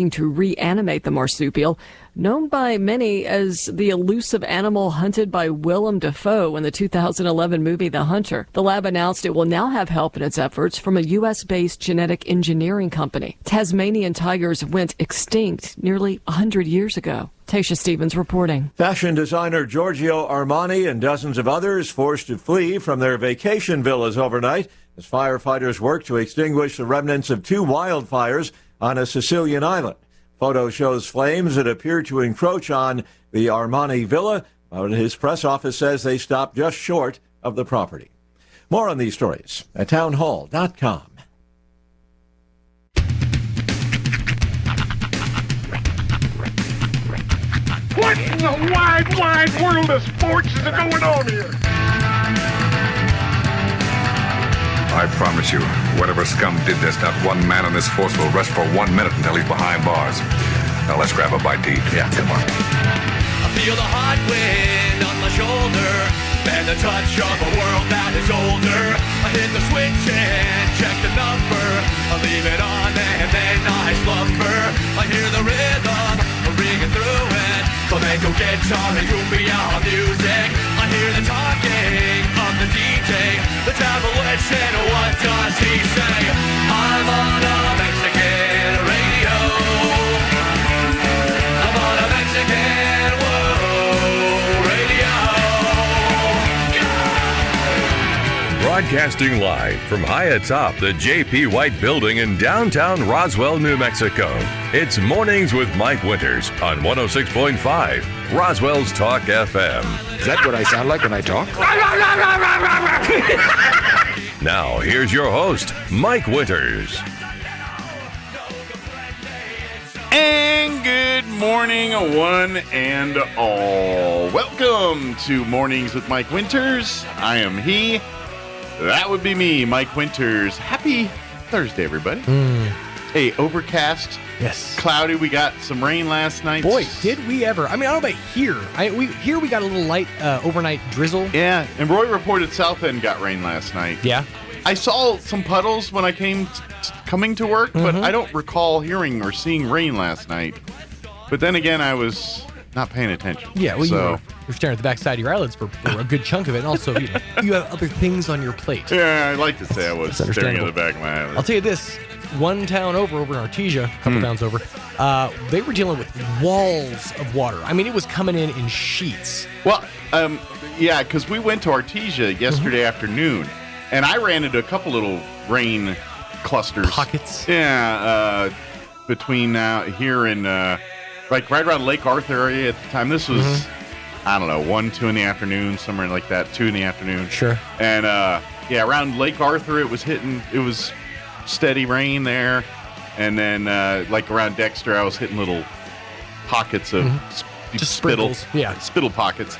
working to reanimate the marsupial, known by many as the elusive animal hunted by Willem Dafoe in the 2011 movie The Hunter. The lab announced it will now have help in its efforts from a U.S.-based genetic engineering company. Tasmanian tigers went extinct nearly 100 years ago. Tasha Stevens reporting. Fashion designer Giorgio Armani and dozens of others forced to flee from their vacation villas overnight as firefighters work to extinguish the remnants of 2 wildfires on a Sicilian island. Photo shows flames that appear to encroach on the Armani villa, but his press office says they stopped just short of the property. More on these stories at townhall.com. What in the wide, wide world of sports is going on here? I promise you, whatever scum did this, not one man in this force will rest for 1 minute until he's behind bars. Now let's grab a bite to eat. Yeah, come on. I feel the hot wind on my shoulder and the touch of a world that is older. I hit the switch and check the number. I leave it on and then I slumber. I hear the rhythm ringing through it. Flamenco guitar and cumbia music. I hear the talking of the DJ. The Travelician, what does he say? I'm on a Mexican radio. I'm on a Mexican radio. Broadcasting live from high atop the J.P. White Building in downtown Roswell, New Mexico. It's Mornings with Mike Winters on 106.5 Roswell's Talk FM. Is that what I sound like when I talk? Now, here's your host, Mike Winters. And good morning, one and all. Welcome to Mornings with Mike Winters. I am he. That would be me, Mike Winters. Happy Thursday, everybody. Hey, overcast. Yes. Cloudy. We got some rain last night. Boy, did we ever. I mean, I don't know about here. We got a little light overnight drizzle. Yeah, and Roy reported South End got rain last night. Yeah. I saw some puddles when I coming to work, but I don't recall hearing or seeing rain last night. But then again, I was not paying attention. Yeah, well, you were staring at the backside of your eyelids for a good chunk of it, and also you have other things on your plate. Yeah, I'd like to say I was staring at the back of my eyelids. I'll tell you this. One town over in Artesia, a couple towns over, they were dealing with walls of water. I mean, it was coming in sheets. Well, yeah, because we went to Artesia yesterday afternoon, and I ran into a couple little rain clusters. Pockets? Yeah, between here and, like, right around Lake Arthur area at the time. This was, I don't know, 1, 2 in the afternoon, somewhere like that, 2 in the afternoon. Sure. And, yeah, around Lake Arthur, it was steady rain there, and then like around Dexter, I was hitting little pockets of just spittle, sprinkles. Yeah, spittle pockets.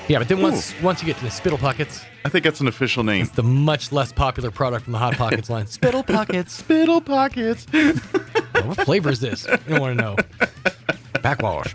Yeah, but then once you get to the spittle pockets, I think that's an official name. It's the much less popular product from the Hot Pockets line. Spittle Pockets, spittle pockets. What flavor is this? You don't want to know. Backwash.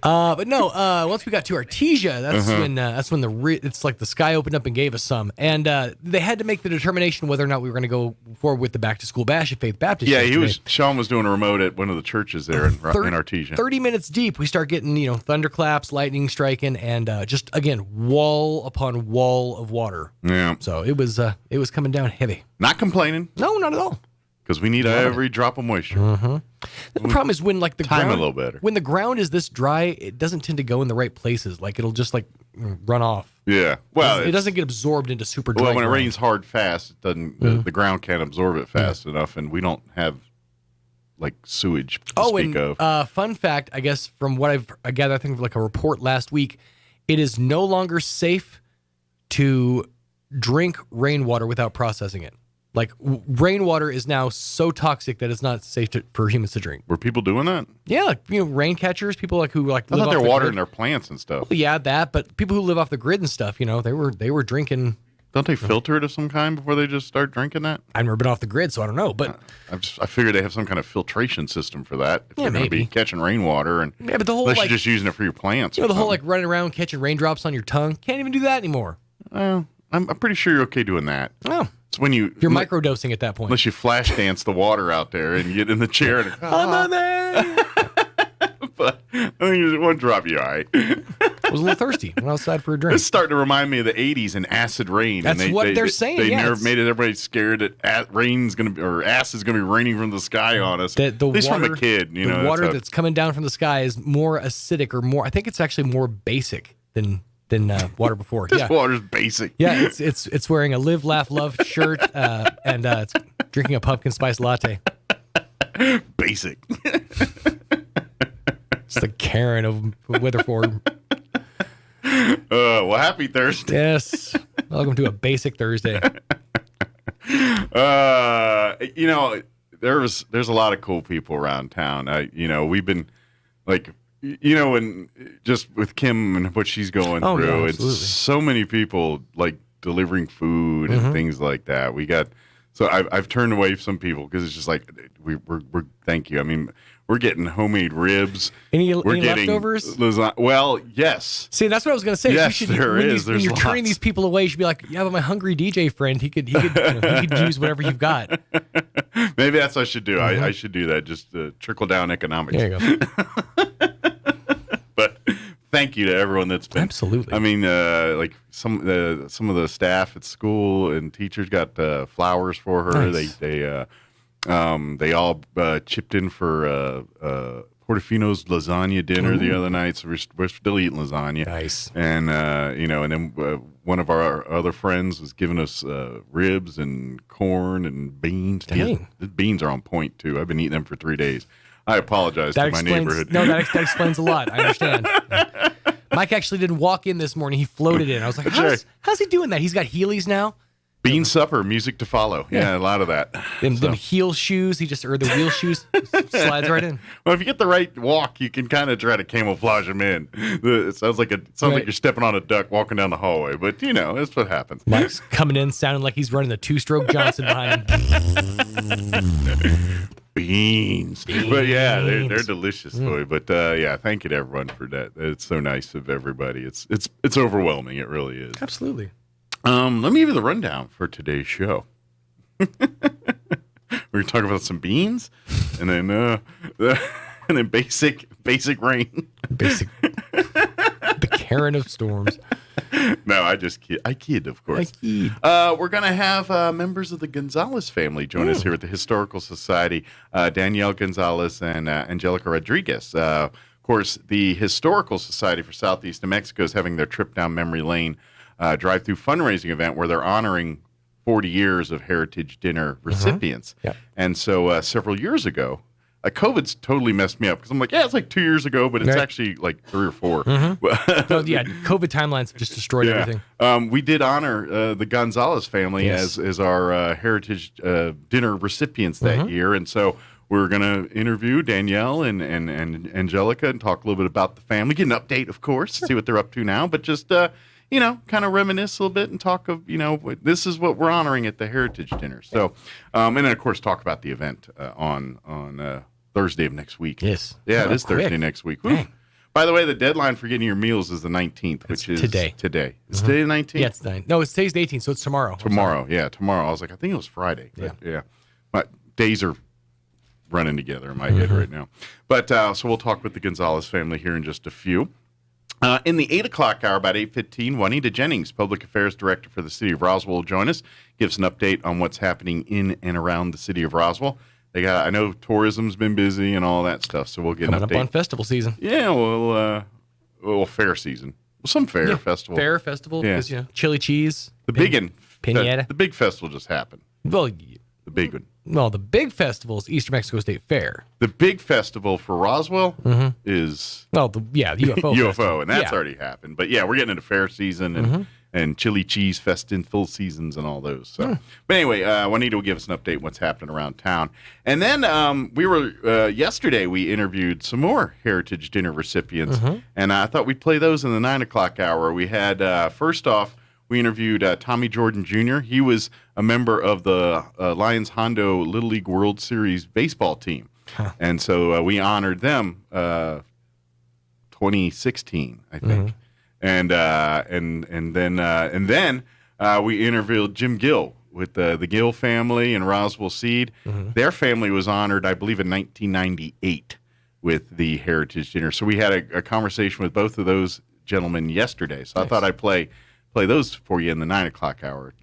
But no, once we got to Artesia, that's when it's like the sky opened up and gave us some, and they had to make the determination whether or not we were going to go forward with the back to school bash at Faith Baptist. Yeah, Sean was doing a remote at one of the churches there in Artesia. 30 minutes deep, we start getting thunderclaps, lightning striking, and just again wall upon wall of water. Yeah. So it was coming down heavy. Not complaining. No, not at all. Because we need every drop of moisture. The problem is when the ground a little better. When the ground is this dry, it doesn't tend to go in the right places. Like it'll just run off. Yeah. Well, it doesn't get absorbed into super dry. Well, when ground. it rains hard fast, it doesn't. The ground can't absorb it fast enough, and we don't have like sewage to speak of. Fun fact, I guess from what I gathered, I think like a report last week, it is no longer safe to drink rainwater without processing it. Like, rainwater is now so toxic that it's not safe for humans to drink. Were people doing that? Yeah, like, rain catchers, people who live I thought off they're the watering grid. their plants and stuff. Well, yeah, that, but people who live off the grid and stuff, they were drinking. Don't they filter it of some kind before they just start drinking that? I've never been off the grid, so I don't know, but I figured they have some kind of filtration system for that. If you're going to be catching rainwater, and but the whole unless you're just using it for your plants. The whole running around catching raindrops on your tongue, can't even do that anymore. Well, I'm pretty sure you're okay doing that. Oh. It's when you're microdosing at that point. Unless you flash dance the water out there and get in the chair. And, but I think one drop you all right. I was a little thirsty. Went outside for a drink. It's starting to remind me of the 80s and acid rain. That's and what they're saying. They yeah, never made everybody scared that rain's going to be, or acid is going to be raining from the sky on us. At least from a kid. You know, the water that's coming down from the sky is more acidic or more, I think it's actually more basic than water before. This water's basic. Yeah, it's wearing a Live, Laugh, Love shirt and it's drinking a pumpkin spice latte. Basic. It's the Karen of Witherford. Well, happy Thursday. Yes. Welcome to a basic Thursday. You know, there's a lot of cool people around town. We've been like, and just with Kim and what she's going through, yeah, it's so many people like delivering food and things like that. So I've turned away some people because it's just like we're thank you. I mean, we're getting homemade ribs. Any getting leftovers? Well, yes. See, that's what I was going to say. Yes, there is. When you're turning lots. these people away, you should be like, yeah, but my hungry DJ friend, he could use whatever you've got. Maybe that's what I should do. I should do that. Just trickle down economics. There you go. But thank you to everyone that's been. Absolutely. I mean, like some of the staff at school and teachers got flowers for her. Nice. They all chipped in for Portofino's lasagna dinner the other night, so we're still eating lasagna. Nice. And and then one of our other friends was giving us ribs and corn and beans. Dang. The beans are on point too. I've been eating them for 3 days. I apologize to my neighborhood. No, that explains a lot. I understand. Mike actually didn't walk in this morning. He floated in. I was like, how's he doing that? He's got Heelys now? Bean supper, music to follow. Yeah, a lot of that. Them heel shoes, or the wheel shoes, slides right in. Well, if you get the right walk, you can kind of try to camouflage them in. It sounds like you're stepping on a duck walking down the hallway, but that's what happens. Mike's coming in sounding like he's running the two-stroke Johnson behind him. Beans. But yeah, they're delicious, boy. But thank you to everyone for that. It's so nice of everybody. It's overwhelming. It really is. Absolutely. Let me give you the rundown for today's show. We're gonna talk about some beans, and then basic rain. Basic. The Karen of storms. No, I kid, of course. We're going to have members of the Gonzalez family join us here at the Historical Society, Danielle Gonzalez and Angelica Rodriguez. Of course, the Historical Society for Southeast New Mexico is having their trip down memory lane drive-through fundraising event where they're honoring 40 years of Heritage Dinner recipients. Yep. And so several years ago, COVID's totally messed me up because I'm like, it's like 2 years ago, but it's actually like 3 or 4. COVID timelines just destroyed everything. We did honor the Gonzalez family as our Heritage Dinner recipients that year. And so we're going to interview Danielle and Angelica and talk a little bit about the family, get an update, of course, see what they're up to now, but just, kind of reminisce a little bit and talk of, this is what we're honoring at the Heritage Dinner. So, and then, of course, talk about the event on Thursday of next week. Yes. Yeah, it is Thursday next week. By the way, the deadline for getting your meals is the 19th, which is today. Is today the 19th? Yeah, it's 9. No, it's today's the 18th, so it's tomorrow. Tomorrow. I was like, I think it was Friday. But yeah. My days are running together in my head right now. But so we'll talk with the Gonzalez family here in just a few. In the 8 o'clock hour, about 8:15, Juanita Jennings, Public Affairs Director for the City of Roswell, will join us, give us an update on what's happening in and around the City of Roswell. I know tourism's been busy and all that stuff, so we'll get Coming an update. up on festival season. Yeah, fair season. Some festival. Fair festival, because, chili cheese. The big one. Pinata. The big festival just happened. Well, the big one. Well, the big festival is Eastern Mexico State Fair. The big festival for Roswell is the UFO. UFO, and that's already happened. But we're getting into fair season and chili cheese fest in full seasons and all those. So, but anyway, Juanita will give us an update on what's happening around town. And then yesterday we interviewed some more Heritage Dinner recipients, and I thought we'd play those in the 9 o'clock hour. We had first off. We interviewed Tommy Jordan Jr. He was a member of the Lions Hondo Little League World Series baseball team, and so we honored them 2016, I think. And then we interviewed Jim Gill with the Gill family and Roswell Seed. Their family was honored, I believe, in 1998 with the Heritage Dinner. So we had a conversation with both of those gentlemen yesterday. So I thought I'd play those for you in the 9 o'clock hour.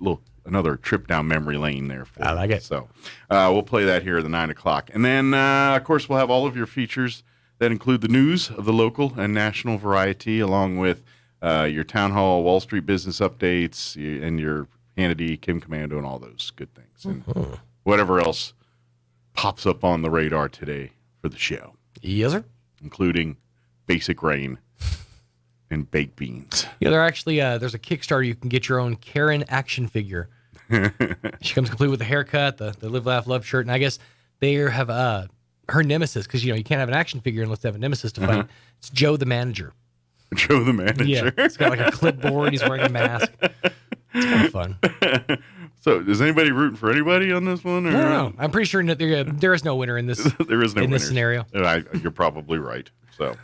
Another trip down memory lane there for you. I like it. So we'll play that here at the 9 o'clock. And then, of course, we'll have all of your features that include the news of the local and national variety, along with your Town Hall, Wall Street business updates, and your Hannity, Kim Commando, and all those good things. And whatever else pops up on the radar today for the show. Yes, sir. Including basic rain and baked beans. Yeah, there's a Kickstarter. You can get your own Karen action figure. She comes complete with the haircut, the Live, Laugh, Love shirt, and I guess they have her nemesis, because you can't have an action figure unless they have a nemesis to fight. It's Joe the manager. Joe the manager. Yeah, he's got like a clipboard. He's wearing a mask. It's kind of fun. So, is anybody rooting for anybody on this one? Or? No. I'm pretty sure there is no winner in this. There is no in winners. This scenario. You're probably right. So,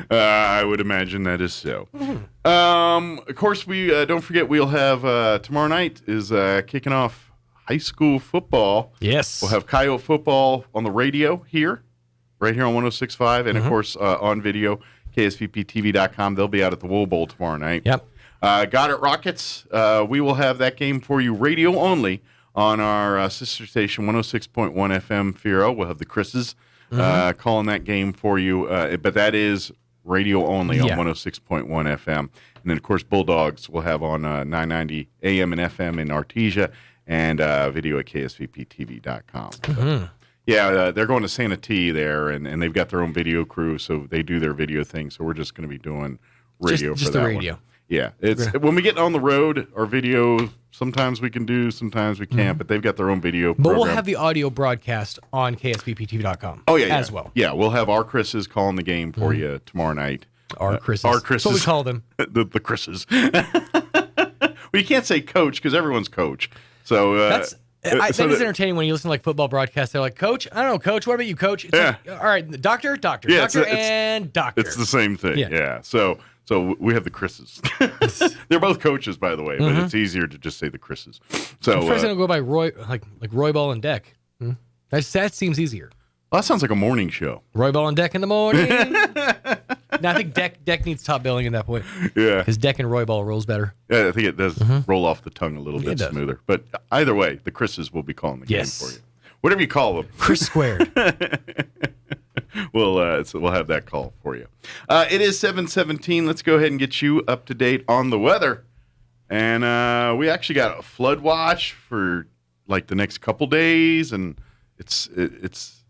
I would imagine that is so. Of course, we don't forget we'll have tomorrow night is kicking off high school football. Yes, we'll have Coyote football on the radio here, right here on 106.5, and of course on video, ksvptv.com. They'll be out at the Wool Bowl tomorrow night. Yep. Got it, Rockets. We will have that game for you radio only on our sister station 106.1 FM Firo. We'll have the Chris's calling that game for you, but that is radio only on 106.1 FM. And then, of course, Bulldogs will have on 990 AM and FM in Artesia, and video at ksvptv.com. Yeah, they're going to Santa T there, and they've got their own video crew, so they do their video thing. So we're just going to be doing radio just for that the radio. one. Yeah, when we get on the road, our video, sometimes we can do, sometimes we can't, but they've got their own video program. But we'll have the audio broadcast on ksvptv.com as well. Yeah, we'll have our Chris's calling the game for you tomorrow night. Our Chris's. That's what we call them. the Chris's. Well, you can't say coach because everyone's coach. So that is entertaining when you listen to like football broadcasts. They're like, Coach, I don't know, Coach, what about you, Coach? It's like, all right, doctor, and doctor. It's the same thing. Yeah. So we have the Chris's. They're both coaches, by the way, but it's easier to just say the Chris's. So I'm first going to go by Roy, like Roy Ball and Deck. That seems easier. Well, that sounds like a morning show. Roy Ball and Deck in the morning. No, I think Deck needs top billing at that point. Yeah. Because Deck and Roy Ball rolls better. Yeah, I think it does roll off the tongue a little bit smoother. But either way, the Chris's will be calling the game for you. Whatever you call them. Chris squared. We'll have that call for you. It is 7:17. Let's go ahead and get you up to date on the weather. And we actually got a flood watch for like the next couple days, and it's.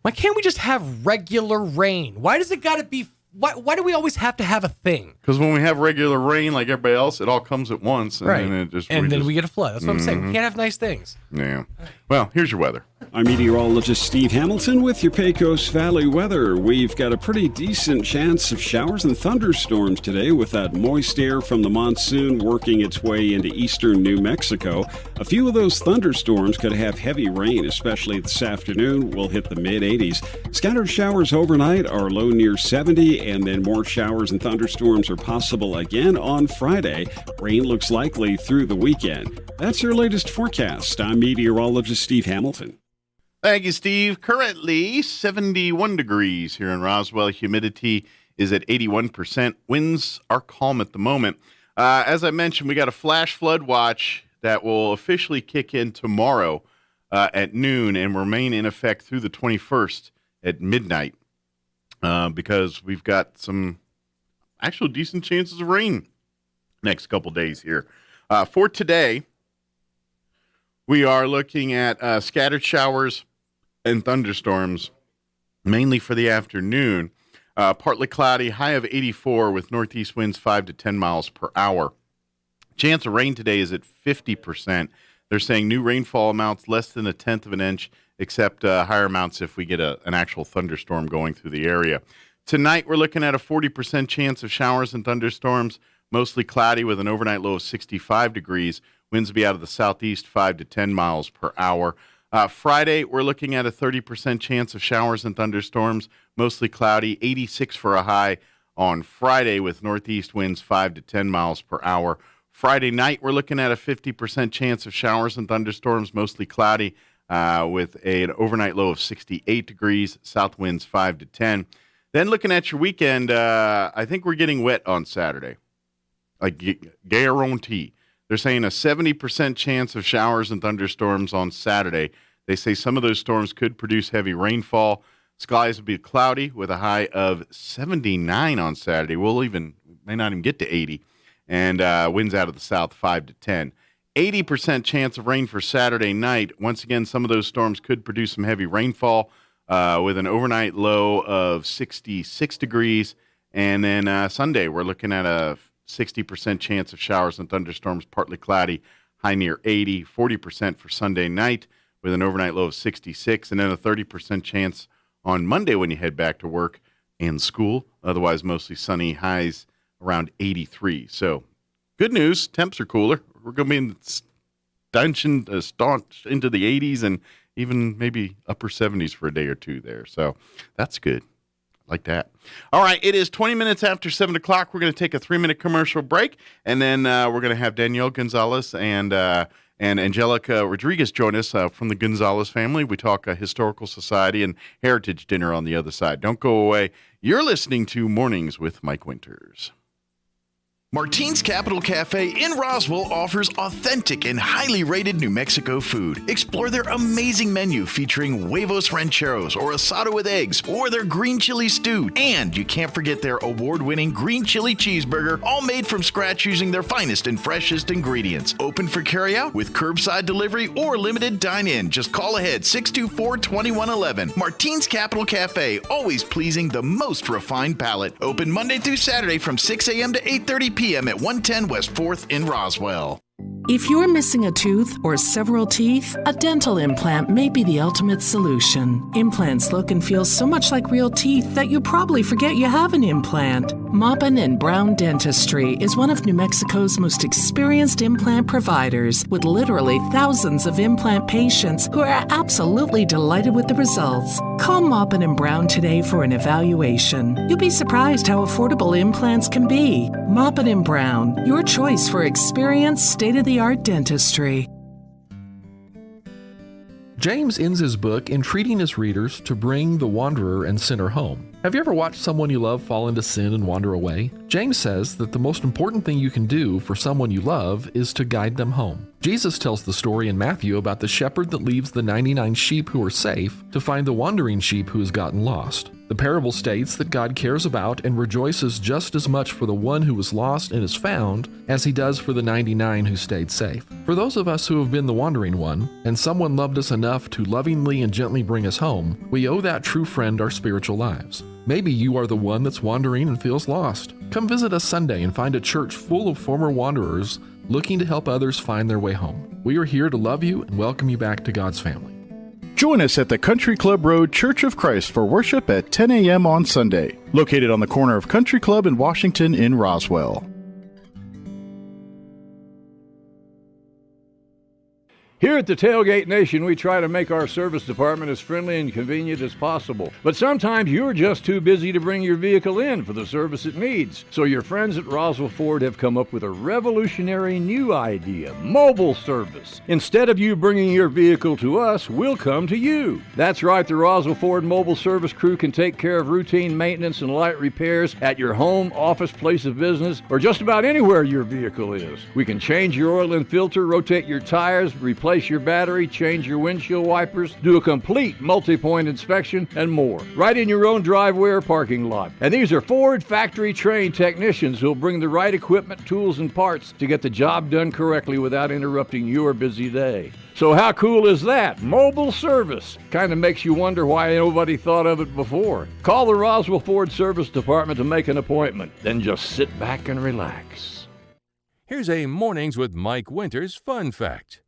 Why can't we just have regular rain? Why does it got to be? Why do we always have to have a thing? Because when we have regular rain, like everybody else, it all comes at once, and then we get a flood. That's what I'm saying. We can't have nice things. Yeah. Well, here's your weather. I'm meteorologist Steve Hamilton with your Pecos Valley weather. We've got a pretty decent chance of showers and thunderstorms today with that moist air from the monsoon working its way into eastern New Mexico. A few of those thunderstorms could have heavy rain, especially this afternoon. We'll hit the mid-80s. Scattered showers overnight are low near 70, and then more showers and thunderstorms are possible again on Friday. Rain looks likely through the weekend. That's your latest forecast. I'm meteorologist Steve Hamilton. Thank you, Steve. Currently 71 degrees here in Roswell. Humidity is at 81%. Winds are calm at the moment. As I mentioned, we got a flash flood watch that will officially kick in tomorrow at noon and remain in effect through the 21st at midnight because we've got some actual decent chances of rain next couple days here. For today, we are looking at scattered showers and thunderstorms, mainly for the afternoon. Partly cloudy, high of 84 with northeast winds 5 to 10 miles per hour. Chance of rain today is at 50%. They're saying new rainfall amounts less than 1/10 of an inch, except higher amounts if we get an actual thunderstorm going through the area. Tonight, we're looking at a 40% chance of showers and thunderstorms, mostly cloudy with an overnight low of 65 degrees. Winds will be out of the southeast 5 to 10 miles per hour. Friday, we're looking at a 30% chance of showers and thunderstorms, mostly cloudy, 86 for a high on Friday with northeast winds 5 to 10 miles per hour. Friday night, we're looking at a 50% chance of showers and thunderstorms, mostly cloudy, with an overnight low of 68 degrees, south winds 5 to 10. Then looking at your weekend, I think we're getting wet on Saturday. Like guarantee. They're saying a 70% chance of showers and thunderstorms on Saturday. They say some of those storms could produce heavy rainfall. Skies will be cloudy with a high of 79 on Saturday. May not even get to 80. And winds out of the south 5 to 10. 80% chance of rain for Saturday night. Once again, some of those storms could produce some heavy rainfall with an overnight low of 66 degrees. And then Sunday, we're looking at a 60% chance of showers and thunderstorms, partly cloudy, high near 80, 40% for Sunday night with an overnight low of 66, and then a 30% chance on Monday when you head back to work and school. Otherwise, mostly sunny, highs around 83. So good news, temps are cooler. We're going to be staunch into the 80s and even maybe upper 70s for a day or two there. So that's good. Like that. All right, it is 20 minutes after 7 o'clock. We're going to take a 3-minute commercial break, and then we're going to have Danielle Gonzalez and Angelica Rodriguez join us from the Gonzalez family. We talk Historical Society and Heritage Dinner on the other side. Don't go away. You're listening to Mornings with Mike Winters. Martine's Capital Cafe in Roswell offers authentic and highly rated New Mexico food. Explore their amazing menu featuring huevos rancheros or asado with eggs or their green chili stew. And you can't forget their award-winning green chili cheeseburger, all made from scratch using their finest and freshest ingredients. Open for carryout with curbside delivery or limited dine-in. Just call ahead 624-2111. Martine's Capital Cafe, always pleasing the most refined palate. Open Monday through Saturday from 6 a.m. to 8:30 p.m. at 110 West 4th in Roswell. If you're missing a tooth or several teeth, a dental implant may be the ultimate solution. Implants look and feel so much like real teeth that you probably forget you have an implant. Maupin & Brown Dentistry is one of New Mexico's most experienced implant providers, with literally thousands of implant patients who are absolutely delighted with the results. Call Maupin & Brown today for an evaluation. You'll be surprised how affordable implants can be. Maupin & Brown, your choice for experienced, state-of-the-art dentistry. James ends his book entreating his readers to bring the wanderer and sinner home. Have you ever watched someone you love fall into sin and wander away? James says that the most important thing you can do for someone you love is to guide them home. Jesus tells the story in Matthew about the shepherd that leaves the 99 sheep who are safe to find the wandering sheep who has gotten lost. The parable states that God cares about and rejoices just as much for the one who was lost and is found as he does for the 99 who stayed safe. For those of us who have been the wandering one, and someone loved us enough to lovingly and gently bring us home, we owe that true friend our spiritual lives. Maybe you are the one that's wandering and feels lost. Come visit us Sunday and find a church full of former wanderers looking to help others find their way home. We are here to love you and welcome you back to God's family. Join us at the Country Club Road Church of Christ for worship at 10 a.m. on Sunday, located on the corner of Country Club and Washington in Roswell. Here at the Tailgate Nation, we try to make our service department as friendly and convenient as possible. But sometimes you're just too busy to bring your vehicle in for the service it needs. So your friends at Roswell Ford have come up with a revolutionary new idea, mobile service. Instead of you bringing your vehicle to us, we'll come to you. That's right, the Roswell Ford mobile service crew can take care of routine maintenance and light repairs at your home, office, place of business, or just about anywhere your vehicle is. We can change your oil and filter, rotate your tires, replace your battery, change your windshield wipers, do a complete multi-point inspection, and more. Right in your own driveway or parking lot. And these are Ford factory-trained technicians who'll bring the right equipment, tools, and parts to get the job done correctly without interrupting your busy day. So how cool is that? Mobile service. Kind of makes you wonder why nobody thought of it before. Call the Roswell Ford Service Department to make an appointment. Then just sit back and relax. Here's a Mornings with Mike Winters fun fact.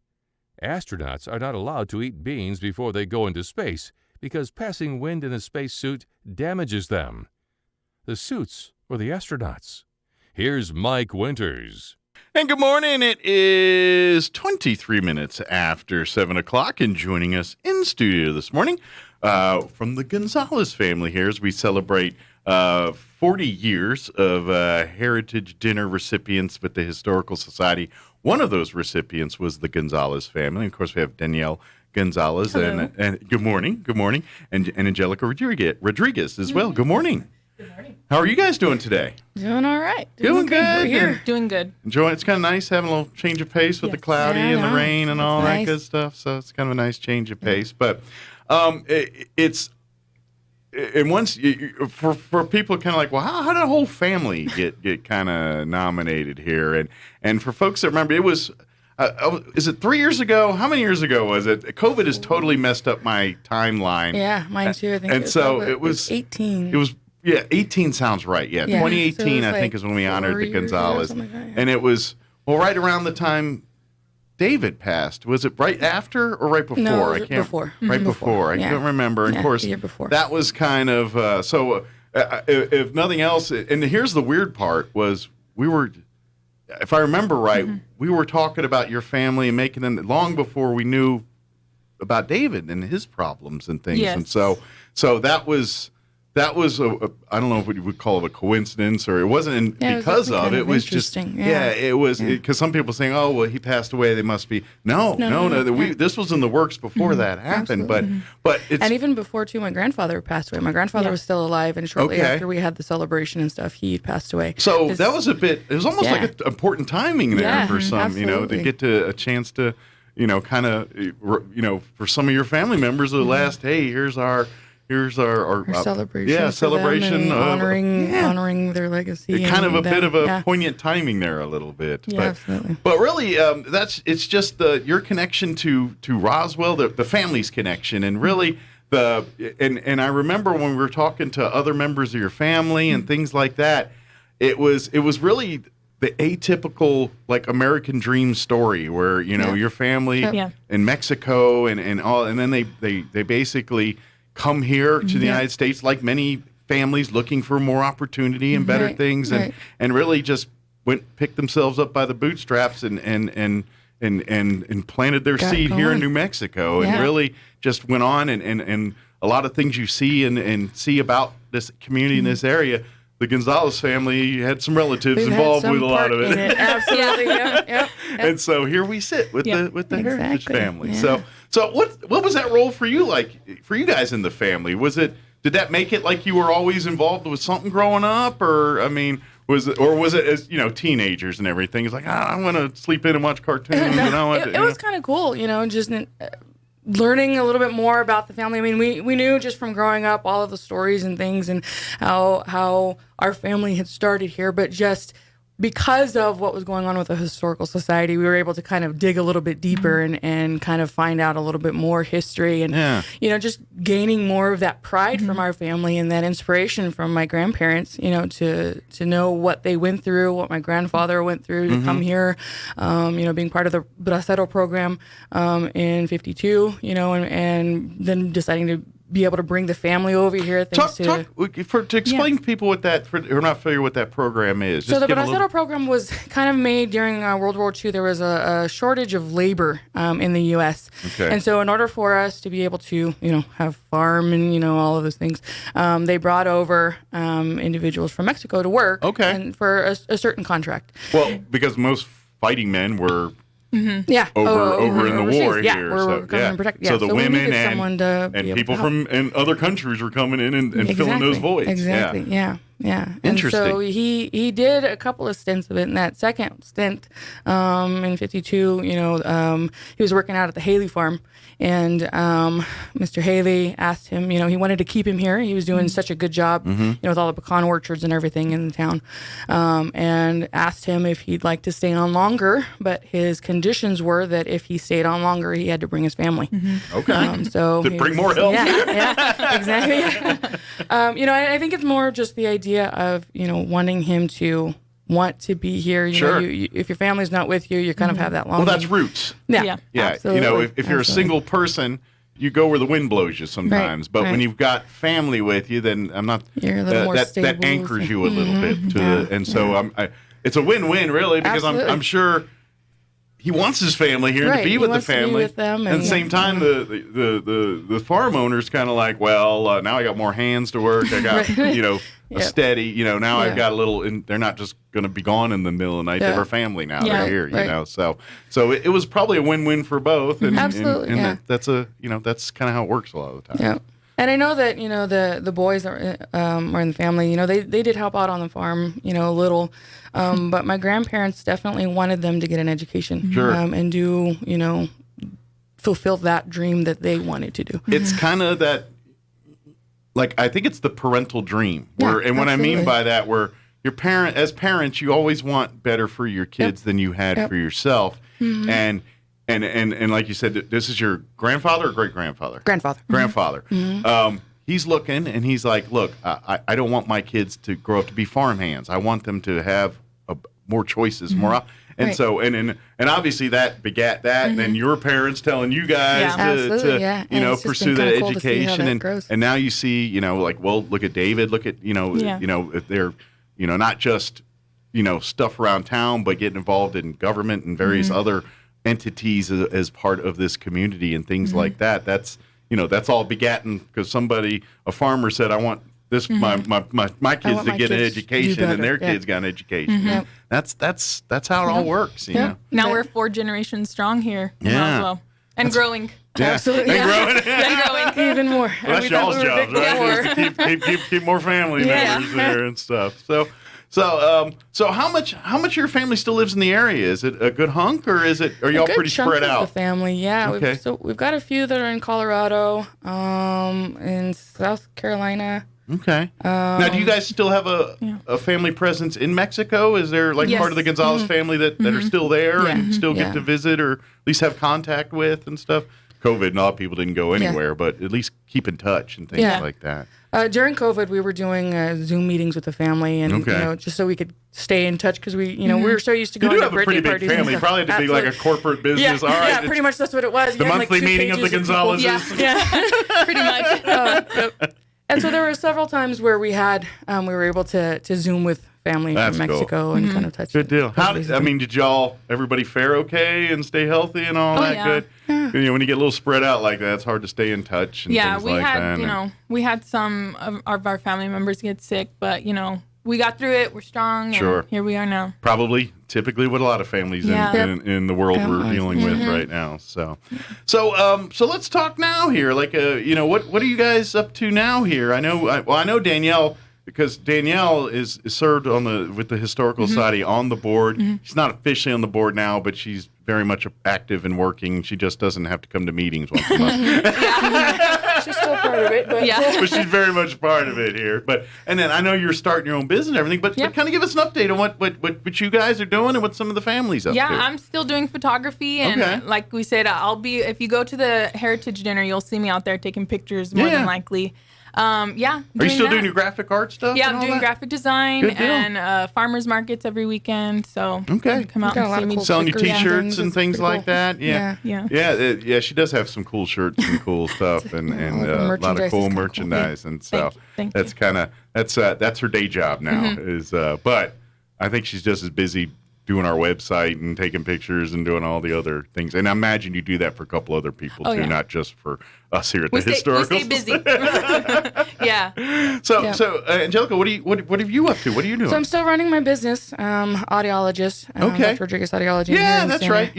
Astronauts are not allowed to eat beans before they go into space because passing wind in a spacesuit damages them. The suits or the astronauts. Here's Mike Winters. And good morning. It is 23 minutes after 7 o'clock, and joining us in studio this morning, from the Gonzalez family here as we celebrate 40 years of Heritage Dinner recipients with the Historical Society. One of those recipients was the Gonzalez family. Of course, we have Danielle Gonzalez and good morning, and Angelica Rodriguez as well. Good morning. Good morning. How are you guys doing today? Doing all right. Doing good. We're here. Doing good. Enjoying. It's kind of nice having a little change of pace with the cloudy and the rain and all that good stuff. So it's kind of a nice change of pace. But it's and once for people kind of like, well, how did a whole family get kind of nominated here? And for folks that remember, it was. Is it 3 years ago? How many years ago was it? COVID has totally messed up my timeline. Yeah, mine too. I think. And it was 18. It was 18 sounds right. Yeah, 2018 so I think is when we honored the Gonzalez, and it was right around the time David passed. Was it right after or right before? No, I can't. Before. Right before. I can't remember. And of course, the year before. That was kind of if nothing else. And here's the weird part: was we were. If I remember right, we were talking about your family and making them long before we knew about David and his problems and things. Yes. And so that was I don't know if we would call it a coincidence or it wasn't because of it. It was just it was because some people saying, oh well, he passed away. They must be no. This was in the works before that happened. But it's, and even before too, my grandfather passed away. My grandfather was still alive, and shortly after we had the celebration and stuff, he passed away. So that was it was almost like an important timing there for some, to get to a chance to, kind of, for some of your family members, the last, hey, here's our celebration. Yeah, celebration. Honoring their legacy. Kind of a bit of a poignant timing there a little bit. Yeah, absolutely. But really, it's just your connection to Roswell, the family's connection, and really and I remember when we were talking to other members of your family and things like that, it was really the atypical like American dream story where your family in Mexico and all, and then they basically come here to the United States like many families looking for more opportunity and better things and really just picked themselves up by the bootstraps and planted their seed here in New Mexico and really just went on and a lot of things you see and see about this community in this area. The Gonzalez family had some relatives involved with a lot of it. Absolutely, yep. And so here we sit with the Heritage family. Yeah. So what was that role for you like for you guys in the family? Did that make it like you were always involved with something growing up, or I mean, was it as teenagers and everything? It's like I want to sleep in and watch cartoons. It was kind of cool, just learning a little bit more about the family. I mean, we knew just from growing up all of the stories and things and how our family had started here, but just because of what was going on with the Historical Society, we were able to kind of dig a little bit deeper and kind of find out a little bit more history and, just gaining more of that pride from our family and that inspiration from my grandparents, to know what they went through, what my grandfather went through to come here, being part of the Bracero program in 52, and then deciding to be able to bring the family over here. To explain to people what that, who are not familiar with what that program is. So the Bracero program was kind of made during World War II. There was a shortage of labor in the U.S. Okay. And so in order for us to be able to, have farm and, all of those things, they brought over individuals from Mexico to work and for a certain contract. Well, because most fighting men were over in the war yeah, here. We're coming and protect. Yeah. So the women and people from other countries were coming in and filling those voids. Exactly. Yeah. Interesting. And so he did a couple of stints of it. In that second stint in 52, he was working out at the Haley farm. And Mr. Haley asked him, he wanted to keep him here. He was doing such a good job, with all the pecan orchards and everything in the town. And asked him if he'd like to stay on longer. But his conditions were that if he stayed on longer, he had to bring his family. Okay. So to bring more help. Yeah, exactly. I think it's more just the idea of, wanting him to want to be here. Sure. If your family's not with you, you kind of have that long. Well, that's roots. Yeah. Absolutely. If you're a single person, you go where the wind blows you sometimes. But when you've got family with you, then you're a little more stable. That anchors you a little bit to and so it's a win-win really because I'm sure he wants his family here and to be with the family. With them and at the same time, the farm owner's kind of like, well, now I got more hands to work. I got a steady. Now I've got a little. And they're not just going to be gone in the middle of the night. They have a family now. They're here. You know, so it was probably a win-win for both. And, absolutely. And that's that's kind of how it works a lot of the time. Yeah. And I know that the boys that are in the family, they did help out on the farm, a little, but my grandparents definitely wanted them to get an education, and do fulfill that dream that they wanted to do. It's kind of that, like I think it's the parental dream, and what I mean by that, where as parents, you always want better for your kids than you had for yourself, And like you said, this is your grandfather or great-grandfather? Grandfather. Mm-hmm. He's looking, and he's like, look, I don't want my kids to grow up to be farmhands. I want them to have more choices, more. And so, and obviously that begat that, and then your parents telling you guys to pursue that education. And now you see, well, look at David, look at, if they're, not just, stuff around town, but getting involved in government and various other entities as part of this community and things like that. That's all begotten because a farmer said, I want this my kids to get an education, and their kids got an education. That's how it all works. You know. Now we're 4 generations strong here in Roswell and growing. Absolutely, and growing even more. Well, that's y'all's job, right? Is to keep more family members there and stuff. So how much of your family still lives in the area? Is it a good hunk, or are y'all pretty spread out? The family, Okay. We've got a few that are in Colorado, in South Carolina. Okay. Now, do you guys still have a family presence in Mexico? Is there part of the Gonzalez family that are still there and still get to visit or at least have contact with and stuff? COVID, a lot of people didn't go anywhere, but at least keep in touch and things like that. During COVID, we were doing Zoom meetings with the family, and just so we could stay in touch because we were so used to going to birthday parties. You do have a pretty big family. Probably had to be like a corporate business. All right, pretty much that's what it was. The monthly meeting of the Gonzalez's. Pretty much. And so there were several times where we were able to Zoom with family from Mexico and kind of touch. Good deal. Did everybody fare okay and stay healthy and all that good? Yeah. When you get a little spread out like that, it's hard to stay in touch and things like that. We had some of our family members get sick, but, we got through it. We're strong. And here we are now. Probably typically what a lot of families in the world we're dealing with right now. So let's talk now here. Like, what are you guys up to now here? I know Danielle, because Danielle is served with the Historical Society on the board. She's not officially on the board now, but she's very much active and working. She just doesn't have to come to meetings once a month. She's still part of it, but but she's very much part of it here. And then I know you're starting your own business and everything, but kind of give us an update on what you guys are doing and what some of the families up to. Yeah, I'm still doing photography, and like we said, if you go to the Heritage Dinner, you'll see me out there taking pictures more than likely. Are you still doing your graphic art stuff? Yeah, I'm doing graphic design and farmers markets every weekend. So come out and see me. Selling you T-shirts and things like that. Yeah. She does have some cool shirts and cool stuff and a lot of cool merchandise, and so that's her day job now. But I think she's just as busy doing our website and taking pictures and doing all the other things. And I imagine you do that for a couple other people too, not just for us here at the Historical. We stay busy. So Angelica, what have you up to? What are you doing? So I'm still running my business, audiologist. Dr. Rodriguez Audiology. Yeah, that's right.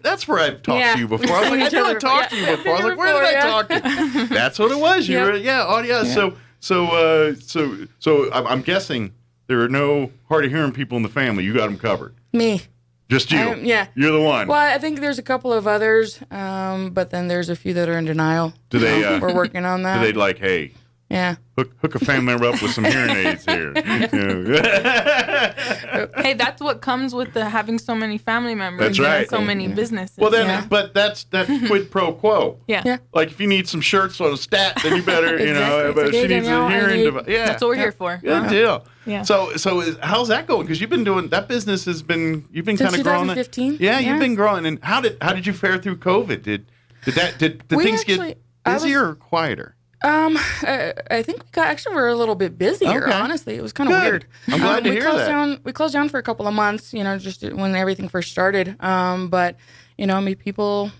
That's where I've talked to you before. I was like, I know I talked to you before. I was like, where did I talk to you? That's what it was. You were, audio. Yeah. So I'm guessing there are no hard of hearing people in the family. You got them covered. Me. Just you. You're the one. Well, I think there's a couple of others, but then there's a few that are in denial. Do they? We're working on that. Do they hey? Yeah. Hook a family member up with some hearing aids here. Hey, that's what comes with having so many family members. That's right. And so many businesses. Well, then, but that's quid pro quo. Yeah. Like if you need some shirts on a stat, then you better, but she needs a hearing device. Yeah. That's what we're here for. Good deal. Yeah. So how's that going? Because you've been doing that business you've been kind of growing. 2015. Yeah, you've been growing. And how did you fare through COVID? Did things get busier or quieter? I think we were a little bit busier. Okay. Honestly, it was kind of weird. I'm glad to we hear closed that. We closed down for a couple of months, just when everything first started. But I mean, people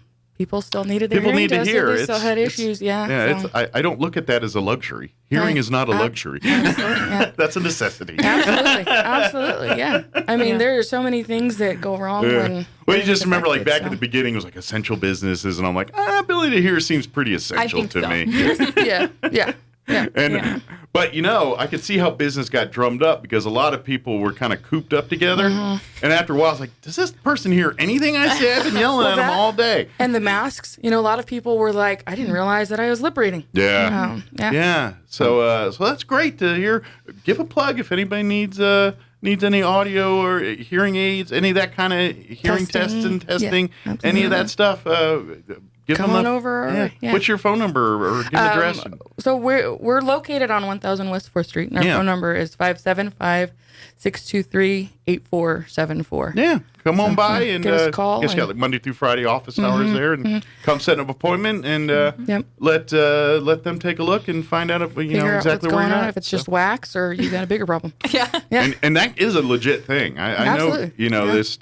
still needed their People hearing need to tested. hear. They still had issues. Yeah, so. I don't look at that as a luxury. Hearing is not a luxury. That's a necessity. Absolutely, yeah. I mean, there are so many things that go wrong when. Well, you just remember, like back at the beginning, it was like essential businesses, and I'm like, ability to hear seems pretty essential to me. Yeah. But I could see how business got drummed up because a lot of people were kind of cooped up together, and after a while, I was like, does this person hear anything I say? I've been yelling at them all day. And the masks, a lot of people were like, I didn't realize that I was lip reading. Yeah. So that's great to hear. Give a plug if anybody needs any audio or hearing aids, any of that kind of hearing testing, any of that stuff. Come on over. Yeah. What's your phone number or give an address? So we're located on 1000 West 4th Street, and our phone number is 575-623-8474. Yeah. Come on by and give us a call. Guess you got like Monday through Friday office hours there, and come set an appointment and let them take a look and find out if Figure out exactly what's where going you're on, at. if it's just wax or you got a bigger problem. Yeah. And that is a legit thing. I know, this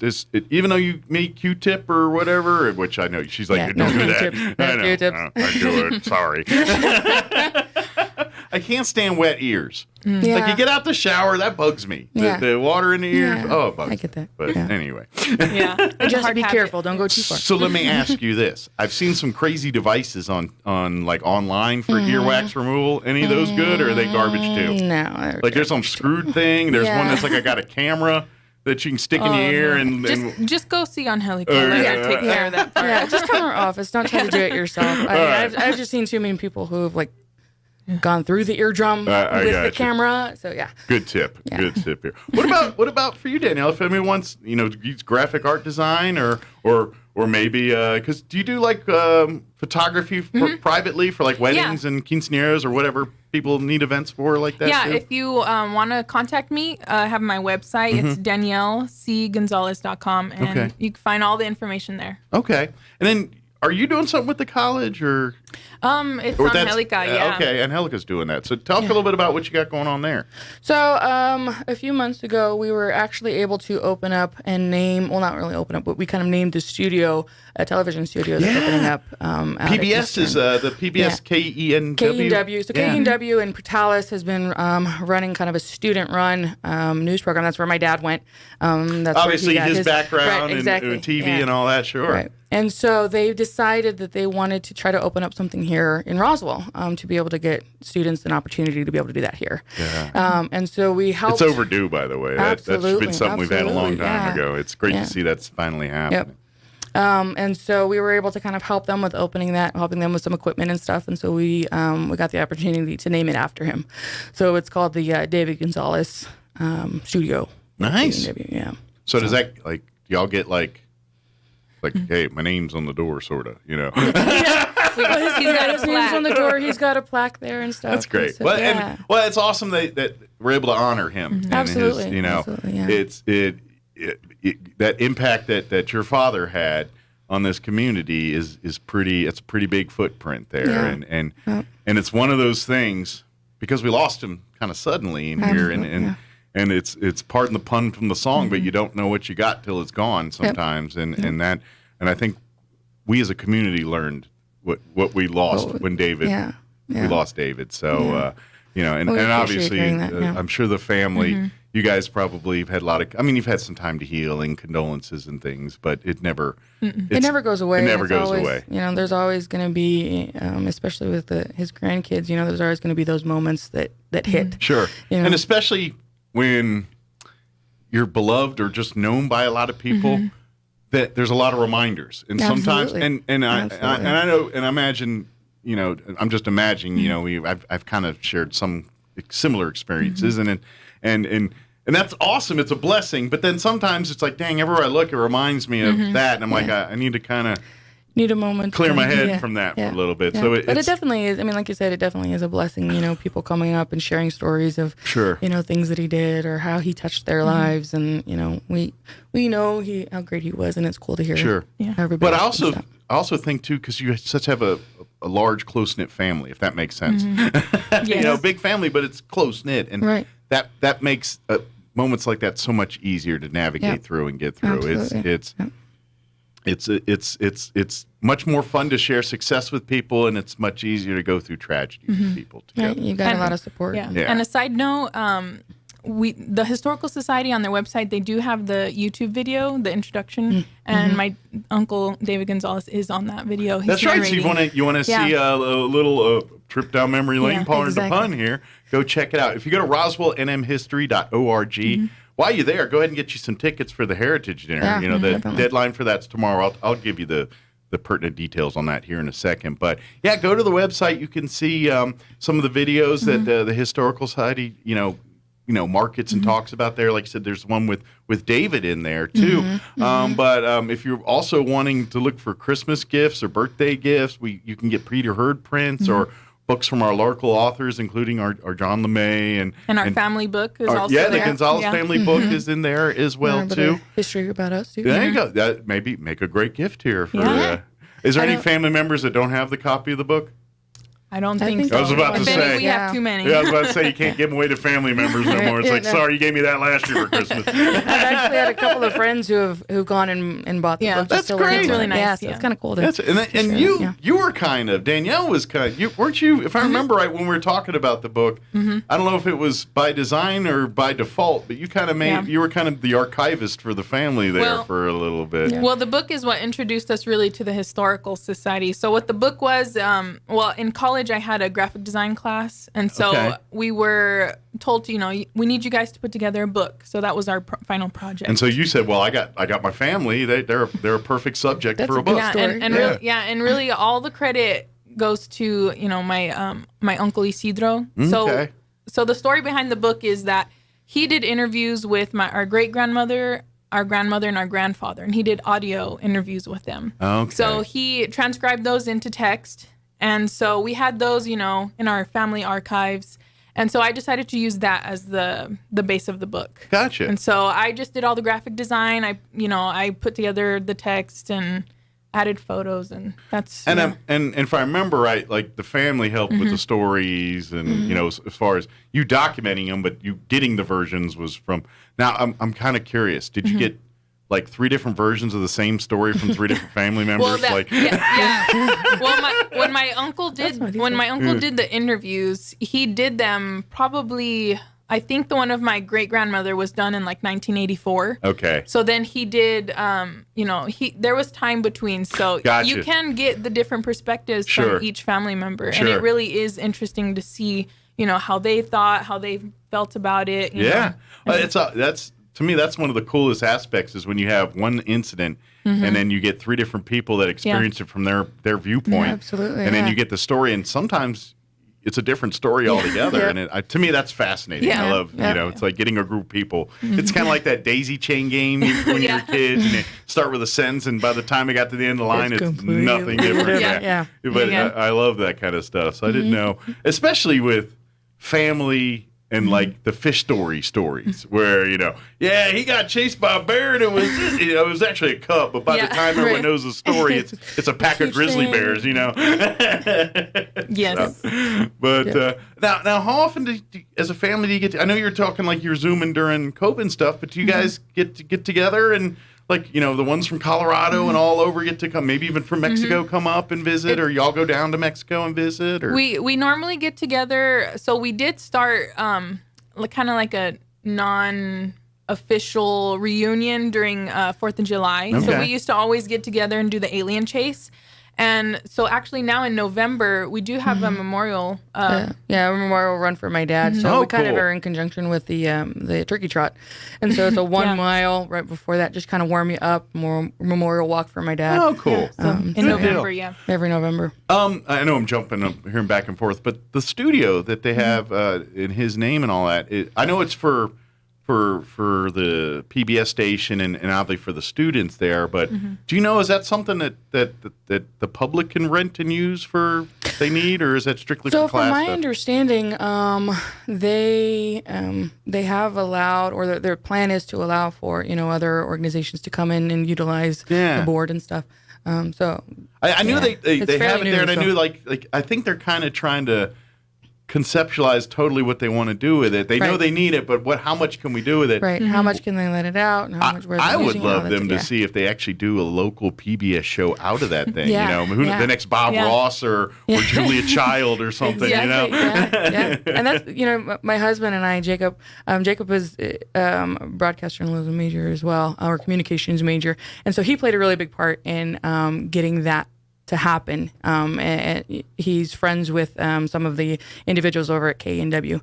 even though you make Q-tip or whatever, which I know she's like, don't do that. Q-tips. I do it. Sorry. I can't stand wet ears. Like you get out the shower, that bugs me. The water in the ears, it bugs me. I get that. But anyway. Just be careful. Don't go too far. So let me ask you this. I've seen some crazy devices on like online for earwax removal. Any of those good or are they garbage too? No. Like there's some screwed thing. There's one that's like I got a camera that you can stick in your ear and just go see Angelica. Let her take care of that part. Yeah, just come to our office. Don't try to do it yourself. I've just seen too many people who have gone through the eardrum with the camera. So Good tip. Yeah. Good tip here. What about for you, Danielle? If anyone wants, use graphic art design or maybe because do you do like photography privately for like weddings and quinceañeras or whatever people need events for like that? Yeah, too? if you want to contact me, I have my website. It's DanielleCGonzalez.com, and you can find all the information there. Okay, and then. Are you doing something with the college or? It's Angelica, Okay, Angelica's doing that. So talk a little bit about what you got going on there. So a few months ago, we were actually able to open up and name, well, not really open up, but we kind of named the studio, a television studio that's opening up. Out PBS is the PBS KENW. KENW. So KENW in Portales has been running kind of a student-run news program. That's where my dad went. That's obviously where his background and TV and all that, sure. Right. And so they decided that they wanted to try to open up something here in Roswell to be able to get students an opportunity to be able to do that here. Yeah. And so we helped. It's overdue, by the way. That's been something we've had a long time ago. It's great to see that's finally happening. Yep. And so we were able to kind of help them with opening that, helping them with some equipment and stuff. And so we got the opportunity to name it after him. So it's called the David Gonzalez Studio. Nice. Yeah. So does that do y'all get like, hey, my name's on the door, sort of, He's got his name's on the door. He's got a plaque there and stuff. That's great. So, it's awesome that we're able to honor him. And Absolutely. his, Absolutely, yeah. It that impact that your father had on this community is pretty. It's a pretty big footprint there, and it's one of those things because we lost him kind of suddenly in here, and it's pardon the pun from the song, but you don't know what you got till it's gone sometimes, and I think we as a community learned what we lost when David we lost David. So and obviously I'm sure the family, you guys probably have had a lot of. I mean, you've had some time to heal and condolences and things, but it never goes away. It never goes away. There's always going to be, especially with his grandkids. There's always going to be those moments that hit. Sure, and especially when you're beloved or just known by a lot of people, that there's a lot of reminders, and sometimes, and I know, and I imagine, I'm just imagining, I've kind of shared some similar experiences, and that's awesome. It's a blessing, but then sometimes it's like, dang, everywhere I look, it reminds me of that, and I'm like, I need to kind of need a moment clear my head from that for a little bit. So but it definitely is. I mean, like you said, it definitely is a blessing. People coming up and sharing stories of things that he did or how he touched their lives, and we know how great he was, and it's cool to hear. Sure. Everybody. But I also think too, because you have a a large, close-knit family, if that makes sense. Yes. You know, big family, but it's close-knit. And that makes moments like that so much easier to navigate through and get through. Absolutely. It's much more fun to share success with people, and it's much easier to go through tragedy with people together. Right, you got a lot of support. Yeah. And a side note, the Historical Society on their website, they do have the YouTube video, the introduction, and my uncle David Gonzalez is on that video. He's That's right. So narrating. you want to see a little trip down memory lane, pardon the pun here. Go check it out. If you go to roswellnmhistory.org, while you're there, go ahead and get you some tickets for the Heritage Dinner. Yeah, you know, the definitely. deadline for that's tomorrow. I'll give you the pertinent details on that here in a second. But yeah, go to the website. You can see some of the videos that the Historical Society, markets and talks about there. Like I said, there's one with David in there too. But if you're also wanting to look for Christmas gifts or birthday gifts, you can get Peter Hurd prints or books from our local authors, including our John LeMay and our family book is also there. The Gonzalez family book is in there as well too. History about us too. There you go. That maybe make a great gift here for. Is there any family members that don't have the copy of the book? I don't think so. I was about to say. We have too many. Yeah, I was about to say you can't give them away to family members no more. It's like, sorry, you gave me that last year for Christmas. I've actually had a couple of friends who've gone and bought the book. That's great. It's really nice. Yeah, so it's kind of cool. And you were kind of, Danielle was weren't you? If I remember right, when we were talking about the book, I don't know if it was by design or by default, but you kind of you were kind of the archivist for the family there for a little bit. Yeah. Well, the book is what introduced us really to the Historical Society. So what the book was, in college I had a graphic design class, and so we were told to, we need you guys to put together a book. So that was our final project. And so you said, well, I got my family. They're a perfect subject for a book. And really all the credit goes to my uncle Isidro. So the story behind the book is that he did interviews with our great grandmother, our grandmother, and our grandfather, and he did audio interviews with them. So he transcribed those into text. And so we had those, in our family archives. And so I decided to use that as the base of the book. Gotcha. And so I just did all the graphic design. I put together the text and added photos, and that's. And if I remember right, like the family helped with the stories, and as far as you documenting them, but you getting the versions was from. Now I'm kind of curious. Did you get like 3 different versions of the same story from 3 different family members? Well, when my uncle did the interviews, he did them probably. I think the one of my great grandmother was done in like 1984. Okay. So then he did. There was time between, so you can get the different perspectives from each family member, and it really is interesting to see, how they thought, how they felt about it. You know? That's. To me, that's one of the coolest aspects is when you have one incident and then you get 3 different people that experience it from their viewpoint. Yeah, absolutely. And then you get the story, and sometimes it's a different story altogether. And to me, that's fascinating. I love, it's like getting a group of people. It's kind of like that daisy chain game when you're kids and you start with a sentence, and by the time it got to the end of the line, it's nothing different. But I love that kind of stuff. So I didn't know, especially with family and like the fish stories where, he got chased by a bear and it was actually a cub, but by the time everyone knows the story, it's a pack of grizzly bears, Yes. But now how often as a family do you get to, I know you're talking like you're Zooming during COVID and stuff, but do you guys get together and like, the ones from Colorado and all over get to come, maybe even from Mexico come up and visit, or y'all go down to Mexico and visit? Or we normally get together. So we did start kind of like a non-official reunion during 4th of July. Okay. So we used to always get together and do the alien chase. And so actually now in November, we do have a memorial. A memorial run for my dad. So we kind of are in conjunction with the turkey trot. And so it's a 1 mile right before that, just kind of warm you up, more memorial walk for my dad. Oh, cool. In November, every November. I know I'm jumping up here and back and forth, but the studio that they have in his name and all that, I know it's for the PBS station and obviously for the students there, but do you know, is that something that the public can rent and use for they need, or is that strictly for class So from my stuff? understanding, they have allowed, or their plan is to allow for, other organizations to come in and utilize the board and stuff. So I knew they it's have fairly it new, there, and I so- knew like I think they're kind of trying to conceptualize totally what they want to do with it. They know Right. they need it, but how much can we do with it? Right. How much can they let it out? And how much where I they're would using it, all love that them to yeah. see if they actually do a local PBS show out of that thing. Yeah, You know, yeah. the next Bob Yeah. Ross or Julia Child or something. You know, yeah. And that's my husband and I, Jacob. Jacob is broadcast journalism major as well, or communications major, and so he played a really big part in getting that to happen. And he's friends with some of the individuals over at KNW.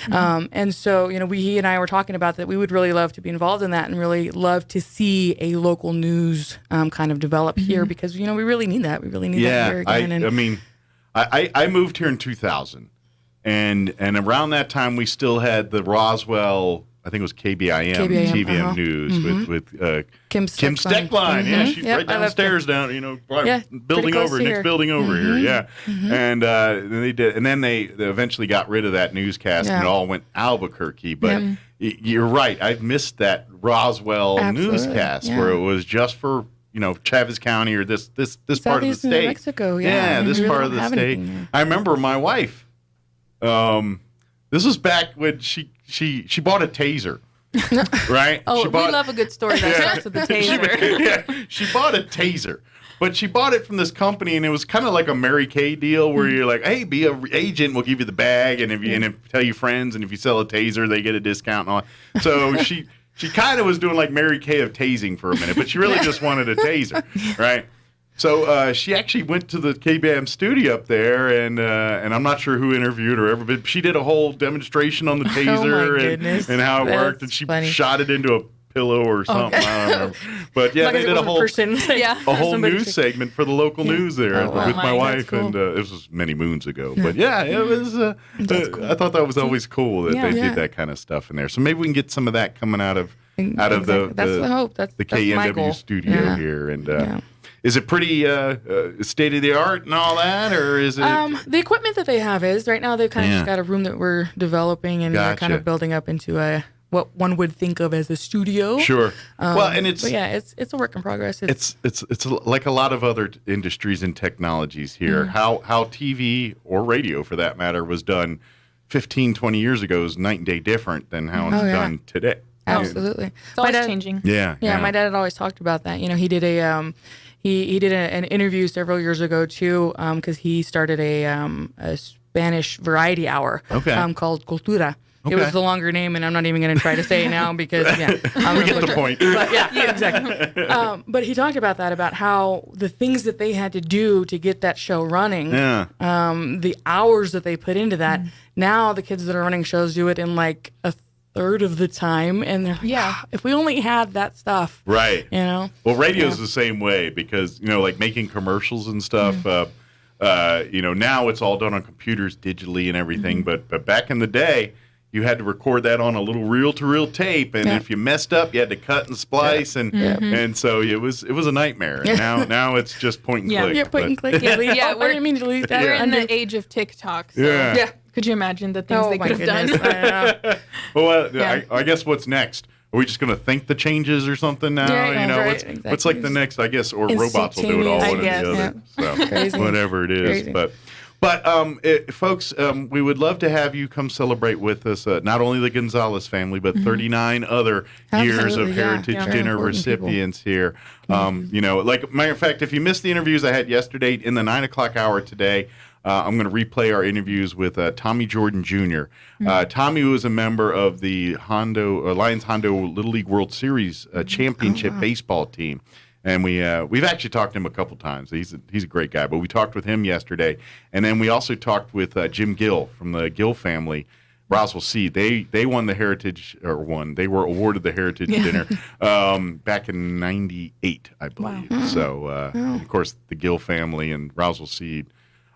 And so, he and I were talking about that we would really love to be involved in that and really love to see a local news kind of develop here because, we really need that. We really need that here again. I moved here in 2000 and around that time we still had the Roswell, I think it was KBIM TVM News with Kim Steckline. Yeah, she's right downstairs down, building over, next building over here. Yeah. And they did, and then they eventually got rid of that newscast and it all went Albuquerque. But you're right, I've missed that Roswell newscast where it was just for Travis County or this part of the state. New Mexico, this really part don't of the have state. anything there. I remember my wife. This was back when she bought a taser. Right? We love a good story that starts with the taser. She bought a taser. But she bought it from this company, and it was kind of like a Mary Kay deal where you're like, hey, be an agent, we'll give you the bag, and if you tell your friends, and if you sell a taser, they get a discount and all. So she kind of was doing like Mary Kay of tasing for a minute, but she really just wanted a taser, right? So she actually went to the KBAM studio up there, and I'm not sure who interviewed her ever, but she did a whole demonstration on the taser and how it worked, and she shot it into a pillow or something. I don't remember. But yeah, they did a whole news segment for the local news there with my wife, and this was many moons ago. But yeah, it was. Cool. I thought that was always cool that they did that kind of stuff in there. So maybe we can get some of that coming out of the hope. That's the my goal. KNW studio here, and. Is it pretty state of the art and all that, or is it? The equipment that they have is right now they've kind of just got a room that we're developing and we're kind of building up into what one would think of as a studio. Sure. And it's it's a work in progress. It's like a lot of other industries and technologies here. How TV or radio, for that matter, was done 15, 20 years ago is night and day different than how it's done today. Absolutely. It's always changing. Yeah. My dad had always talked about that. He did he did an interview several years ago too, because he started a Spanish variety hour called Cultura. It was the longer name, and I'm not even going to try to say it now because we get the point. But exactly. But he talked about that, about how the things that they had to do to get that show running, the hours that they put into that. Now the kids that are running shows do it in like a third of the time, and they're like, if we only had that stuff, right? Well, radio's the same way because like making commercials and stuff. Now it's all done on computers digitally and everything, but back in the day, you had to record that on a little reel-to-reel tape, and if you messed up, you had to cut and splice, and so it was a nightmare. And now it's just point and click. Yeah, point and click. I didn't mean to delete that. We're in the age of TikTok. So could you imagine the things they could have done? I guess what's next? Are we just going to think the changes or something now? What's like the next? I guess, or robots will do it all one or the other. So whatever it is, But folks, we would love to have you come celebrate with us, not only the Gonzalez family, but 39 other years of Heritage Dinner recipients here. Like, matter of fact, if you missed the interviews I had yesterday in the 9 o'clock hour today, I'm going to replay our interviews with Tommy Jordan Jr. Tommy was a member of the Lions Hondo Little League World Series championship baseball team. And we've actually talked to him a couple times. He's a great guy. But we talked with him yesterday, and then we also talked with Jim Gill from the Gill family, Roswell Seed. They won the Heritage They were awarded the Heritage Dinner back in '98, I believe. Wow. So of course the Gill family and Roswell Seed.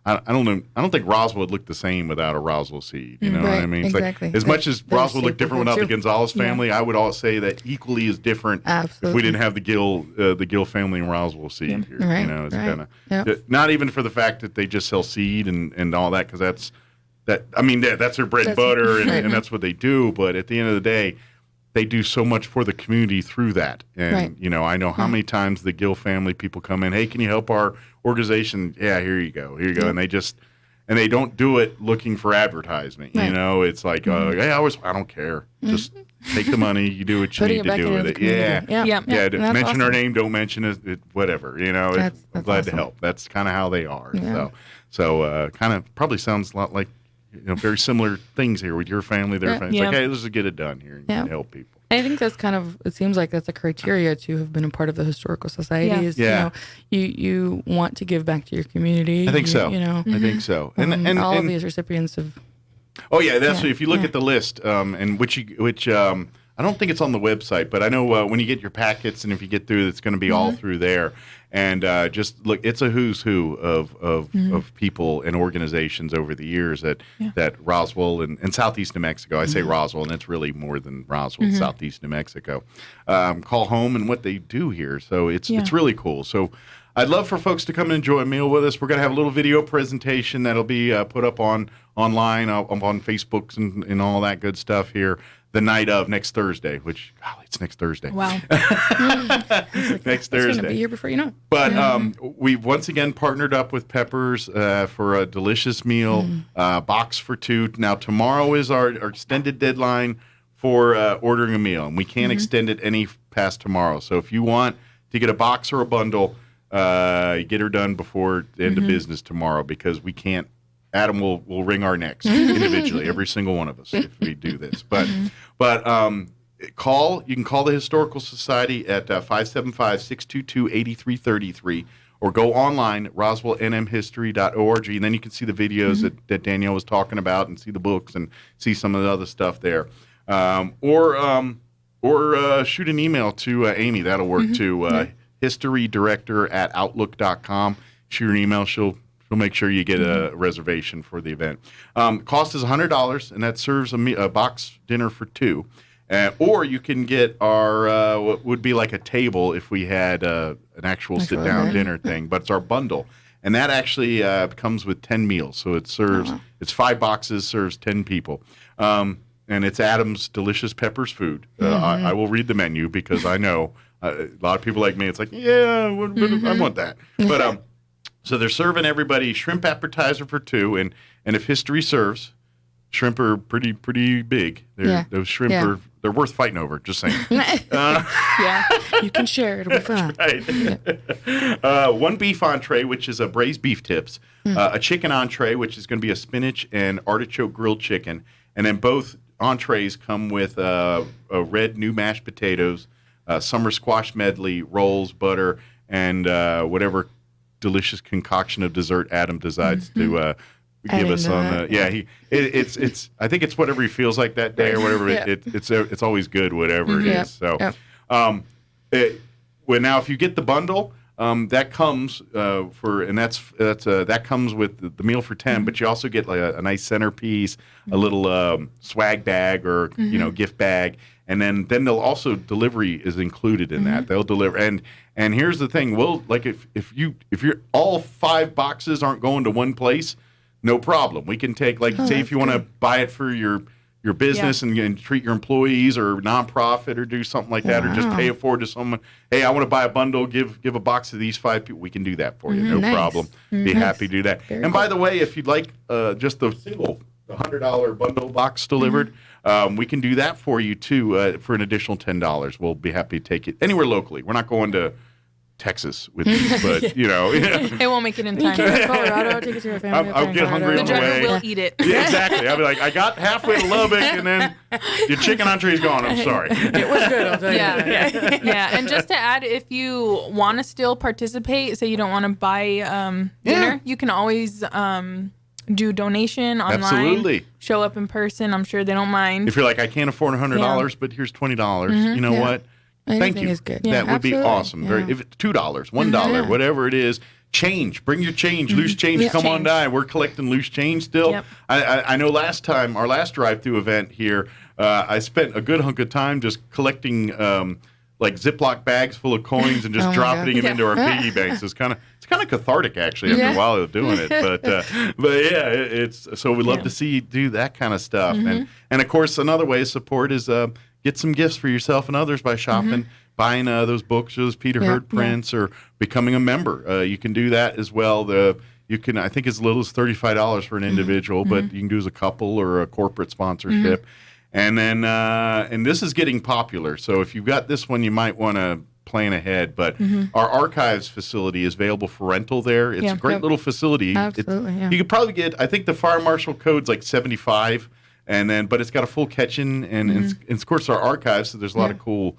I don't know. I don't think Roswell would look the same without a Roswell Seed. You know what I mean? It's exactly. Like, as much as Roswell looked different without the Gonzalez family, I would all say that equally as different if we didn't have the Gill family and Roswell Seed here. Right, it's kind of not even for the fact that they just sell seed and all that, because that's their bread and butter and that's what they do. But at the end of the day, they do so much for the community through that. And, I know how many times the Gill family people come in, hey, can you help our organization? Yeah, here you go. And they don't do it looking for advertisement. Right. It's like, hey, I don't care. Just take the money. You do what you need to do with it. Yeah. Mention our name. Don't mention it. Whatever. That's I'm glad to awesome. help. That's kind of how they are. Yeah. So kind of probably sounds a lot like, very similar things here with your family, their family. It's like, hey, let's just get it done here and help people. I think that's it seems like that's a criteria to have been a part of the Historical Society is, you want to give back to your community. I think so. I think so. And all of these recipients of. Oh yeah, that's if you look at the list, and which I don't think it's on the website, but I know when you get your packets and if you get through, it's going to be all through there. And just look, it's a who's who of people and organizations over the years that Roswell and southeast New Mexico. I say Roswell, and it's really more than Roswell, southeast New Mexico. Call home and what they do here. So it's really cool. So I'd love for folks to come and enjoy a meal with us. We're going to have a little video presentation that'll be put up online, on Facebook and all that good stuff here. The night of next Thursday, which, golly, it's next Thursday. Wow. Next Thursday. It's going to be here before you know it. But we've once again partnered up with Peppers for a delicious meal, box for 2. Now, tomorrow is our extended deadline for ordering a meal, and we can't extend it any past tomorrow. So if you want to get a box or a bundle, get her done before the end of business tomorrow, because we can't. Adam will wring our necks individually, every single one of us, if we do this. But you can call the Historical Society at 575-622-8333, or go online at roswellnmhistory.org, and then you can see the videos that Danielle was talking about, and see the books and see some of the other stuff there. Or shoot an email to Amy. That'll work too. historydirector@outlook.com. Shoot an email. She'll make sure you get a reservation for the event. Cost is $100, and that serves a box dinner for 2. Or you can get our what would be like a table if we had an actual sit-down dinner thing, but it's our bundle. And that actually comes with 10 meals. So it serves, it's 5 boxes, serves 10 people. And it's Adam's Delicious Peppers food. I will read the menu because I know a lot of people like me, it's like, I want that. But so they're serving everybody shrimp appetizer for 2, and if history serves, shrimp are pretty big. Those shrimp they're worth fighting over. Just saying. You can share. It'll be fun. Right. 1 beef entree, which is a braised beef tips, a chicken entree, which is going to be a spinach and artichoke grilled chicken, and then both entrees come with a red new mashed potatoes, summer squash medley, rolls, butter, and whatever delicious concoction of dessert Adam decides to give us on. It's I think it's whatever he feels like that day or whatever. It's always good, whatever it is. So, now if you get the bundle, that comes that comes with the meal for 10. But you also get like a nice centerpiece, a little swag bag or gift bag. And then they'll also, delivery is included in that. They'll deliver. And here's the thing. We'll, like, if you're all 5 boxes aren't going to one place, no problem. We can take, like, say if you want to buy it for your business and treat your employees or nonprofit or do something like that, or just pay it forward to someone. Hey, I want to buy a bundle, give a box to these 5 people. We can do that for you. No problem. Be happy to do that. Very by the way, if you'd like just the single, the $100 bundle box delivered, we can do that for you too for an additional $10. We'll be happy to take it anywhere locally. We're not going to Texas with these, but it won't make it in time. Colorado, take it to your family. I'll get hungry on the way. The driver will eat it. Yeah, exactly. I'll be like, I got halfway to Lubbock, and then your chicken entree is gone. I'm sorry. It was good. I'll tell you. Yeah. And just to add, if you want to still participate, say you don't want to buy dinner, you can always do donation online. Absolutely. Show up in person. I'm sure they don't mind. If you're like, I can't afford $100, but here's $20. You know what? Thank you. Is good. That would be awesome. If it's $2, $1, whatever it is, change. Bring your change. Loose change. Come on down. We're collecting loose change still. Yep. I know last time, our last drive-through event here, I spent a good hunk of time just collecting like Ziploc bags full of coins and just dropping them into our piggy banks. It's kind of cathartic actually after a while of doing it. But yeah, it's so we love to see you do that kind of stuff. And of course another way to support is get some gifts for yourself and others by shopping. Buying those books or those Peter Hurt prints or becoming a member. You can do that as well. You can, I think, as little as $35 for an individual, but you can do as a couple or a corporate sponsorship. And then, and this is getting popular. So if you've got this one, you might want to plan ahead. But our archives facility is available for rental there. It's a great little facility. Absolutely, You could probably get, I think the fire marshal code's like 75, but it's got a full kitchen and of course our archives. So there's a lot of cool.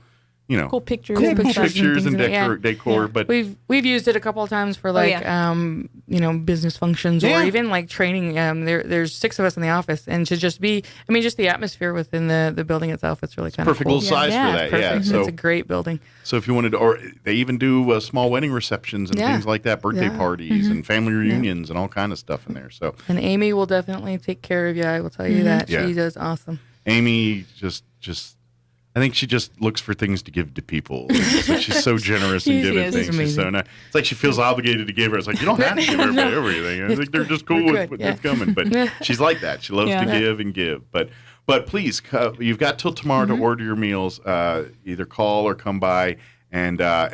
Cool pictures, and decor. But we've used it a couple of times for business functions or even like training. There's 6 of us in the office, and to just be, just the atmosphere within the building itself, it's really kind of perfect cool. little size for that. Perfect. Yeah, so it's a great building. So if you wanted to, or they even do small wedding receptions and things like that, birthday parties and family reunions and all kind of stuff in there. So and Amy will definitely take care of you. I will tell you that she does awesome. Amy just. I think she just looks for things to give to people. She's so generous in giving things. She's so nice. It's like she feels obligated to give her. It's like, you don't have to give everybody everything. I think they're just cool with what's coming. But she's like that. She loves to give and give. But please, you've got till tomorrow to order your meals. Either call or come by. And I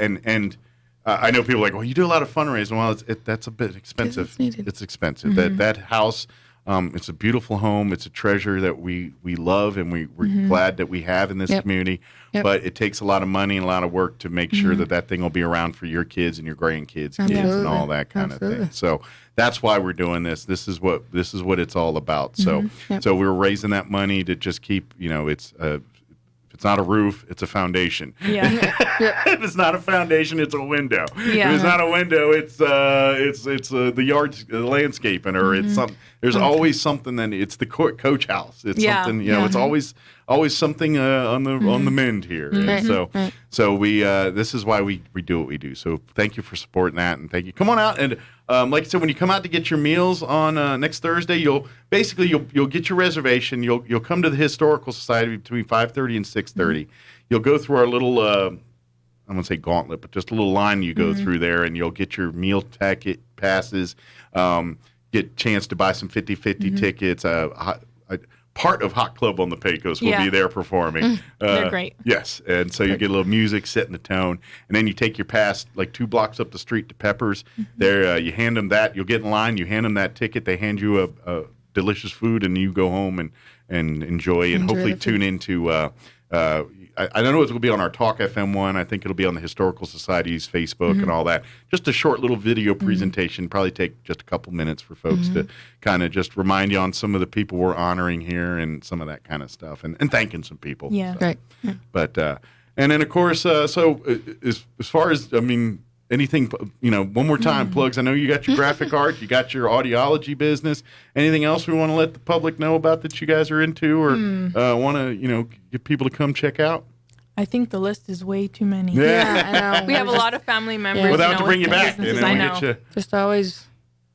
know people are like, well, you do a lot of fundraising. Well, that's a bit expensive. It's expensive. That house... it's a beautiful home. It's a treasure that we love and we're glad that we have in this community. But it takes a lot of money and a lot of work to make sure that thing will be around for your kids and your grandkids' kids and all that kind of thing. So that's why we're doing this. This is what it's all about. So so we're raising that money to just keep, it's not a roof, it's a foundation. If it's not a foundation, it's a window. If it's not a window, it's the yard, the landscaping, or it's something. There's always something that it's the coach house. It's something. It's always something on the mend here. So we this is why we do what we do. So thank you for supporting that, and thank you. Come on out and. Like I said, when you come out to get your meals on next Thursday, you'll get your reservation. You'll come to the Historical Society between 5:30 and 6:30. You'll go through our little I'm gonna say gauntlet, but just a little line you go through there, and you'll get your meal ticket passes. Get a chance to buy some 50/50 tickets. Part of Hot Club on the Pecos will be there performing. They're great. Yes, and so you get a little music, setting the tone, and then you take your pass like 2 blocks up the street to Pepper's. There, you hand them that. You'll get in line. You hand them that ticket. They hand you a delicious food, and you go home and enjoy and hopefully tune into. I don't know if it'll be on our Talk FM one. I think it'll be on the Historical Society's Facebook and all that. Just a short little video presentation. Probably take just a couple minutes for folks to kind of just remind you on some of the people we're honoring here and some of that kind of stuff and thanking some people. Yeah. Right. But and then of course, so as far as anything, one more time, plugs. I know you got your graphic art, you got your audiology business. Anything else we want to let the public know about that you guys are into or want to, get people to come check out? I think the list is way too many. Yeah, I know. We have a lot of family members. Well, they'll have to bring you back. And then we'll get you. Just always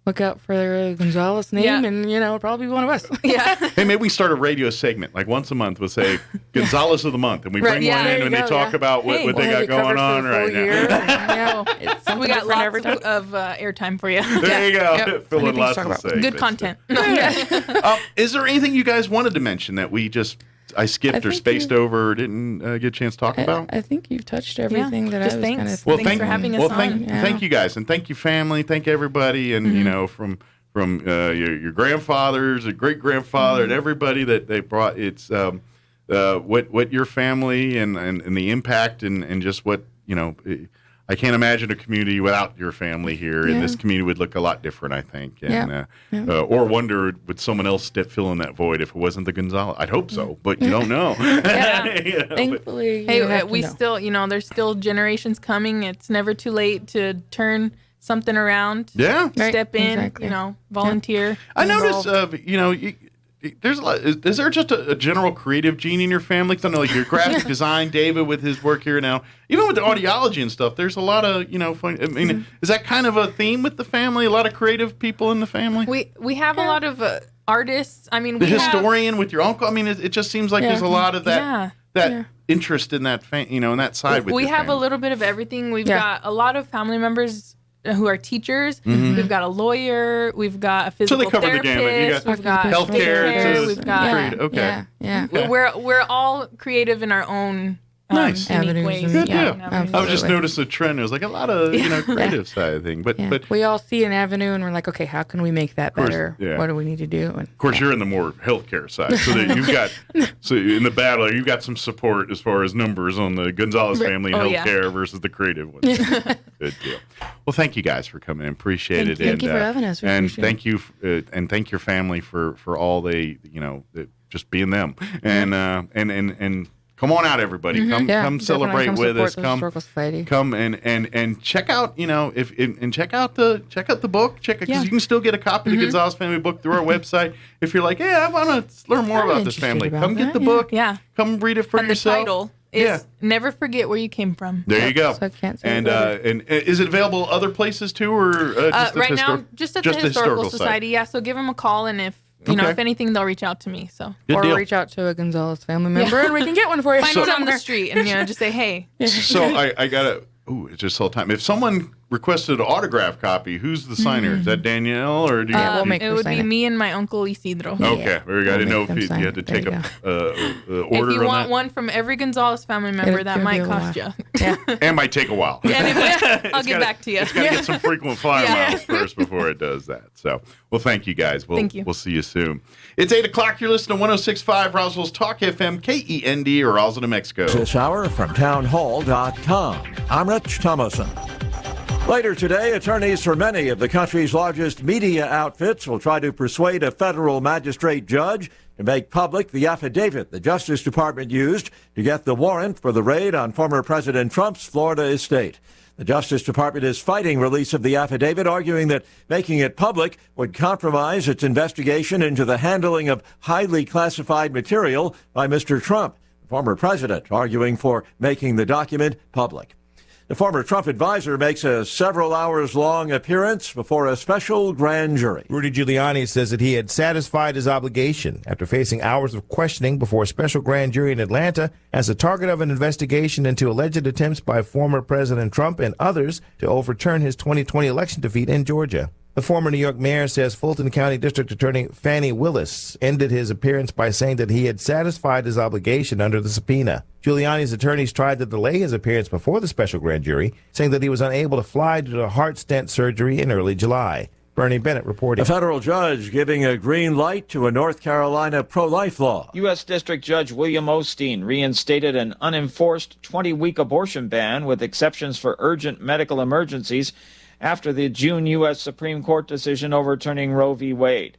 look out for their Gonzalez name, and it'll probably be one of us. Hey, maybe we start a radio segment like once a month. We'll say Gonzalez of the month, and we bring one in and they talk about what they got going on right now. We got lots of airtime for you. There you go. Fill in lots of segments. Good content. Is there anything you guys wanted to mention that I skipped or spaced over or didn't get a chance to talk about? I think you've touched everything that I was kind of thanks for having us on. Thank you guys, and thank you family, thank everybody, and from your grandfathers and great grandfather and everybody that they brought. It's what your family and the impact and just what I can't imagine a community without your family here, and this community would look a lot different, I think. And, or wonder, would someone else fill in that void if it wasn't the Gonzalez? I'd hope so, but you don't know. Thankfully, we still, there's still generations coming. It's never too late to turn something around. Yeah. Step in, volunteer. I noticed, there's a lot. Is there just a general creative gene in your family? Because I know, like your graphic design, David with his work here now, even with the audiology and stuff. There's a lot of fun. I mean, is that kind of a theme with the family? A lot of creative people in the family. We have a lot of artists. I mean, the historian with your uncle. I mean, it just seems like there's a lot of that. That interest in that, in that side with We your have family? a little bit of everything. We've got a lot of family members who are teachers. Mhm. We've got a lawyer. We've got a physical So they cover the therapist. gamut. You got we've got healthcare to We've got trade. Okay. Yeah. We're all creative in our own Nice. unique ways. Good Yeah, deal. avenues. I've just noticed a trend. It was like a lot of creative side of thing, but we all see an avenue and we're like, okay, how can we make that course, better? yeah. What do we need to do? And of course you're in the more healthcare side, so that you've got in the battle you've got some support as far as numbers on the Gonzalez family and healthcare versus the creative ones. Good deal. Well, thank you guys for coming in. Appreciate it. Thank you for having us. We and appreciate thank you and thank your family for all they just being them and. Come on out, everybody! Mhm. Come celebrate come with us. support the Historical Society. Come and check out check out the book. Because you can still get a copy of the Gonzalez family book through our website. If you're like, hey, I want to learn more about this family, come get the book. Yeah. Come read it for And yourself. the title is Never Forget Where You Came From. There you go. So I can't say and it and is it available other places too, or just Right now, just at the Historical Society. Yeah. So give them a call, and if if anything, they'll reach out to me. So or reach out to a Gonzalez family member, and we can get one for you. Find us on the street, and just say, hey. So I gotta. Ooh, it's just all time. If someone requested an autograph copy, who's the signer? Is that Danielle or do you? We'll make it would be me and my uncle Isidro. Okay, very good. I didn't know if you had to take a order. If you on want that. one from every Gonzalez family member, that might cost you. And might take a while. I'll get back to you. It's got to get some frequent flyer miles first before it does that. So, well, thank you guys. Thank you. We'll see you soon. It's 8 o'clock. You're listening to 106.5 Roswell's Talk FM, KEND, or Roswell, New Mexico. This hour from townhall.com. I'm Rich Thomason. Later today, attorneys for many of the country's largest media outfits will try to persuade a federal magistrate judge to make public the affidavit the Justice Department used to get the warrant for the raid on former President Trump's Florida estate. The Justice Department is fighting release of the affidavit, arguing that making it public would compromise its investigation into the handling of highly classified material by Mr. Trump, the former president, arguing for making the document public. The former Trump advisor makes a several hours long appearance before a special grand jury. Rudy Giuliani says that he had satisfied his obligation after facing hours of questioning before a special grand jury in Atlanta as a target of an investigation into alleged attempts by former President Trump and others to overturn his 2020 election defeat in Georgia. The former New York mayor says Fulton County District Attorney Fannie Willis ended his appearance by saying that he had satisfied his obligation under the subpoena. Giuliani's attorneys tried to delay his appearance before the special grand jury, saying that he was unable to fly due to heart stent surgery in early July. Bernie Bennett reporting. A federal judge giving a green light to a North Carolina pro-life law. U.S. District Judge William Osteen reinstated an unenforced 20-week abortion ban with exceptions for urgent medical emergencies after the June U.S. Supreme Court decision overturning Roe v. Wade.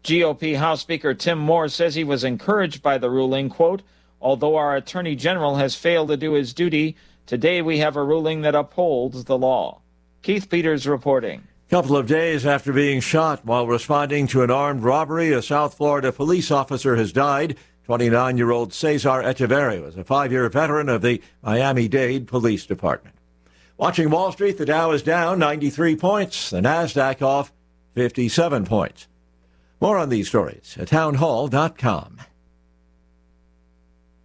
GOP House Speaker Tim Moore says he was encouraged by the ruling, quote, although our Attorney General has failed to do his duty, today we have a ruling that upholds the law. Keith Peters reporting. A couple of days after being shot while responding to an armed robbery, a South Florida police officer has died. 29-year-old Cesar Echeverri was a 5-year veteran of the Miami-Dade Police Department. Watching Wall Street, the Dow is down 93 points, the NASDAQ off 57 points. More on these stories at townhall.com.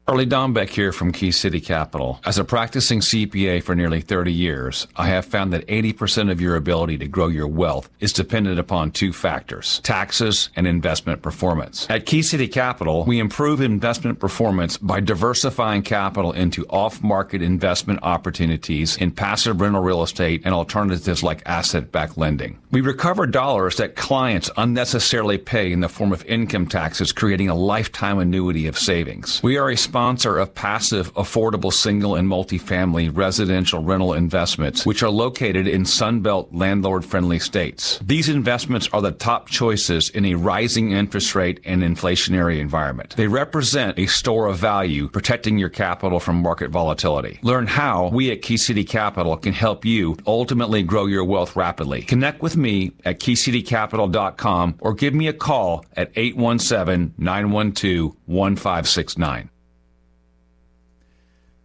Charlie Dombeck here from Key City Capital. As a practicing CPA for nearly 30 years, I have found that 80% of your ability to grow your wealth is dependent upon two factors, taxes and investment performance. At Key City Capital, we improve investment performance by diversifying capital into off-market investment opportunities in passive rental real estate and alternatives like asset-backed lending. We recover dollars that clients unnecessarily pay in the form of income taxes, creating a lifetime annuity of savings. We are a sponsor of passive, affordable single and multifamily residential rental investments, which are located in Sunbelt landlord-friendly states. These investments are the top choices in a rising interest rate and inflationary environment. They represent a store of value, protecting your capital from market volatility. Learn how we at Key City Capital can help you ultimately grow your wealth rapidly. Connect with me at keycitycapital.com or give me a call at 817-912-1569.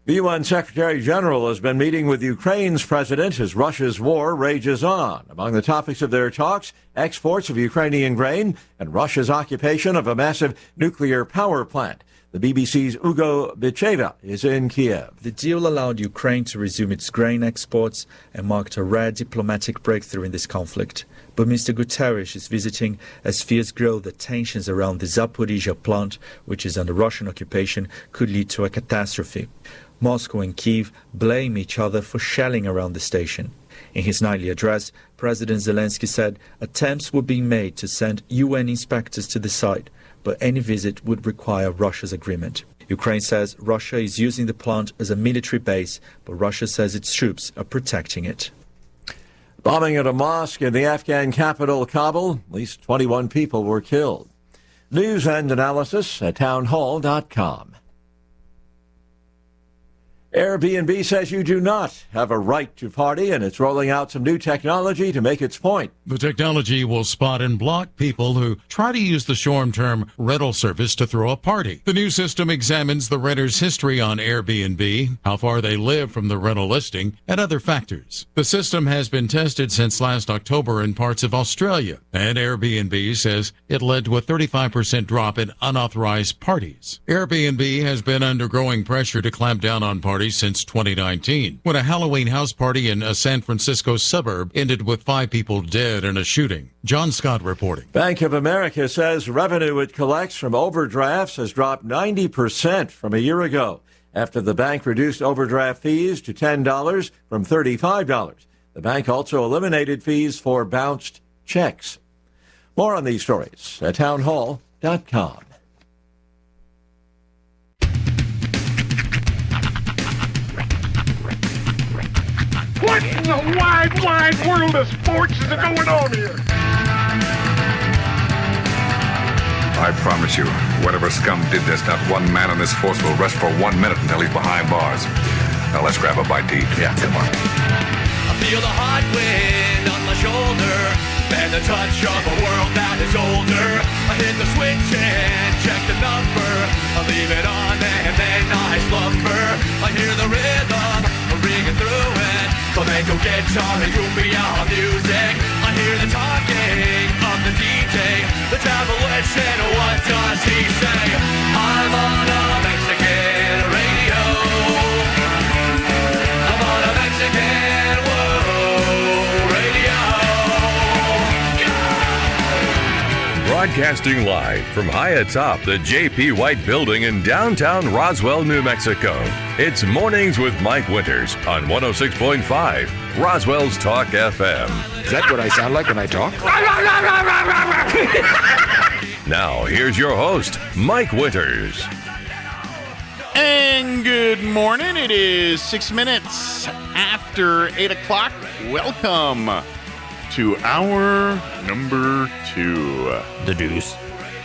The UN Secretary General has been meeting with Ukraine's president as Russia's war rages on. Among the topics of their talks, exports of Ukrainian grain and Russia's occupation of a massive nuclear power plant. The BBC's Ugo Bicheva is in Kiev. The deal allowed Ukraine to resume its grain exports and marked a rare diplomatic breakthrough in this conflict. But Mr. Guterres is visiting as fears grow that tensions around the Zaporizhzhia plant, which is under Russian occupation, could lead to a catastrophe. Moscow and Kyiv blame each other for shelling around the station. In his nightly address, President Zelensky said attempts were being made to send UN inspectors to the site, but any visit would require Russia's agreement. Ukraine says Russia is using the plant as a military base, but Russia says its troops are protecting it. Bombing at a mosque in the Afghan capital, Kabul. At least 21 people were killed. News and analysis at townhall.com. Airbnb says you do not have a right to party, and it's rolling out some new technology to make its point. The technology will spot and block people who try to use the short-term rental service to throw a party. The new system examines the renter's history on Airbnb, how far they live from the rental listing, and other factors. The system has been tested since last October in parts of Australia, and Airbnb says it led to a 35% drop in unauthorized parties. Airbnb has been under growing pressure to clamp down on parties since 2019, when a Halloween house party in a San Francisco suburb ended with 5 people dead in a shooting. John Scott reporting. Bank of America says revenue it collects from overdrafts has dropped 90% from a year ago after the bank reduced overdraft fees to $10 from $35. The bank also eliminated fees for bounced checks. More on these stories at townhall.com. What in the wide, wide world of sports is going on here? I promise you, whatever scum did this, not one man in this force will rest for 1 minute until he's behind bars. Now let's grab a bite to eat. Yeah, come on. I feel the hot wind on my shoulder and the touch of a world that is older. I hit the switch and check the number. I leave it on and then I slumber. I hear the rhythm ringing through it. Flamenco guitar and cumbia music. I hear the talking of the DJ. The travel listen, what does he say? I'm on a Mexican radio. I'm on a Mexican radio. Broadcasting live from high atop the J.P. White Building in downtown Roswell, New Mexico. It's Mornings with Mike Winters on 106.5 Roswell's Talk FM. Is that what I sound like when I talk? Now, here's your host, Mike Winters. And good morning. It is 6 minutes after 8 o'clock. Welcome to hour number 2. The Deuce.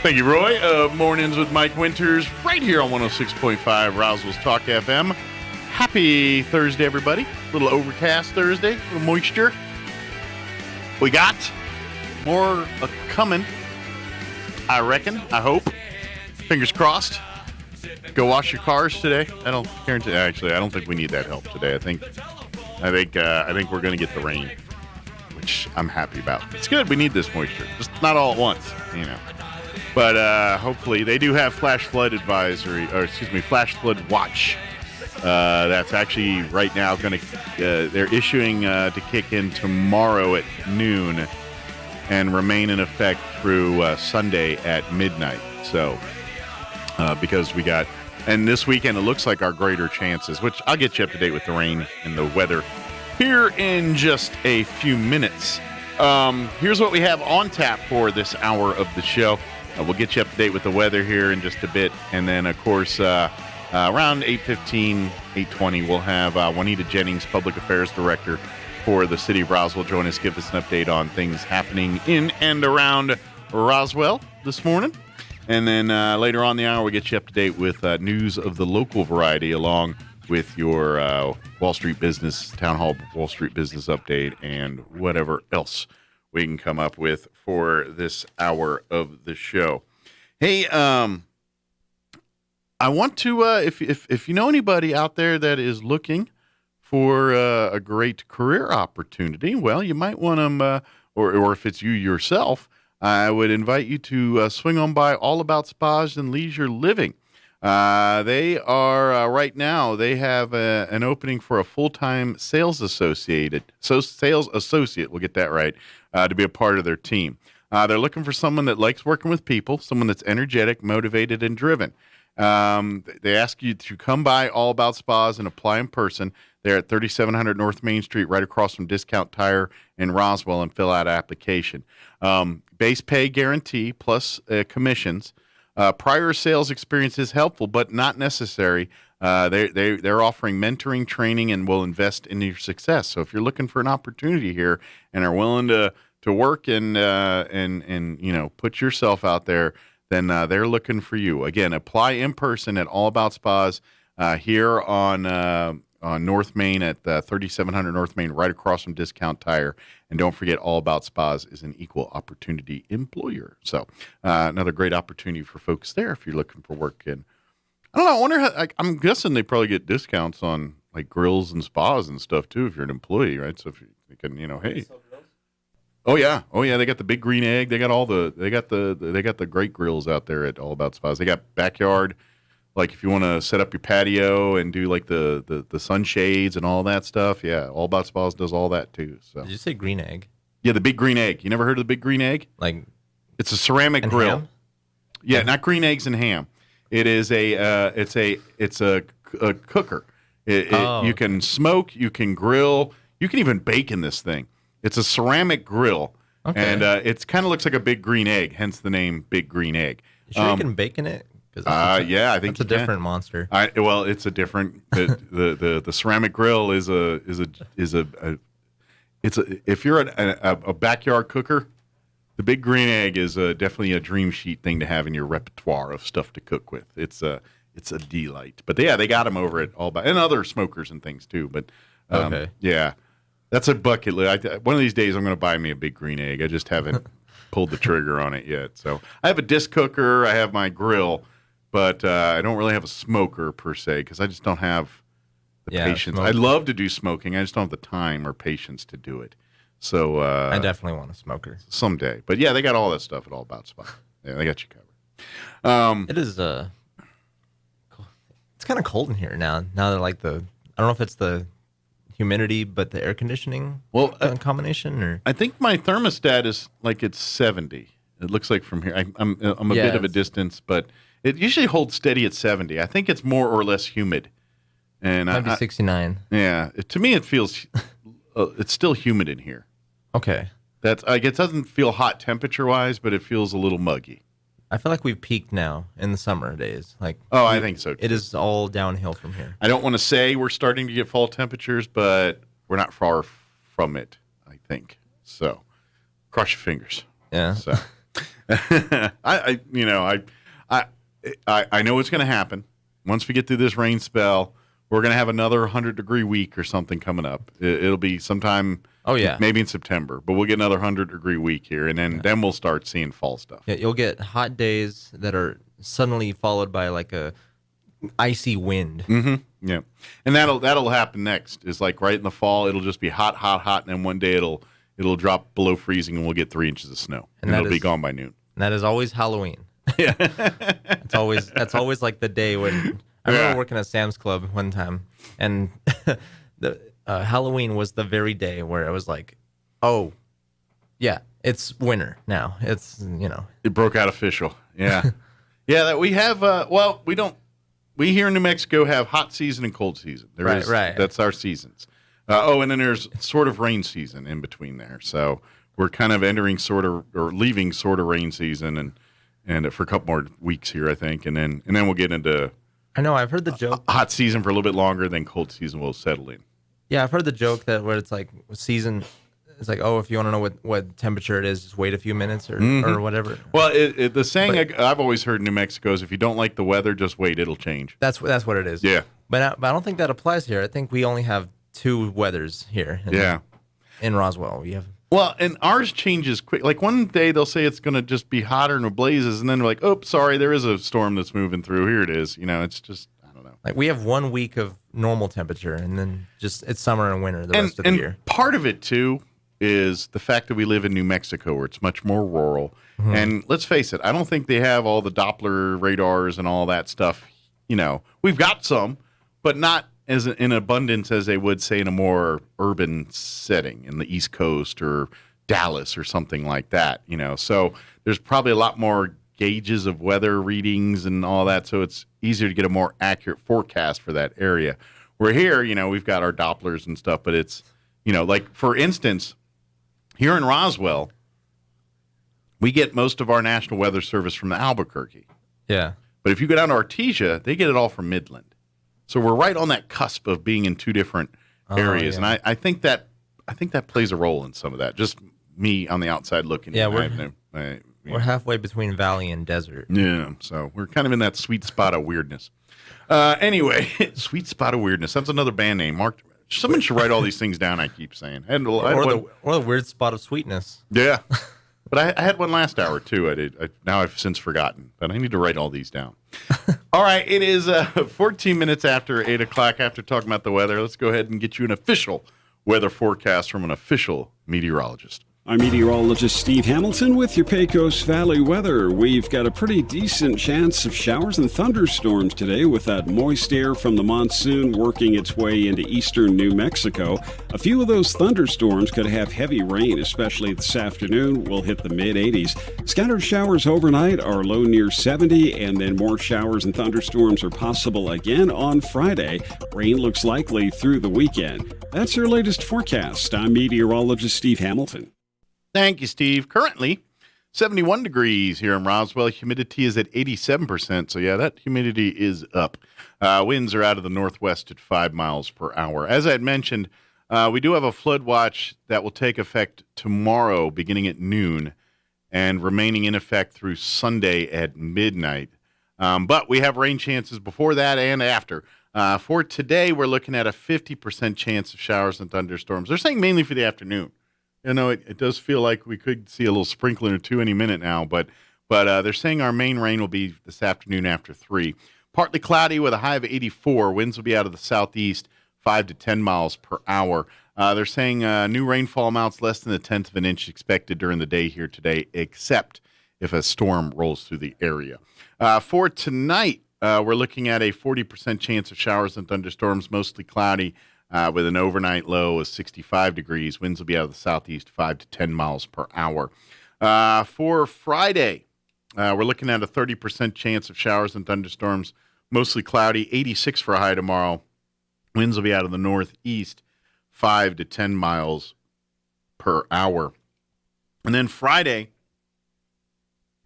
Thank you, Roy. Mornings with Mike Winters right here on 106.5 Roswell's Talk FM. Happy Thursday, everybody. A little overcast Thursday, a little moisture. We got more coming, I reckon, I hope. Fingers crossed. Go wash your cars today. I don't guarantee. Actually, I don't think we need that help today. I think we're going to get the rain, which I'm happy about. It's good. We need this moisture, just not all at once, you know. But hopefully they do have flash flood advisory, or excuse me, flash flood watch. That's actually right now going to, they're issuing to kick in tomorrow at noon and remain in effect through Sunday at midnight. So, because we got, and this weekend it looks like our greater chances, which I'll get you up to date with the rain and the weather here in just a few minutes. Here's what we have on tap for this hour of the show. We'll get you up to date with the weather here in just a bit. And then, of course, around 8:15, 8:20, we'll have Juanita Jennings, Public Affairs Director for the City of Roswell, join us, give us an update on things happening in and around Roswell this morning. And then later on in the hour, we'll get you up to date with news of the local variety, along with your Wall Street Business, Town Hall Wall Street Business update, and whatever else we can come up with for this hour of the show. Hey, I want to, if you know anybody out there that is looking for a great career opportunity, well, you might want them, or if it's you yourself, I would invite you to swing on by All About Spas and Leisure Living. They are right now. They have an opening for a full-time sales associate. We'll get that right, to be a part of their team. They're looking for someone that likes working with people, someone that's energetic, motivated, and driven. They ask you to come by All About Spas and apply in person. They're at 3700 North Main Street, right across from Discount Tire in Roswell, and fill out an application. Base pay guarantee plus commissions. Prior sales experience is helpful, but not necessary. They're offering mentoring, training, and will invest in your success. So if you're looking for an opportunity here and are willing to work and put yourself out there, then they're looking for you. Again, apply in person at All About Spas here on North Main at 3700 North Main, right across from Discount Tire. And don't forget, All About Spas is an equal opportunity employer. So another great opportunity for folks there if you're looking for work. And I don't know, I wonder how, I'm guessing they probably get discounts on like grills and spas and stuff too if you're an employee, right? So if you can, hey. Oh yeah, they got the Big Green Egg. They got the great grills out there at All About Spas. They got backyard, like if you want to set up your patio and do like the sunshades and all that stuff. Yeah, All About Spas does all that too. So did you say Green Egg? Yeah, the Big Green Egg. You never heard of the Big Green Egg? Like it's a ceramic grill. Ham? Yeah, not green eggs and ham. It is it's a cooker. You can smoke, you can grill, you can even bake in this thing. It's a ceramic grill, and it kind of looks like a big green egg, hence the name Big Green Egg. You sure you can bake in it? Yeah, I think it's a different monster. Well, it's a different. The ceramic grill is if you're a backyard cooker, the Big Green Egg is definitely a dream sheet thing to have in your repertoire of stuff to cook with. It's a delight. But yeah, they got them over at All About, and other smokers and things too. But yeah. That's a bucket list. One of these days, I'm going to buy me a Big Green Egg. I just haven't pulled the trigger on it yet. So I have a disc cooker. I have my grill, but I don't really have a smoker per se because I just don't have the patience. I'd love to do smoking. I just don't have the time or patience to do it. So I definitely want a smoker someday. But yeah, they got all that stuff at All About Spa. Yeah, they got you covered. It is. It's kind of cold in here now. Now that I don't know if it's the humidity, but the air conditioning combination, or I think my thermostat is like it's 70. It looks like from here. I'm a bit of a distance, but it usually holds steady at 70. I think it's more or less humid, and might be 69. Yeah, to me it feels it's still humid in here. Okay, that's it doesn't feel hot temperature wise, but it feels a little muggy. I feel like we've peaked now in the summer days. I think so too. It is all downhill from here. I don't want to say we're starting to get fall temperatures, but we're not far from it, I think. So, cross your fingers. Yeah. So, I know it's going to happen. Once we get through this rain spell, we're going to have another 100-degree week or something coming up. It'll be sometime. Oh yeah, maybe in September, but we'll get another 100-degree week here, and then we'll start seeing fall stuff. Yeah, you'll get hot days that are suddenly followed by like a icy wind. Mm-hmm. Yeah, and that'll happen next. Is like right in the fall, it'll just be hot, and then one day it'll drop below freezing, and we'll get 3 inches of snow, and it'll be gone by noon. And that is always Halloween. Yeah, that's always like the day when I remember working at Sam's Club one time, and Halloween was the very day where it was like, oh, yeah, it's winter now. It's, It broke out official. Yeah. Yeah, that we have, we here in New Mexico have hot season and cold season. Right. That's our seasons. And then there's sort of rain season in between there. So we're kind of entering leaving rain season and for a couple more weeks here, I think. And then we'll get into. I know, I've heard the joke. Hot season for a little bit longer, then cold season will settle in. Yeah, I've heard the joke that where it's like season, it's like, oh, if you want to know what temperature it is, just wait a few minutes or whatever. Well, the saying I've always heard in New Mexico is if you don't like the weather, just wait, it'll change. That's what it is. Yeah. But I don't think that applies here. I think we only have 2 weathers here. In Roswell, we have. Well, and ours changes quick. Like one day they'll say it's going to just be hotter and blazes, and then they're like, oh, sorry, there is a storm that's moving through. Here it is. It's just, I don't know. Like we have 1 week of normal temperature, and then just it's summer and winter the rest of the year. Part of it too is the fact that we live in New Mexico, where it's much more rural. Mm-hmm. And let's face it, I don't think they have all the Doppler radars and all that stuff we've got some, but not as in abundance as they would say in a more urban setting in the East Coast or Dallas or something like that, So there's probably a lot more gauges of weather readings and all that, so it's easier to get a more accurate forecast for that area. We're here, we've got our Dopplers and stuff, but it's, like for instance, here in Roswell, we get most of our National Weather Service from Albuquerque. Yeah. But if you go down to Artesia, they get it all from Midland. So we're right on that cusp of being in two different areas, and I think that plays a role in some of that. Just me on the outside looking. Yeah, we're halfway between valley and desert. Yeah, so we're kind of in that sweet spot of weirdness. Anyway, sweet spot of weirdness. That's another band name. Mark, someone should write all these things down. I keep saying, or the weird spot of sweetness. Yeah, but I had one last hour too. Now I've since forgotten, but I need to write all these down. All right, it is 14 minutes after 8 o'clock. After talking about the weather, let's go ahead and get you an official weather forecast from an official meteorologist. I'm meteorologist Steve Hamilton with your Pecos Valley weather. We've got a pretty decent chance of showers and thunderstorms today with that moist air from the monsoon working its way into eastern New Mexico. A few of those thunderstorms could have heavy rain, especially this afternoon. We'll hit the mid-80s. Scattered showers overnight are low near 70, and then more showers and thunderstorms are possible again on Friday. Rain looks likely through the weekend. That's your latest forecast. I'm meteorologist Steve Hamilton. Thank you, Steve. Currently, 71 degrees here in Roswell. Humidity is at 87%. So, yeah, that humidity is up. Winds are out of the northwest at 5 miles per hour. As I had mentioned, we do have a flood watch that will take effect tomorrow beginning at noon and remaining in effect through Sunday at midnight. But we have rain chances before that and after. For today, we're looking at a 50% chance of showers and thunderstorms. They're saying mainly for the afternoon. It does feel like we could see a little sprinkling or two any minute now, but they're saying our main rain will be this afternoon after 3. Partly cloudy with a high of 84. Winds will be out of the southeast, 5 to 10 miles per hour. They're saying new rainfall amounts less than a tenth of an inch expected during the day here today, except if a storm rolls through the area. For tonight, we're looking at a 40% chance of showers and thunderstorms, mostly cloudy. With an overnight low of 65 degrees. Winds will be out of the southeast, 5 to 10 miles per hour. For Friday, we're looking at a 30% chance of showers and thunderstorms, mostly cloudy, 86 for a high tomorrow. Winds will be out of the northeast, 5 to 10 miles per hour. And then Friday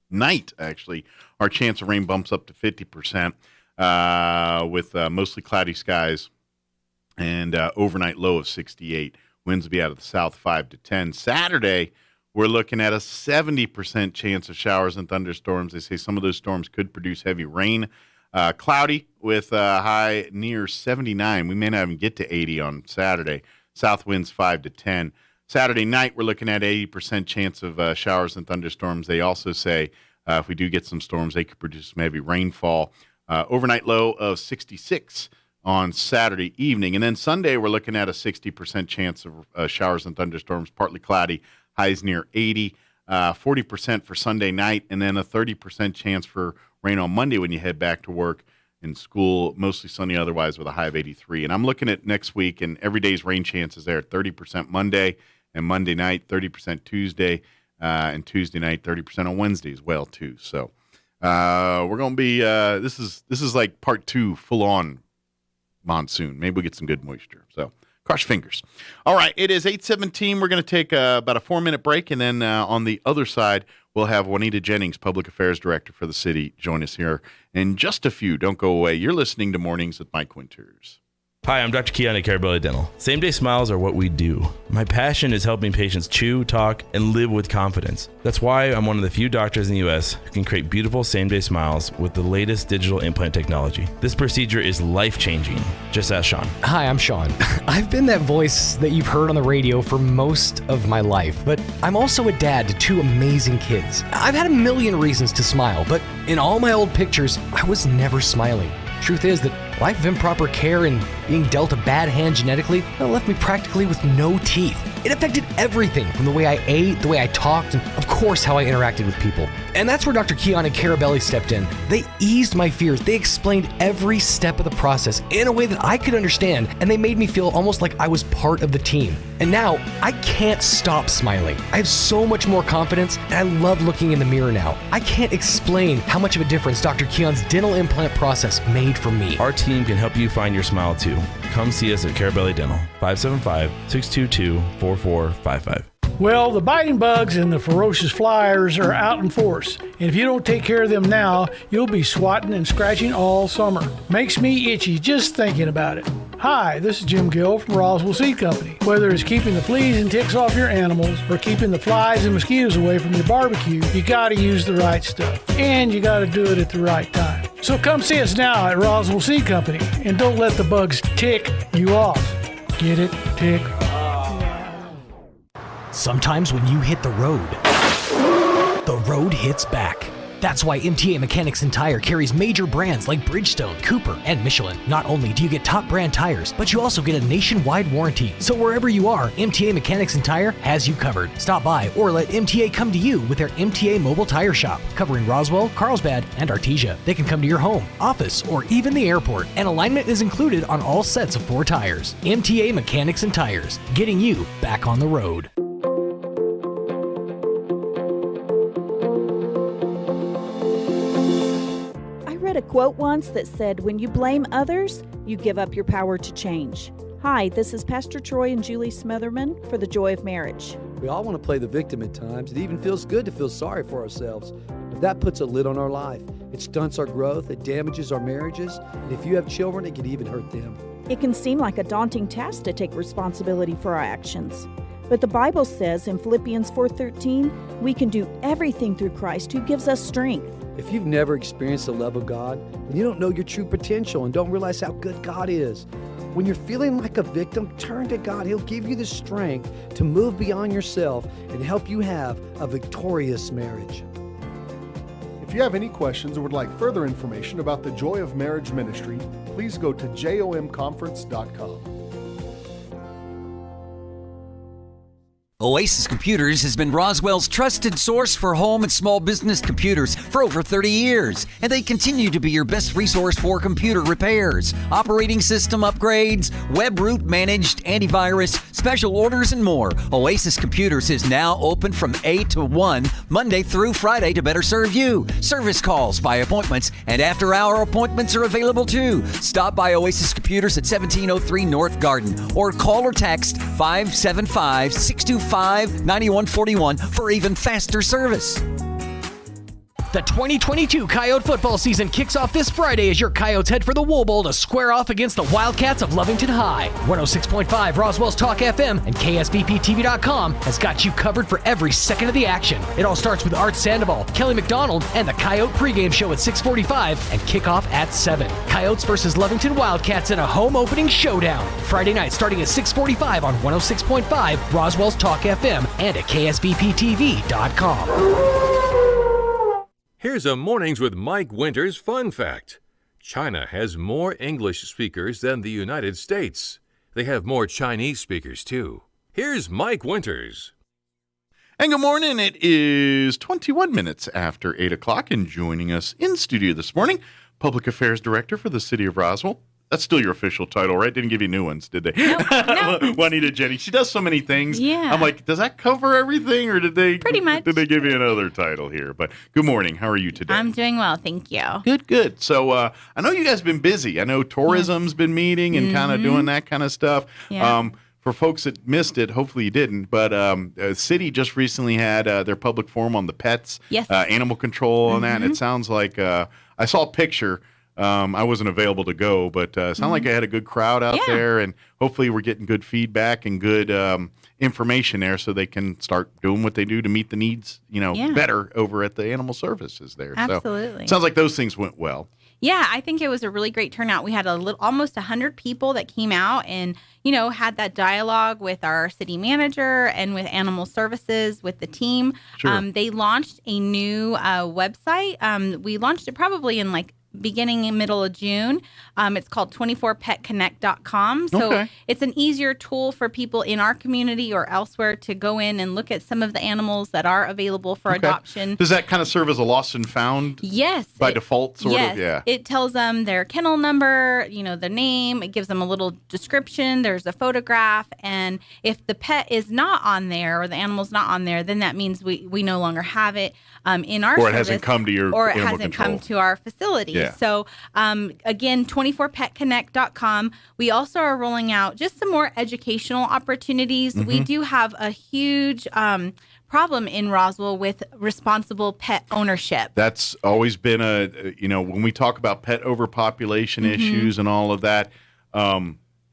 night, actually, our chance of rain bumps up to 50% with mostly cloudy skies. And overnight low of 68. Winds will be out of the south, 5 to 10. Saturday, we're looking at a 70% chance of showers and thunderstorms. They say some of those storms could produce heavy rain. Cloudy with a high near 79. We may not even get to 80 on Saturday. South winds 5 to 10. Saturday night, we're looking at 80% chance of showers and thunderstorms. They also say if we do get some storms, they could produce some heavy rainfall. Overnight low of 66. On Saturday evening. And then Sunday, we're looking at a 60% chance of showers and thunderstorms, partly cloudy, highs near 80, 40% for Sunday night, and then a 30% chance for rain on Monday when you head back to work and school, mostly sunny otherwise with a high of 83. And I'm looking at next week, and every day's rain chances there, 30% Monday, and Monday night, 30% Tuesday, and Tuesday night, 30% on Wednesday as well, too. So we're going to be, this is like part 2 full-on monsoon. Maybe we get some good moisture. So cross your fingers. All right. It is 8:17. We're going to take about a 4-minute break. And then on the other side, we'll have Juanita Jennings, Public Affairs Director for the city, join us here in just a few. Don't go away. You're listening to Mornings with Mike Winters. Hi, I'm Dr. Keon at Carabelli Dental. Same-day smiles are what we do. My passion is helping patients chew, talk, and live with confidence. That's why I'm one of the few doctors in the U.S. who can create beautiful same-day smiles with the latest digital implant technology. This procedure is life-changing. Just ask Sean. Hi, I'm Sean. I've been that voice that you've heard on the radio for most of my life, but I'm also a dad to 2 amazing kids. I've had a million reasons to smile, but in all my old pictures, I was never smiling. Truth is that life of improper care and being dealt a bad hand genetically, it left me practically with no teeth. It affected everything from the way I ate, the way I talked, and of course how I interacted with people. And that's where Dr. Keon and Carabelli stepped in. They eased my fears. They explained every step of the process in a way that I could understand, and they made me feel almost like I was part of the team. And now, I can't stop smiling. I have so much more confidence, and I love looking in the mirror now. I can't explain how much of a difference Dr. Keon's dental implant process made for me. Our team can help you find your smile too. Come see us at Carabelli Dental, 575-622-4455. Well, the biting bugs and the ferocious flyers are out in force, and if you don't take care of them now, you'll be swatting and scratching all summer. Makes me itchy just thinking about it. Hi, this is Jim Gill from Roswell Seed Company. Whether it's keeping the fleas and ticks off your animals or keeping the flies and mosquitoes away from your barbecue, you gotta use the right stuff, and you gotta do it at the right time. So come see us now at Roswell Seed Company, and don't let the bugs tick you off. Get it? Tick. Sometimes when you hit the road hits back. That's why MTA Mechanics and Tire carries major brands like Bridgestone, Cooper, and Michelin. Not only do you get top brand tires, but you also get a nationwide warranty. So wherever you are, MTA Mechanics and Tire has you covered. Stop by or let MTA come to you with their MTA Mobile Tire Shop, covering Roswell, Carlsbad, and Artesia. They can come to your home, office, or even the airport, and alignment is included on all sets of 4 tires. MTA Mechanics and Tires, getting you back on the road. A quote once that said, "When you blame others, you give up your power to change." Hi, this is Pastor Troy and Julie Smitherman for The Joy of Marriage. We all want to play the victim at times. It even feels good to feel sorry for ourselves. But that puts a lid on our life. It stunts our growth, it damages our marriages, and if you have children, it can even hurt them. It can seem like a daunting task to take responsibility for our actions. But the Bible says in Philippians 4:13, we can do everything through Christ who gives us strength. If you've never experienced the love of God, then you don't know your true potential and don't realize how good God is. When you're feeling like a victim, turn to God. He'll give you the strength to move beyond yourself and help you have a victorious marriage. If you have any questions or would like further information about the Joy of Marriage Ministry, please go to jomconference.com. Oasis Computers has been Roswell's trusted source for home and small business computers for over 30 years, and they continue to be your best resource for computer repairs, operating system upgrades, web root managed, antivirus, special orders, and more. Oasis Computers is now open from 8 to 1, Monday through Friday to better serve you. Service calls by appointments and after-hour appointments are available too. Stop by Oasis Computers at 1703 North Garden or call or text 575-625-9141 for even faster service. The 2022 Coyote football season kicks off this Friday as your Coyotes head for the Wool Bowl to square off against the Wildcats of Lovington High. 106.5 Roswell's Talk FM and KSBPTV.com has got you covered for every second of the action. It all starts with Art Sandoval, Kelly McDonald, and the Coyote pregame show at 6:45 and kickoff at 7. Coyotes versus Lovington Wildcats in a home opening showdown. Friday night starting at 6:45 on 106.5 Roswell's Talk FM and at KSBPTV.com. Here's a Mornings with Mike Winters fun fact. China has more English speakers than the United States. They have more Chinese speakers, too. Here's Mike Winters. And good morning. It is 21 minutes after 8 o'clock, and joining us in studio this morning, Public Affairs Director for the City of Roswell. That's still your official title, right? Didn't give you new ones, did they? No. Juanita Jenny. She does so many things. Yeah. I'm like, does that cover everything, or did they? Pretty much. Did they give you another title here? But good morning. How are you today? I'm doing well, thank you. Good. So I know you guys have been busy. I know tourism's been meeting and kind of doing that kind of stuff. Yeah. For folks that missed it, hopefully you didn't, but the city just recently had their public forum on the pets, animal control on that. And it sounds like I saw a picture. I wasn't available to go, but it sounded like I had a good crowd out there, and hopefully we're getting good feedback and good information there so they can start doing what they do to meet the needs, better over at the animal services there. Absolutely. So it sounds like those things went well. Yeah, I think it was a really great turnout. We had almost 100 people that came out and, had that dialogue with our city manager and with animal services, with the team. Sure. They launched a new website. We launched it probably in beginning in middle of June. It's called 24petconnect.com. So it's an easier tool for people in our community or elsewhere to go in and look at some of the animals that are available for adoption. Does that kind of serve as a lost and found? Yes. By default, sort of? Yeah. It tells them their kennel number, the name. It gives them a little description. There's a photograph. And if the pet is not on there or the animal's not on there, then that means we no longer have it in our Or it service, hasn't come to your or it animal hasn't control. come to our facility. Yeah. So again, 24petconnect.com. We also are rolling out just some more educational opportunities. We do have a huge problem in Roswell with responsible pet ownership. That's always been when we talk about pet overpopulation issues and all of that,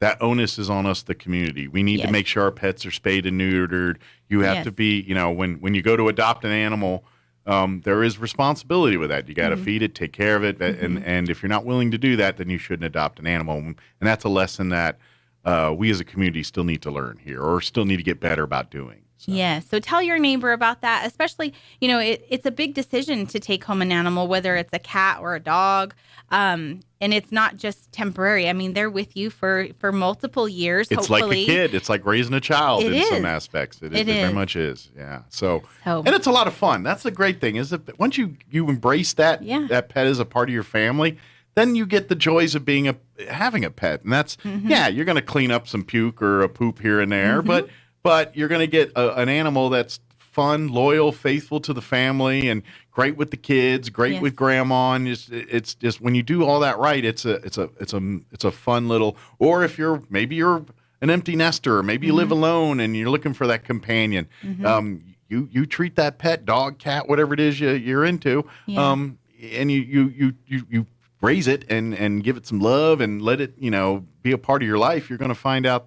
that onus is on us, the community. We need to make sure our pets are spayed and neutered. You have to be, when you go to adopt an animal, there is responsibility with that. You got to feed it, take care of it, and if you're not willing to do that, then you shouldn't adopt an animal. And that's a lesson that we as a community still need to learn here, or still need to get better about doing. Yeah. So tell your neighbor about that, especially, it's a big decision to take home an animal, whether it's a cat or a dog. And it's not just temporary. I mean, they're with you for multiple years. It's hopefully. like a kid. It's like raising a child some aspects. It very much is. Yeah. So, and it's a lot of fun. That's the great thing is that once you embrace that pet as a part of your family, then you get the joys of having a pet. And that's, you're going to clean up some puke or a poop here and there, but you're going to get an animal that's fun, loyal, faithful to the family, and great with the kids, great with grandma. And it's just when you do all that right, it's a fun little. Or if you're an empty nester, or maybe you live alone and you're looking for that companion, you treat that pet, dog, cat, whatever it is you're into, and you raise it and give it some love and let it be a part of your life. You're going to find out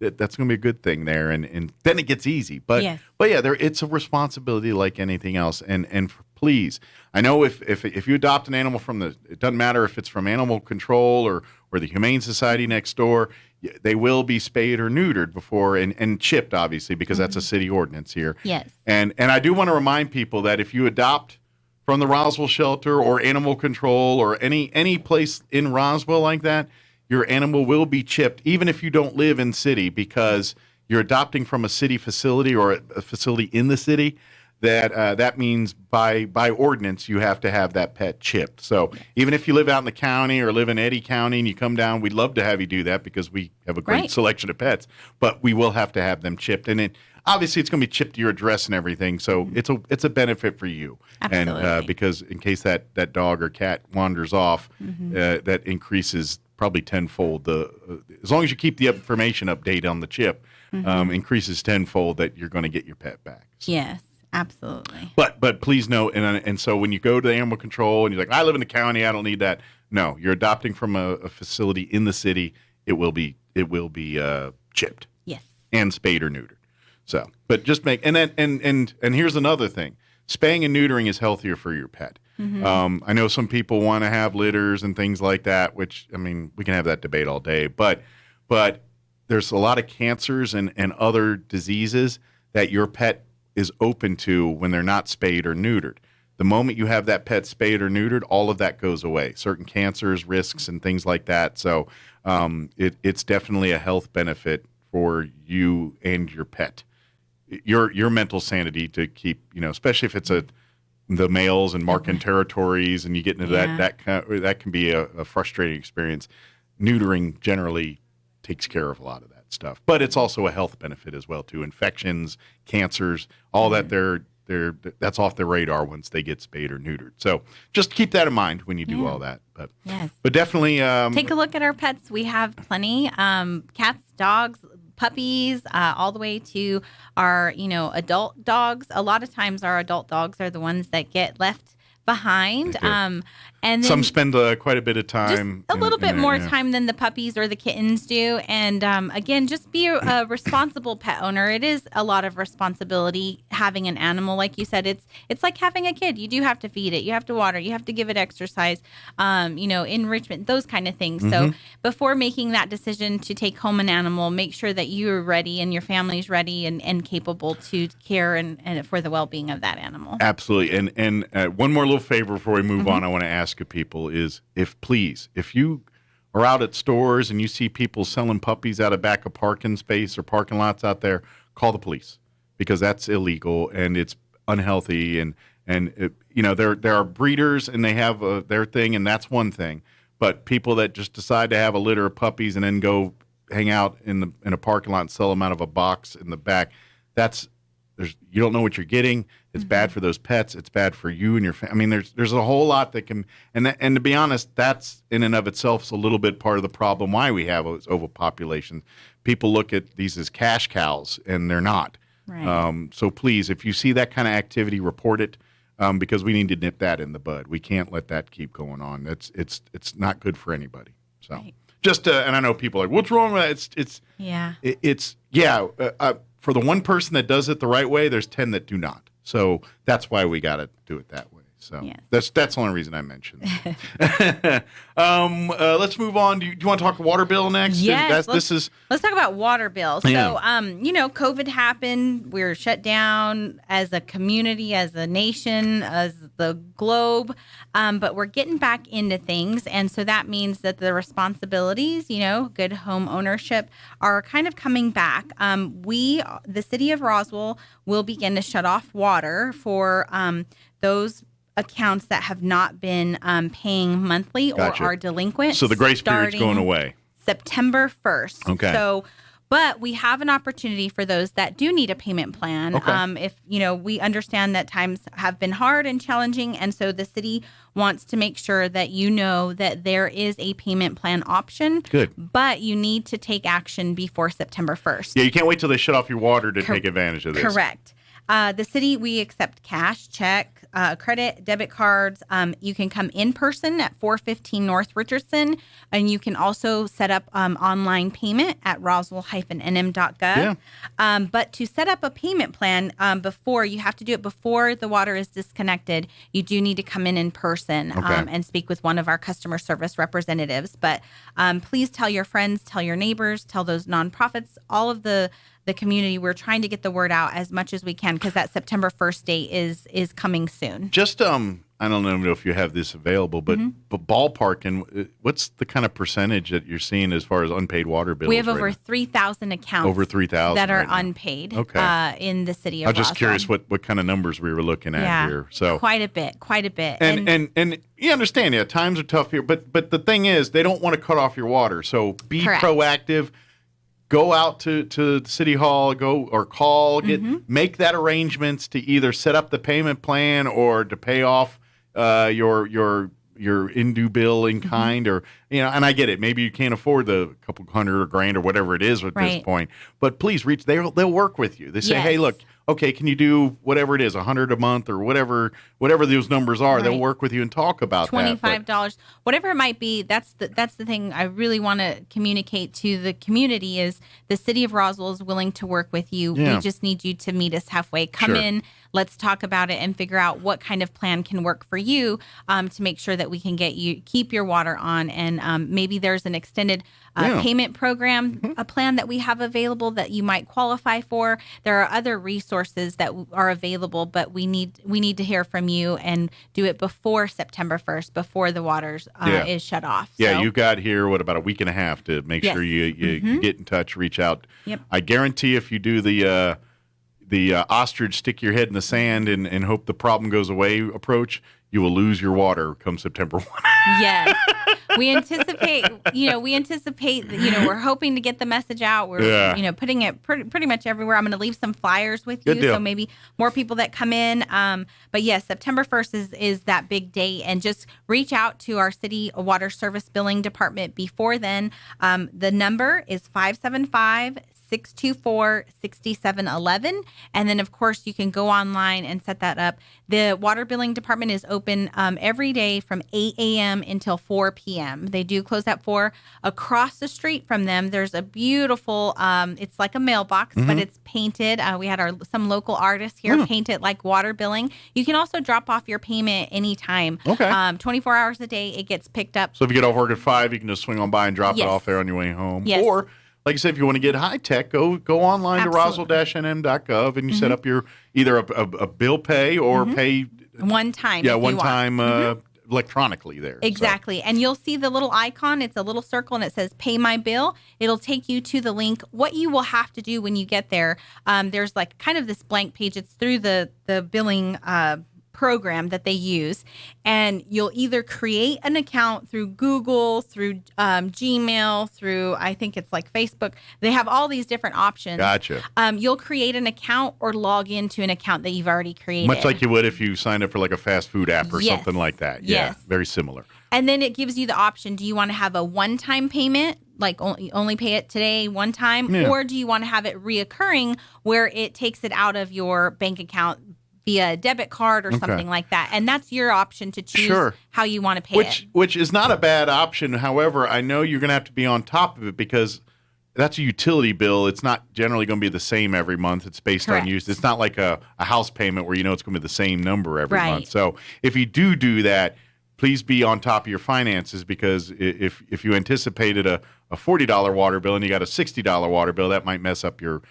that's going to be a good thing there, and then it gets easy. But it's a responsibility like anything else. And please, I know if you adopt an animal it doesn't matter if it's from animal control or the Humane Society next door, they will be spayed or neutered before and chipped, obviously, because that's a city ordinance here. Yes. And I do want to remind people that if you adopt from the Roswell shelter or animal control or any place in Roswell like that, your animal will be chipped, even if you don't live in city, because you're adopting from a city facility or a facility in the city. That means by ordinance you have to have that pet chipped. So even if you live out in the county or live in Eddy County and you come down, we'd love to have you do that because we have a great selection of pets. But we will have to have them chipped, and obviously it's going to be chipped to your address and everything. So it's a benefit for you. Absolutely. And because in case that dog or cat wanders off, that increases probably tenfold. As long as you keep the information update on the chip, increases tenfold that you're going to get your pet back. So. Yes, absolutely. But please know, and so when you go to the animal control and you're like, I live in the county, I don't need that. No, you're adopting from a facility in the city. It will be chipped. Yes. And spayed or neutered. So, but just and here's another thing: spaying and neutering is healthier for your pet. I know some people want to have litters and things like that, which, I mean, we can have that debate all day, but there's a lot of cancers and other diseases that your pet is open to when they're not spayed or neutered. The moment you have that pet spayed or neutered, all of that goes away. Certain cancers, risks, and things like that. So it's definitely a health benefit for you and your pet. Your mental sanity to keep, especially if it's the males and marking territories, and you get into that can be a frustrating experience. Neutering generally takes care of a lot of that stuff, but it's also a health benefit as well too. Infections, cancers, all that that's off their radar once they get spayed or neutered. So just keep that in mind when you do all that. But but definitely take a look at our pets. We have plenty, cats, dogs, puppies, all the way to our, adult dogs. A lot of times our adult dogs are the ones that get left behind. And then some spend quite a bit of time. Just a little bit more time than the puppies or the kittens do. And again, just be a responsible pet owner. It is a lot of responsibility having an animal. Like you said, it's like having a kid. You do have to feed it. You have to water. You have to give it exercise, enrichment, those kind of things. So before making that decision to take home an animal, make sure that you're ready and your family's ready and capable to care and for the well-being of that animal. Absolutely. And one more little favor before we move on, I want to ask ask of people is, if you are out at stores and you see people selling puppies out of back of parking space or parking lots out there, call the police, because that's illegal and it's unhealthy. And there are breeders and they have their thing, and that's one thing. But people that just decide to have a litter of puppies and then go hang out in a parking lot and sell them out of a box in the back, you don't know what you're getting. It's bad for those pets. It's bad for you and your family. I mean, there's a whole lot that can, and to be honest, that's in and of itself is a little bit part of the problem why we have overpopulation. People look at these as cash cows, and they're not. Right. So please, if you see that kind of activity, report it, because we need to nip that in the bud. We can't let that keep going on. It's not good for anybody. So right. And I know people are like, what's wrong with that? For the one person that does it the right way, there's 10 that do not. So that's why we got to do it that way. So that's the only reason I mentioned that. Let's move on. Do you want to talk water bill next? Yes. Let's talk about water bill. So, COVID happened. We're shut down as a community, as a nation, as the globe. But we're getting back into things. And so that means that the responsibilities, good home ownership, are kind of coming back. The city of Roswell, will begin to shut off water for those accounts that have not been paying monthly or are delinquent. So the grace period's going away. September 1st. Okay. But we have an opportunity for those that do need a payment plan. Okay. If we understand that times have been hard and challenging, and so the city wants to make sure that that there is a payment plan option. Good. But you need to take action before September 1st. Yeah, you can't wait till they shut off your water to take advantage of this. Correct. The city, we accept cash, check, credit, debit cards. You can come in person at 415 North Richardson, and you can also set up online payment at roswell-nm.gov. Yeah. But to set up a payment plan you have to do it before the water is disconnected. You do need to come in person and speak with one of our customer service representatives. But please tell your friends, tell your neighbors, tell those nonprofits, all of the community. We're trying to get the word out as much as we can, because that September 1st date is coming soon. Just I don't know if you have this available, but ballpark, what's the kind of percentage that you're seeing as far as unpaid water bills? We have over 3,000 accounts. Over 3,000 that are unpaid. In the city of Roswell. I'm just curious what kind of numbers we were looking at here. So quite a bit. And you understand, times are tough here, but the thing is, they don't want to cut off your water. So be proactive. Go out to City Hall, make that arrangements to either set up the payment plan or to pay off your indue bill in kind, or and I get it. Maybe you can't afford the couple $100 or $1,000 or whatever it is at this point. But please they'll work with you. They say, hey, look, okay, can you do whatever it is, $100 a month or whatever those numbers are? Right. They'll work with you and talk about $25, whatever it might be. That's the thing I really want to communicate to the community is the city of Roswell is willing to work with you. Yeah. We just need you to meet us halfway. Come in, let's talk about it and figure out what kind of plan can work for you to make sure that we can keep your water on, and maybe there's an extended payment program, a plan that we have available that you might qualify for. There are other resources that are available, but we need to hear from you and do it before September 1st, before the waters is shut off. Yeah, so, you got here, about a week and a half to make sure you get in touch, reach out. Yep. I guarantee if you do the ostrich stick your head in the sand and hope the problem goes away approach, you will lose your water come September 1. Yes. We anticipate, we're hoping to get the message out. We're, putting it pretty much everywhere. I'm going to leave some flyers with you, so maybe more people that come in. But yes, September 1st is that big date, and just reach out to our city water service billing department before then. The number is 575-624-6711. And then, of course, you can go online and set that up. The water billing department is open every day from 8 a.m. until 4 p.m. They do close at 4. Across the street from them, there's a beautiful, it's like a mailbox, but it's painted. We had some local artists here paint it like water billing. You can also drop off your payment anytime. Okay. 24 hours a day, it gets picked up. So if you get off work at 5, you can just swing on by and drop it off there on your way home. Yes. Or, like I said, if you want to get high tech, go online to roswell-nm.gov and you set up your either a bill pay or pay one time. Yeah, one time electronically there. Exactly. And you'll see the little icon. It's a little circle and it says pay my bill. It'll take you to the link. What you will have to do when you get there, there's like kind of this blank page. It's through the billing program that they use, and you'll either create an account through Google, through Gmail, through I think it's like Facebook. They have all these different options. Gotcha. You'll create an account or log into an account that you've already created. Much like you would if you signed up for like a fast food app or something like that. Yeah, very similar. And then it gives you the option, do you want to have a one-time payment, like only pay it today one time, or do you want to have it reoccurring where it takes it out of your bank account via a debit card or something like that? And that's your option to choose how you want to pay it. Which is not a bad option. However, I know you're going to have to be on top of it because that's a utility bill. It's not generally going to be the same every month. It's based on use. It's not like a house payment where you know it's going to be the same number every month. So if you do that, please be on top of your finances, because if you anticipated a $40 water bill and you got a $60 water bill, that might mess up your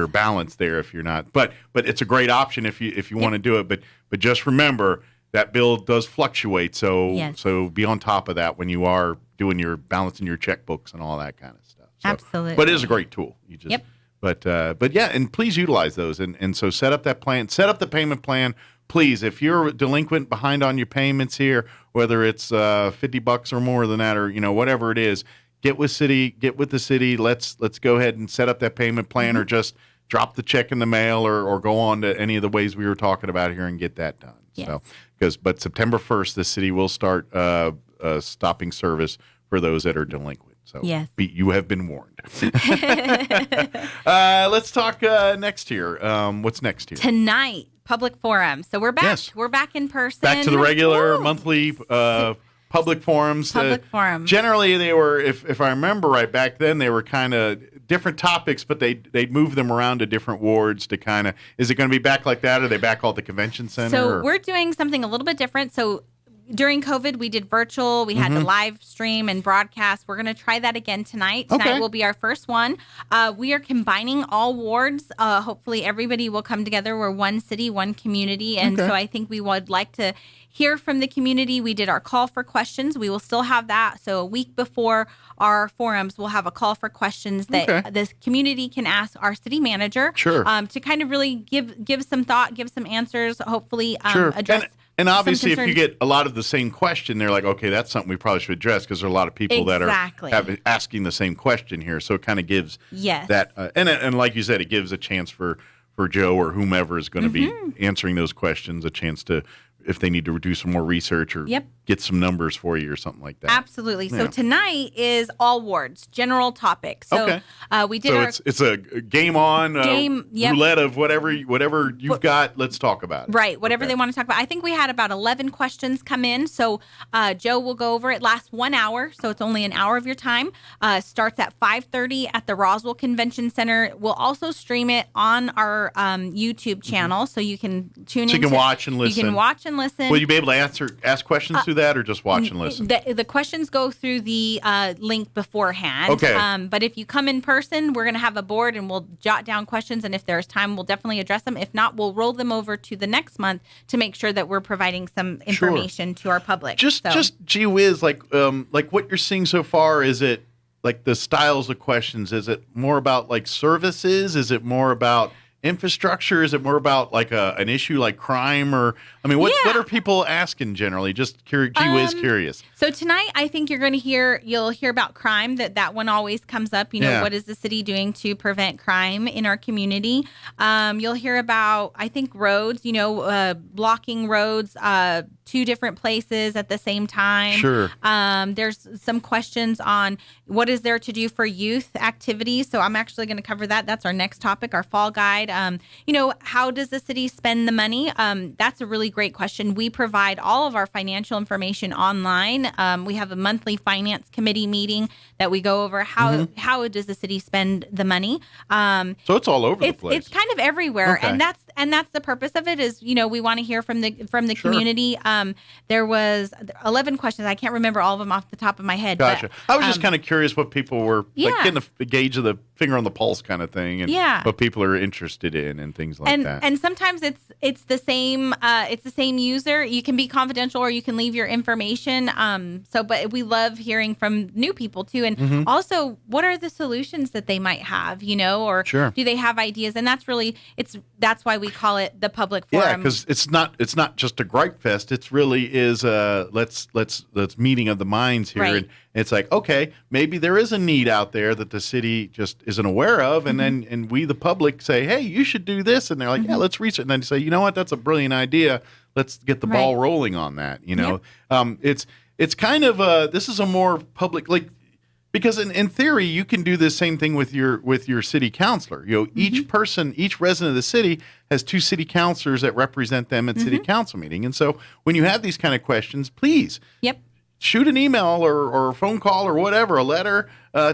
balance there if you're not. But it's a great option if you want to do it. But just remember that bill does fluctuate, so be on top of that when you are doing your balancing your checkbooks and all that kind of stuff. So, absolutely. But it is a great tool. You just But yeah, and please utilize those and so set up that plan, set up the payment plan. Please, if you're delinquent behind on your payments here, whether it's $50 or more than that, or whatever it is, get with the city. Let's go ahead and set up that payment plan, or just drop the check in the mail, or go on to any of the ways we were talking about here and get that done. Yes. So, but September 1st, the city will start stopping service for those that are delinquent. So you have been warned. Let's talk next here. What's next here? Tonight, public forum. So we're back. Yes. We're back in person. Back to the regular monthly public forums. Forum. Generally, they were, if I remember right, back then they were kind of different topics, but they'd move them around to different wards to kind of. Is it going to be back like that? Or are they back all at the convention center? So we're doing something a little bit different. So during COVID, we did virtual. We had to live stream and broadcast. We're going to try that again tonight. Tonight will be our first one. We are combining all wards. Hopefully, everybody will come together. We're one city, one community. And so I think we would like to hear from the community. We did our call for questions. We will still have that. So a week before our forums, we'll have a call for questions that this community can ask our city manager to kind of really give some thought, give some answers, hopefully address. And obviously, if you get a lot of the same question, they're like, okay, that's something we probably should address, because there are a lot of people that are asking the same question here. So it kind of gives that. And like you said, it gives a chance for Joe or whomever is going to be answering those questions a chance to, if they need to do some more research or get some numbers for you or something like that. Absolutely. So tonight is all wards, general topics. So we did it's a game on, roulette of whatever you've got. Let's talk about it. Right. Whatever they want to talk about. I think we had about 11 questions come in. So Joe will go over it. Lasts 1 hour. So it's only an hour of your time. Starts at 5:30 at the Roswell Convention Center. We'll also stream it on our YouTube channel. So you can tune in. So you can watch and listen. You can watch and listen. Will you be able to ask questions through that, or just watch and listen? The questions go through the link beforehand. Okay. But if you come in person, we're going to have a board and we'll jot down questions. And if there's time, we'll definitely address them. If not, we'll roll them over to the next month to make sure that we're providing some information to our public. Just gee whiz, like what you're seeing so far, is it like the styles of questions? Is it more about like services? Is it more about infrastructure? Is it more about like an issue like crime? Or what are people asking generally? Just curious. So tonight, I think you'll hear about crime. That one always comes up. What is the city doing to prevent crime in our community? You'll hear about, I think, roads. Blocking roads. 2 different places at the same time. Sure. There's some questions on what is there to do for youth activities. So I'm actually going to cover that. That's our next topic, our fall guide. How does the city spend the money? That's a really great question. We provide all of our financial information online. We have a monthly finance committee meeting that we go over how does the city spend the money. So it's all over the place. It's kind of everywhere, and that's the purpose of it. Is we want to hear from the community. There was 11 questions. I can't remember all of them off the top of my head. Gotcha. But, I was just kind of curious what people were like, getting a gauge of finger on the pulse kind of thing, and what people are interested in and things like that. And sometimes it's the same user. You can be confidential or you can leave your information. But we love hearing from new people too, and also what are the solutions that they might have, or do they have ideas? And that's why we call it the public forum. Yeah, because it's not just a gripe fest. It really is let's meeting of the minds here, and it's like, okay, maybe there is a need out there that the city just isn't aware of, and then we the public say, hey, you should do this, and they're like, yeah, let's research, and then say, you know what, that's a brilliant idea. Let's get the ball rolling on that. It's kind of this is a more public because in theory you can do the same thing with your city councilor. Each person, each resident of the city has 2 city councilors that represent them at city council meeting, and so when you have these kind of questions, please shoot an email or a phone call or whatever, a letter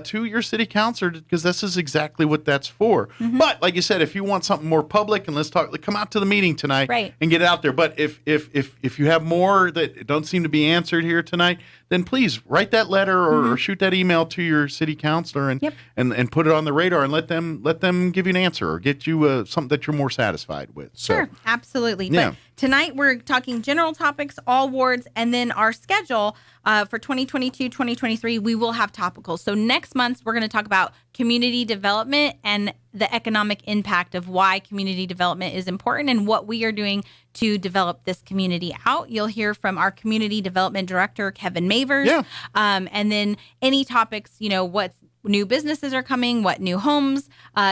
to your city councilor, because this is exactly what that's for. But like you said, if you want something more public, and let's talk, come out to the meeting tonight and get it out there. But if you have more that don't seem to be answered here tonight, then please write that letter or shoot that email to your city councilor and put it on the radar and let them give you an answer or get you something that you're more satisfied with. Sure, absolutely. Yeah. But tonight we're talking general topics, all wards, and then our schedule for 2022-2023, we will have topicals. So next month, we're going to talk about community development and the economic impact of why community development is important and what we are doing to develop this community out. You'll hear from our community development director, Kevin Mavers. Yeah. And then any topics, what new businesses are coming, what new homes,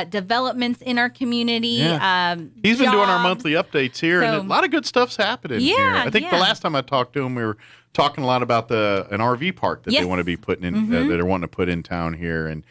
developments in our community. Yeah. He's been doing our monthly updates here, and a lot of good stuff's happening here. I think the last time I talked to him, we were talking a lot about an RV park that they want to be putting in, that they're wanting to put in town here, and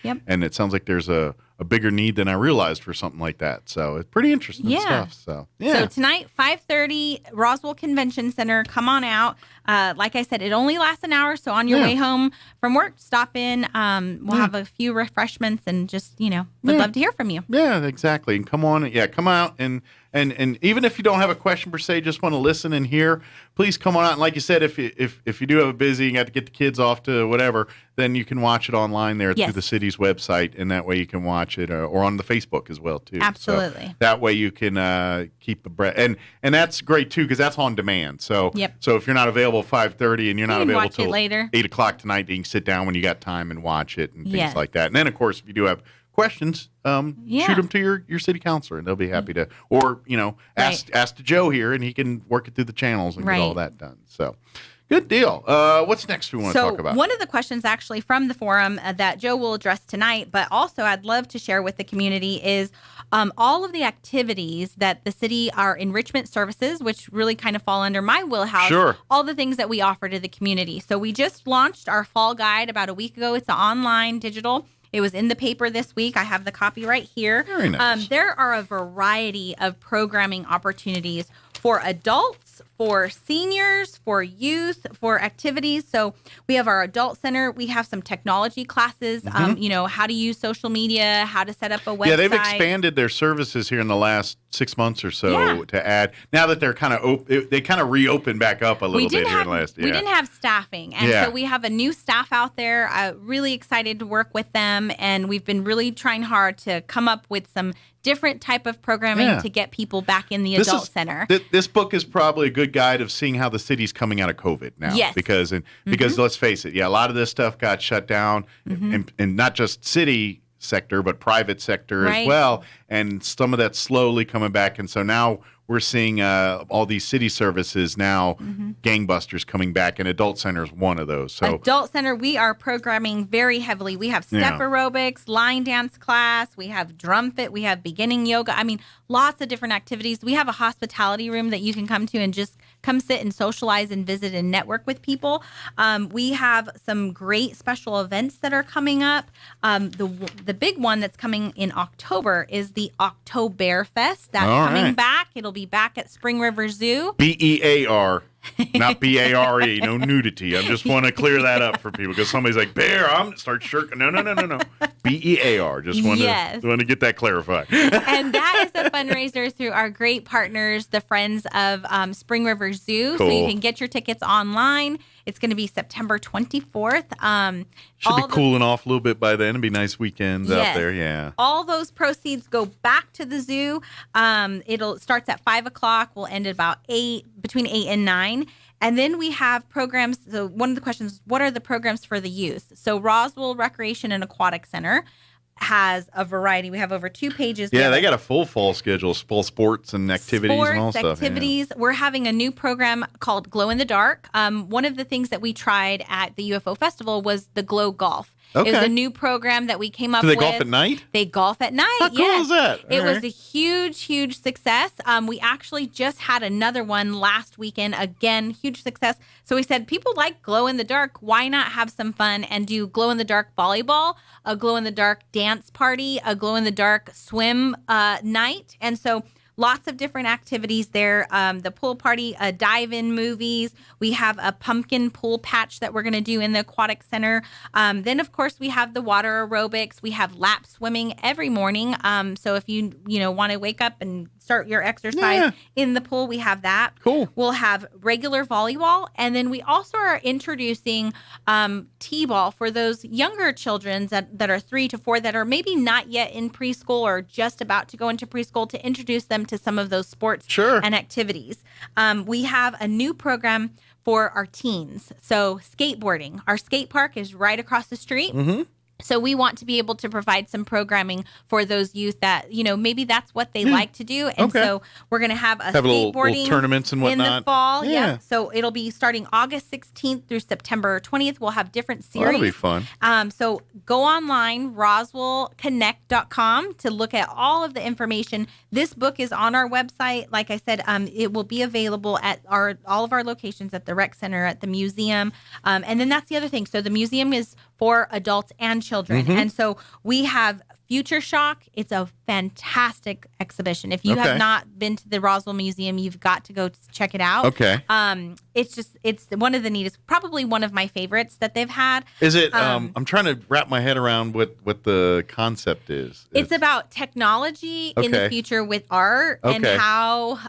it sounds like there's a bigger need than I realized for something like that. So it's pretty interesting stuff. So tonight, 5:30, Roswell Convention Center. Come on out. Like I said, it only lasts an hour, so on your way home from work, stop in. We'll have a few refreshments and just, we'd love to hear from you. Yeah, exactly. And come on, come out and even if you don't have a question per se, just want to listen and hear, please come on out. And like you said, if you do have a busy, you got to get the kids off to whatever, then you can watch it online there through the city's website, and that way you can watch it or on the Facebook as well too. Absolutely. So that way you can keep abreast, and that's great too because that's on demand. So so if you're not available 5:30 and you're not available till later 8 o'clock tonight, you can sit down when you got time and watch it and things like that. And then of course if you do have questions, shoot them to your city councilor, and they'll be happy to, or ask Joe here, and he can work it through the channels and get all that done. So, good deal. What's next we want to talk about? One of the questions actually from the forum that Joe will address tonight, but also I'd love to share with the community is all of the activities that the city, our enrichment services, which really kind of fall under my wheelhouse, all the things that we offer to the community. So we just launched our fall guide about a week ago. It's an online digital. It was in the paper this week. I have the copy right here. Very nice. There are a variety of programming opportunities for adults, for seniors, for youth, for activities. So we have our adult center. We have some technology classes, how to use social media, how to set up a website. Yeah, they've expanded their services here in the last 6 months or so to add. Now that they're kind of they kind of reopened back up a little bit here in the last. We didn't have staffing, and so we have a new staff out there. Really excited to work with them, and we've been really trying hard to come up with some different type of programming to get people back in the adult center. This book is probably a good guide of seeing how the city's coming out of COVID now. Yes. Because let's face it, a lot of this stuff got shut down, and not just city sector, but private sector as well. And some of that's slowly coming back. And so now we're seeing all these city services now, gangbusters coming back, and Adult Center is one of those. So Adult Center, we are programming very heavily. We have step aerobics, line dance class, we have drum fit, we have beginning yoga. I mean, lots of different activities. We have a hospitality room that you can come to and just come sit and socialize and visit and network with people. We have some great special events that are coming up. The big one that's coming in October is the Octoberfest. That's coming back. It'll be back at Spring River Zoo. BEAR, not BARE, no nudity. I just want to clear that up for people because somebody's like, Bear, I'm start shirking. No. BEAR. Just want to get that clarified. And that is a fundraiser through our great partners, the Friends of Spring River Zoo. Cool. So you can get your tickets online. It's going to be September 24th. Should be cooling off a little bit by then. It'd be nice weekends out there. Yeah. All those proceeds go back to the zoo. It starts at 5 o'clock. We'll end at about between 8 and 9. And then we have programs. So one of the questions, what are the programs for the youth? So Roswell Recreation and Aquatic Center has a variety. We have over 2 pages. Yeah, they got a full fall schedule, full sports and activities and all stuff. Activities. Yeah. We're having a new program called Glow in the Dark. One of the things that we tried at the UFO Festival was the Glow Golf. Okay. It was a new program that we came up with. Do they golf at night? They golf at night. How cool is that? It was a huge success. We actually just had another one last weekend. Again, huge success. So we said, people like glow in the dark. Why not have some fun and do glow in the dark volleyball, a glow in the dark dance party, a glow in the dark swim night? And so lots of different activities there. The pool party, dive-in movies. We have a pumpkin pool patch that we're going to do in the aquatic center. Then, of course, we have the water aerobics. We have lap swimming every morning. So if you want to wake up and start your exercise in the pool, we have that. Cool. We'll have regular volleyball. And then we also are introducing T-ball for those younger children that are 3 to 4 that are maybe not yet in preschool or just about to go into preschool, to introduce them to some of those sports and activities. We have a new program for our teens. So skateboarding. Our skate park is right across the street. Mm-hmm. So we want to be able to provide some programming for those youth that, maybe that's what they like to do. And so we're going to have a skateboarding little tournaments and whatnot in the fall. Yeah. So it'll be starting August 16th through September 20th. We'll have different series. That'll be fun. So go online, roswellconnect.com, to look at all of the information. This book is on our website. Like I said, it will be available at all of our locations, at the rec center, at the museum. And then that's the other thing. So the museum is for adults and children. Mm-hmm. And so we have Future Shock. It's a fantastic exhibition. If you have not been to the Roswell Museum, you've got to go check it out. Okay. It's one of the neatest, probably one of my favorites that they've had. Is it, I'm trying to wrap my head around what the concept is. It's about technology in the future with art and how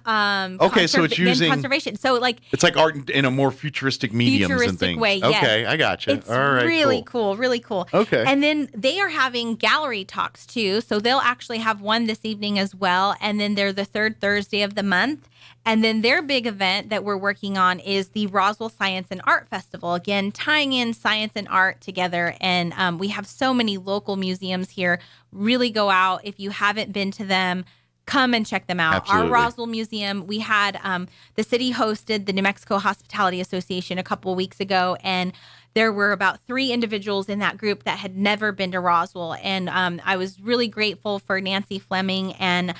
so it's using conservation. So it's like art in a more futuristic mediums and things. Way, yes. Okay, I gotcha. It's all right, really cool, really cool. Okay. And then they are having gallery talks too. So they'll actually have one this evening as well. And then they're the third Thursday of the month. And then their big event that we're working on is the Roswell Science and Art Festival. Again, tying in science and art together. And we have so many local museums here. Really go out. If you haven't been to them, come and check them out. Absolutely. Our Roswell Museum, we had the city hosted the New Mexico Hospitality Association a couple of weeks ago. And there were about 3 individuals in that group that had never been to Roswell. And I was really grateful for Nancy Fleming and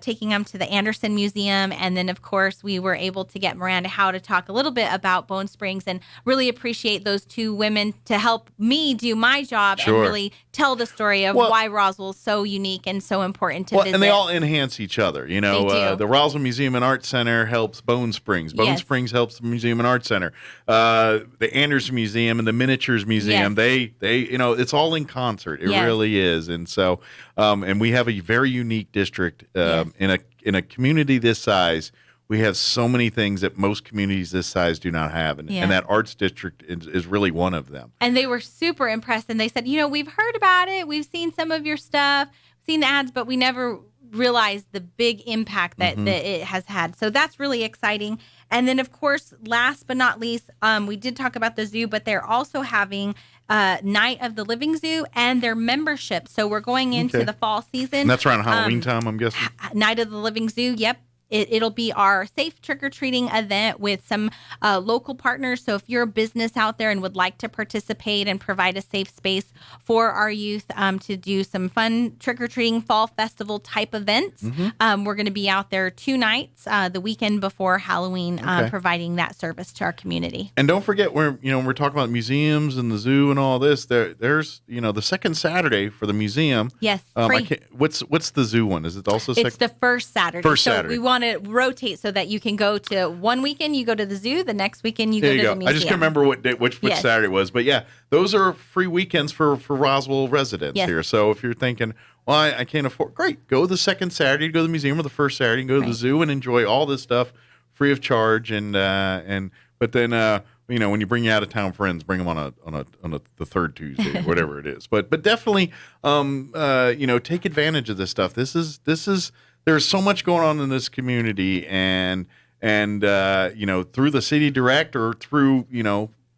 taking them to the Anderson Museum. And then, of course, we were able to get Miranda Howe to talk a little bit about Bone Springs, and really appreciate those 2 women to help me do my job and really tell the story of why Roswell is so unique and so important to visit. And they all enhance each other. They do. The Roswell Museum and Art Center helps Bone Springs. Bone Springs helps the Museum and Art Center. The Anderson Museum and the Miniatures Museum, they it's all in concert. It really is. And so and we have a very unique district in a community this size. We have so many things that most communities this size do not have, and that arts district is really one of them. And they were super impressed, and they said, we've heard about it, we've seen some of your stuff, seen the ads, but we never realized the big impact that it has had. So that's really exciting. And then, of course, last but not least, we did talk about the zoo, but they're also having Night of the Living Zoo and their membership. So we're going into the fall season. And that's around Halloween time, I'm guessing. Night of the Living Zoo, yep. It'll be our safe trick-or-treating event with some local partners. So if you're a business out there and would like to participate and provide a safe space for our youth to do some fun trick-or-treating fall festival type events, we're going to be out there 2 nights, the weekend before Halloween, providing that service to our community. And don't forget, we're talking about museums and the zoo and all this. There's the second Saturday for the museum. Yes, free. What's the zoo one? Is it also It's the first Saturday. First Saturday. We want to rotate so that you can go to one weekend, you go to the zoo, the next weekend you go to the museum. I just can't remember which Saturday it was, but those are free weekends for Roswell residents here. So if you're thinking, well, I can't afford, great, go the second Saturday, go to the museum, or the first Saturday, and go to the zoo and enjoy all this stuff free of charge. But then when you bring your out of town friends, bring them on the third Tuesday or whatever it is. But definitely, take advantage of this stuff. There's so much going on in this community, and through the city direct or through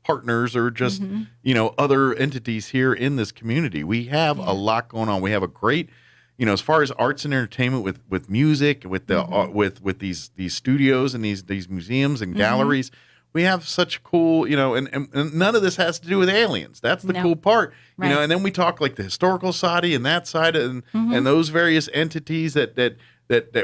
partners or just other entities here in this community, we have a lot going on. We have a great, as far as arts and entertainment with music, with the with these studios and these museums and galleries. We have such cool, and none of this has to do with aliens. That's the cool part, Right. And then we talk like the historical society and that side and those various entities that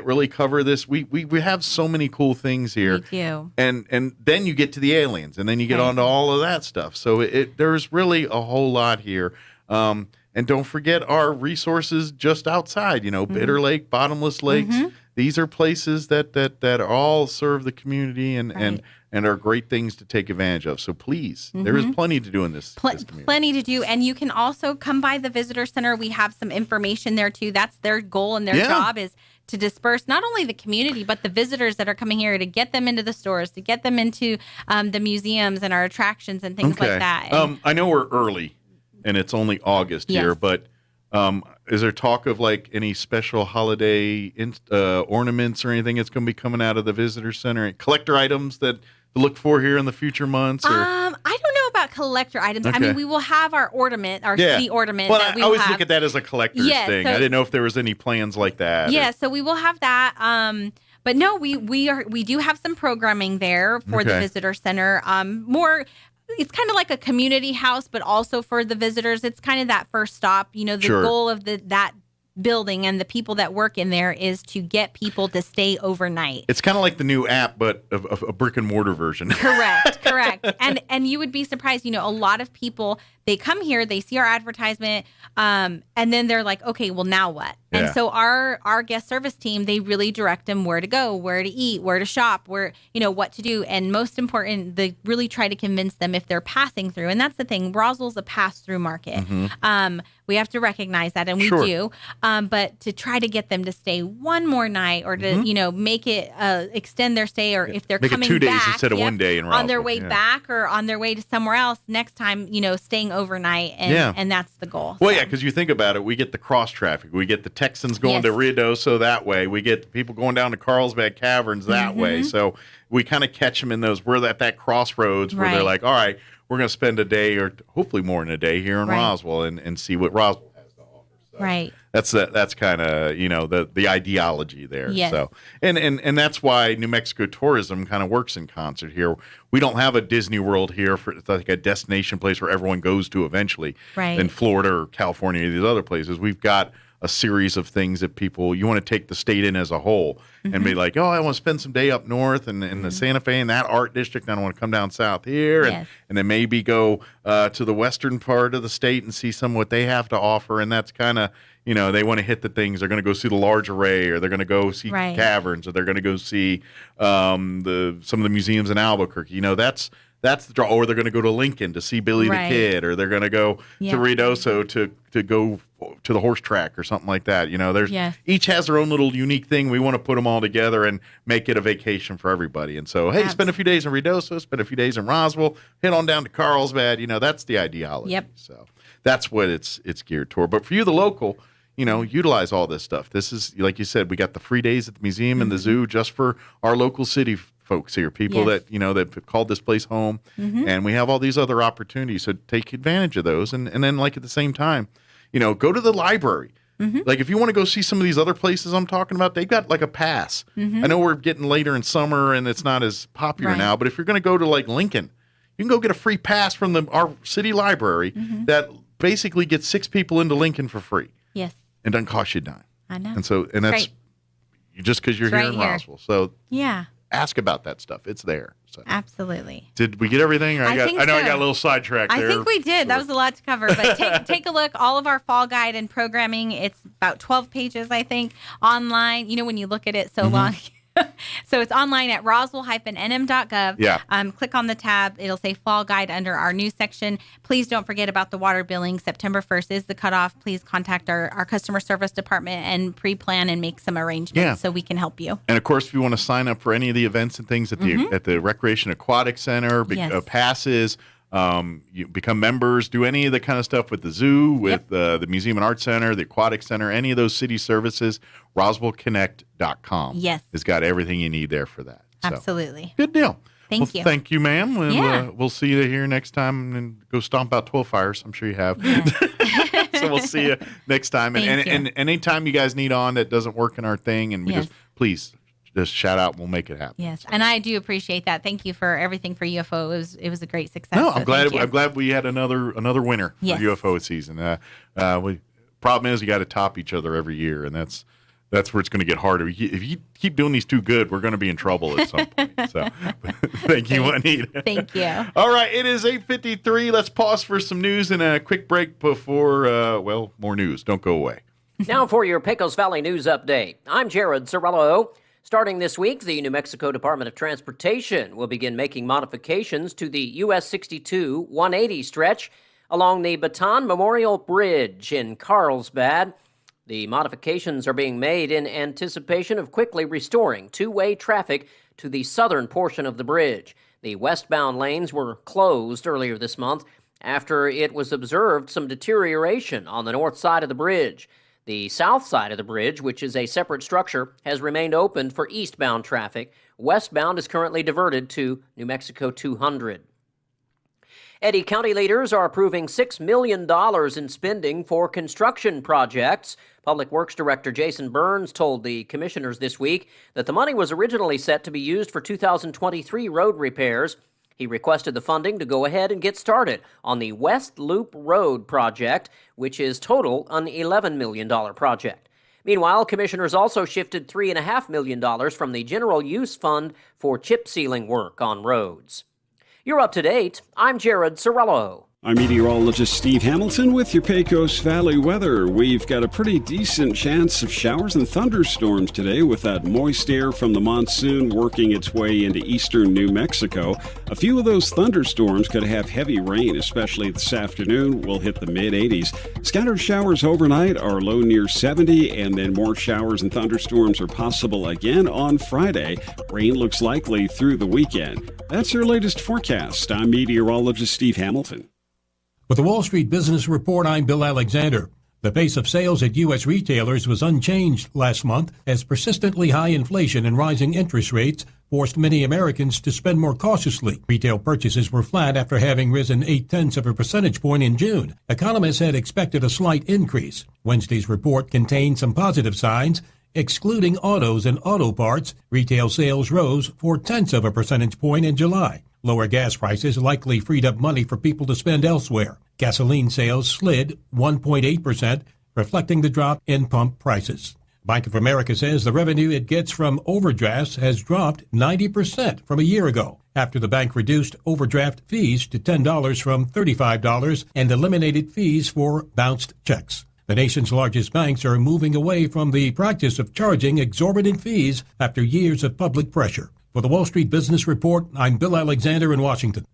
really cover this. We have so many cool things here. We do. And then you get to the aliens, and then you get onto all of that stuff. So there's really a whole lot here. And don't forget our resources just outside, Bitter Lake, Bottomless Lakes. These are places that all serve the community and are great things to take advantage of. So please, there is plenty to do in this community. Plenty to do. And you can also come by the visitor center. We have some information there too. That's their goal and their job is to disperse not only the community, but the visitors that are coming here, to get them into the stores, to get them into the museums and our attractions and things like that. And, I know we're early and it's only August here, but is there talk of like any special holiday ornaments or anything that's going to be coming out of the visitor center? Collector items that to look for here in the future months? Or? I don't know about collector items. I mean, we will have our ornament, our city ornament. Well, that we I always have. look at that as a collector's thing. So, I didn't know if there was any plans like that. Yeah, so we will have that. But no, we do have some programming there for the visitor center. It's kind of like a community house, but also for the visitors. It's kind of that first stop. The goal of that building and the people that work in there is to get people to stay overnight. It's kind of like the new app, but a brick and mortar version. Correct. And you would be surprised. A lot of people, they come here, they see our advertisement, and then they're like, okay, well, now what? And so our guest service team, they really direct them where to go, where to eat, where to shop, where, what to do. And most important, they really try to convince them if they're passing through. And that's the thing. Roswell's a pass-through market. We have to recognize that, and we do. But to try to get them to stay one more night or to, make it extend their stay, or if they're Make coming it 2 days back instead of 1 day in Roswell. on their way back or on their way to somewhere else next time, staying overnight. And that's the goal. Well, because you think about it, we get the cross traffic. We get the Texans going to Ruidoso that way. We get people going down to Carlsbad Caverns that way. So we kind of catch them in those. We're at that crossroads where they're like, all right, we're going to spend a day or hopefully more than a day here in Roswell and see what Roswell has to offer. So that's kind of the ideology there. Yes. So and that's why New Mexico tourism kind of works in concert here. We don't have a Disney World here for it's like a destination place where everyone goes to eventually. In Florida or California or these other places, we've got a series of things that you want to take the state in as a whole and be like, oh, I want to spend some day up north and in the Santa Fe and that art district. And I want to come down south here and then maybe go to the western part of the state and see some of what they have to offer. And that's kind of, they want to hit the things. They're going to go see the large array, or they're going to go see caverns, or they're going to go see some of the museums in Albuquerque. That's the draw. Or they're going to go to Lincoln to see Billy the Kid, or they're going to go to Ruidoso to go to the horse track or something like that. There's each has their own little unique thing. We want to put them all together and make it a vacation for everybody. And so, hey, spend a few days in Ruidoso, spend a few days in Roswell, head on down to Carlsbad. That's the ideology. So that's what it's geared toward. But for you, the local, utilize all this stuff. This is, like you said, we got the free days at the museum and the zoo just for our local city folks here, people that that called this place home, and we have all these other opportunities. So take advantage of those, and then like at the same time, go to the library. Like if you want to go see some of these other places I'm talking about, they've got like a pass. I know we're getting later in summer and it's not as popular now, but if you're going to go to like Lincoln, you can go get a free pass from our city library that basically gets 6 people into Lincoln for free. Yes. And doesn't cost you a dime. I know. And that's just because you're here in Roswell. So ask about that stuff. It's there. So. Absolutely. Did we get everything? I know I got a little sidetracked there. I think we did. That was a lot to cover. But take a look. All of our fall guide and programming, it's about 12 pages, I think, online. When you look at it so long, So it's online at roswell-nm.gov. Yeah. Click on the tab. It'll say Fall Guide under our news section. Please don't forget about the water billing. September 1st is the cutoff. Please contact our customer service department and pre-plan and make some arrangements so we can help you. And of course, if you want to sign up for any of the events and things at the Recreation Aquatic Center, passes, you become members, do any of the kind of stuff with the zoo, with the Museum and Art Center, the Aquatic Center, any of those city services, RoswellConnect.com has got everything you need there for that. So, absolutely. Good deal. Thank you. Thank you, ma'am. We'll see you here next time and go stomp out 12 fires. I'm sure you have. So we'll see you next time. And anytime you guys need on that doesn't work in our thing, and please just shout out and we'll make it happen. Yes, and I do appreciate that. Thank you for everything for UFO. It was a great success. No, I'm glad we had another winner for UFO season. Problem is you got to top each other every year, and that's where it's going to get harder. If you keep doing these too good, we're going to be in trouble at some point. So thank you, Juanita. Thank you. All right, it is 8:53. Let's pause for some news and a quick break before, more news. Don't go away. Now for your Pecos Valley News Update. I'm Jared Cirillo. Starting this week, the New Mexico Department of Transportation will begin making modifications to the US 62 180 stretch along the Baton Memorial Bridge in Carlsbad. The modifications are being made in anticipation of quickly restoring two-way traffic to the southern portion of the bridge. The westbound lanes were closed earlier this month after it was observed some deterioration on the north side of the bridge. The south side of the bridge, which is a separate structure, has remained open for eastbound traffic. Westbound is currently diverted to New Mexico 200. Eddy County leaders are approving $6 million in spending for construction projects. Public Works Director Jason Burns told the commissioners this week that the money was originally set to be used for 2023 road repairs. He requested the funding to go ahead and get started on the West Loop Road project, which is total an $11 million project. Meanwhile, commissioners also shifted $3.5 million from the General Use Fund for chip sealing work on roads. You're up to date. I'm Jared Cirillo. I'm meteorologist Steve Hamilton with your Pecos Valley weather. We've got a pretty decent chance of showers and thunderstorms today with that moist air from the monsoon working its way into eastern New Mexico. A few of those thunderstorms could have heavy rain, especially this afternoon. We'll hit the mid-80s. Scattered showers overnight are low near 70, and then more showers and thunderstorms are possible again on Friday. Rain looks likely through the weekend. That's your latest forecast. I'm meteorologist Steve Hamilton. With the Wall Street Business Report, I'm Bill Alexander. The pace of sales at U.S. retailers was unchanged last month as persistently high inflation and rising interest rates forced many Americans to spend more cautiously. Retail purchases were flat after having risen 0.8 of a percentage point in June. Economists had expected a slight increase. Wednesday's report contained some positive signs. Excluding autos and auto parts, retail sales rose 0.4 of a percentage point in July. Lower gas prices likely freed up money for people to spend elsewhere. Gasoline sales slid 1.8%, reflecting the drop in pump prices. Bank of America says the revenue it gets from overdrafts has dropped 90% from a year ago after the bank reduced overdraft fees to $10 from $35 and eliminated fees for bounced checks. The nation's largest banks are moving away from the practice of charging exorbitant fees after years of public pressure. For the Wall Street Business Report, I'm Bill Alexander in Washington.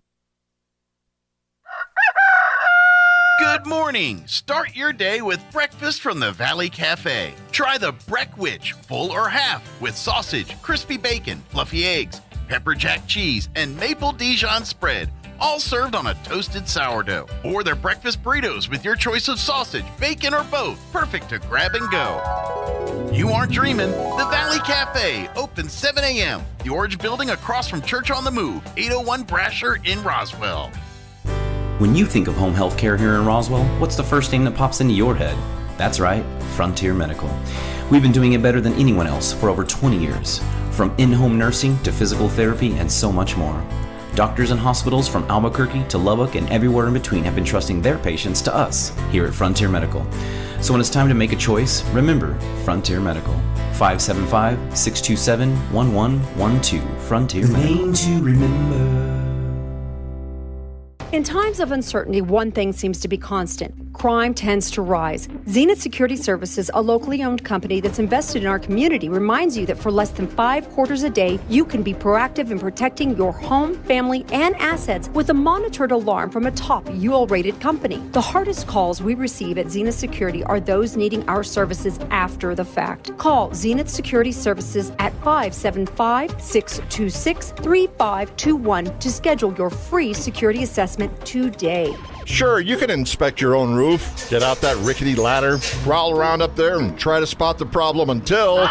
Good morning. Start your day with breakfast from the Valley Cafe. Try the Breckwich, full or half, with sausage, crispy bacon, fluffy eggs, pepper jack cheese, and maple Dijon spread, all served on a toasted sourdough. Or their breakfast burritos with your choice of sausage, bacon, or both, perfect to grab and go. You aren't dreaming. The Valley Cafe, open 7 a.m. The Orange Building across from Church on the Move, 801 Brasher in Roswell. When you think of home health care here in Roswell, what's the first thing that pops into your head? That's right, Frontier Medical. We've been doing it better than anyone else for over 20 years. From in-home nursing to physical therapy and so much more. Doctors and hospitals from Albuquerque to Lubbock and everywhere in between have been trusting their patients to us here at Frontier Medical. So when it's time to make a choice, remember Frontier Medical. 575-627-1112. Frontier Medical. Name to remember. In times of uncertainty, one thing seems to be constant: crime tends to rise. Zenith Security Services, a locally owned company that's invested in our community, reminds you that for less than 5 quarters a day, you can be proactive in protecting your home, family, and assets with a monitored alarm from a top UL-rated company. The hardest calls we receive at Zenith Security are those needing our services after the fact. Call Zenith Security Services at 575-626-3521 to schedule your free security assessment today. Sure, you can inspect your own roof, get out that rickety ladder, crawl around up there and try to spot the problem until...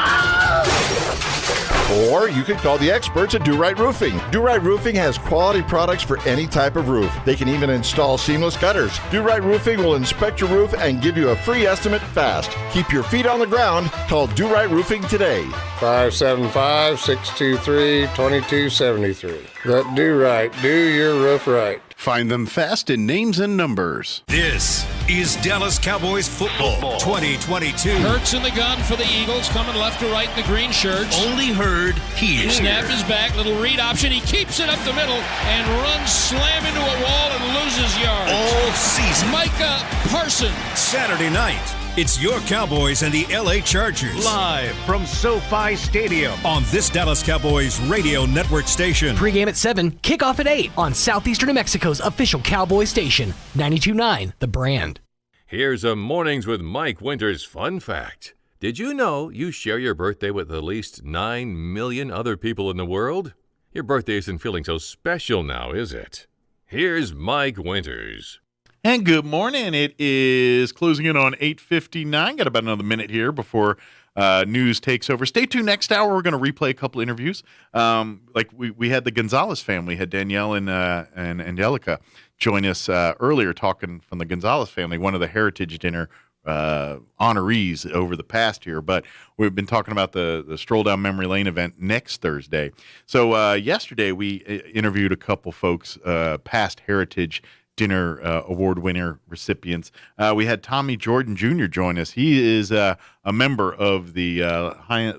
Or you could call the experts at Do Right Roofing. Do Right Roofing has quality products for any type of roof. They can even install seamless gutters. Do Right Roofing will inspect your roof and give you a free estimate fast. Keep your feet on the ground. Call Do Right Roofing today. 575-623-2273. Let Do Right do your roof right. Find them fast in names and numbers. This is Dallas Cowboys football 2022. Hurts in the gun for the Eagles, coming left to right in the green shirts. Only heard here. Snap is back, little read option. He keeps it up the middle and runs slam into a wall and loses yards. All season. Micah Parsons. Saturday night, it's your Cowboys and the LA Chargers. Live from SoFi Stadium on this Dallas Cowboys radio network station. Pre-game at 7, kickoff at 8 on Southeastern New Mexico's official Cowboy station, 92.9 The Brand. Here's a Mornings with Mike Winters fun fact. Did you know you share your birthday with at least 9 million other people in the world? Your birthday isn't feeling so special now, is it? Here's Mike Winters. And good morning. It is closing in on 8:59. Got about another minute here before news takes over. Stay tuned. Next hour, we're going to replay a couple interviews. Like we had the Gonzalez family, had Danielle and Angelica join us earlier, talking from the Gonzalez family, one of the Heritage Dinner honorees over the past year. But we've been talking about the Stroll Down Memory Lane event next Thursday. So yesterday, we interviewed a couple folks, past Heritage Dinner award winner recipients. We had Tommy Jordan Jr. join us. He is a member of the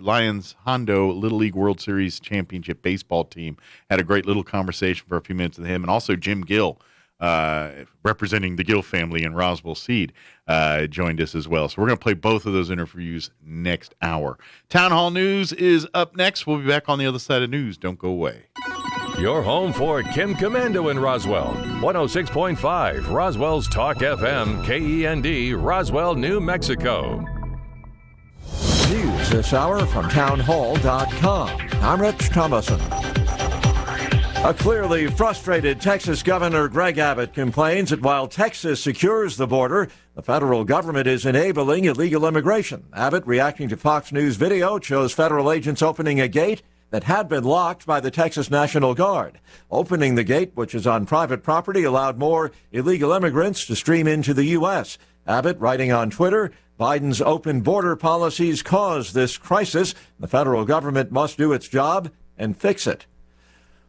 Lions Hondo Little League World Series Championship baseball team. Had a great little conversation for a few minutes with him. And also Jim Gill, representing the Gill family in Roswell Seed, joined us as well. So we're going to play both of those interviews next hour. Town Hall News is up next. We'll be back on the other side of news. Don't go away. Your home for Kim Commando in Roswell. 106.5 Roswell's Talk FM, KEND, Roswell, New Mexico. News this hour from townhall.com. I'm Rich Thomason. A clearly frustrated Texas Governor Greg Abbott complains that while Texas secures the border, the federal government is enabling illegal immigration. Abbott, reacting to Fox News video, shows federal agents opening a gate that had been locked by the Texas National Guard. Opening the gate, which is on private property, allowed more illegal immigrants to stream into the U.S. Abbott, writing on Twitter, Biden's open border policies caused this crisis. The federal government must do its job and fix it.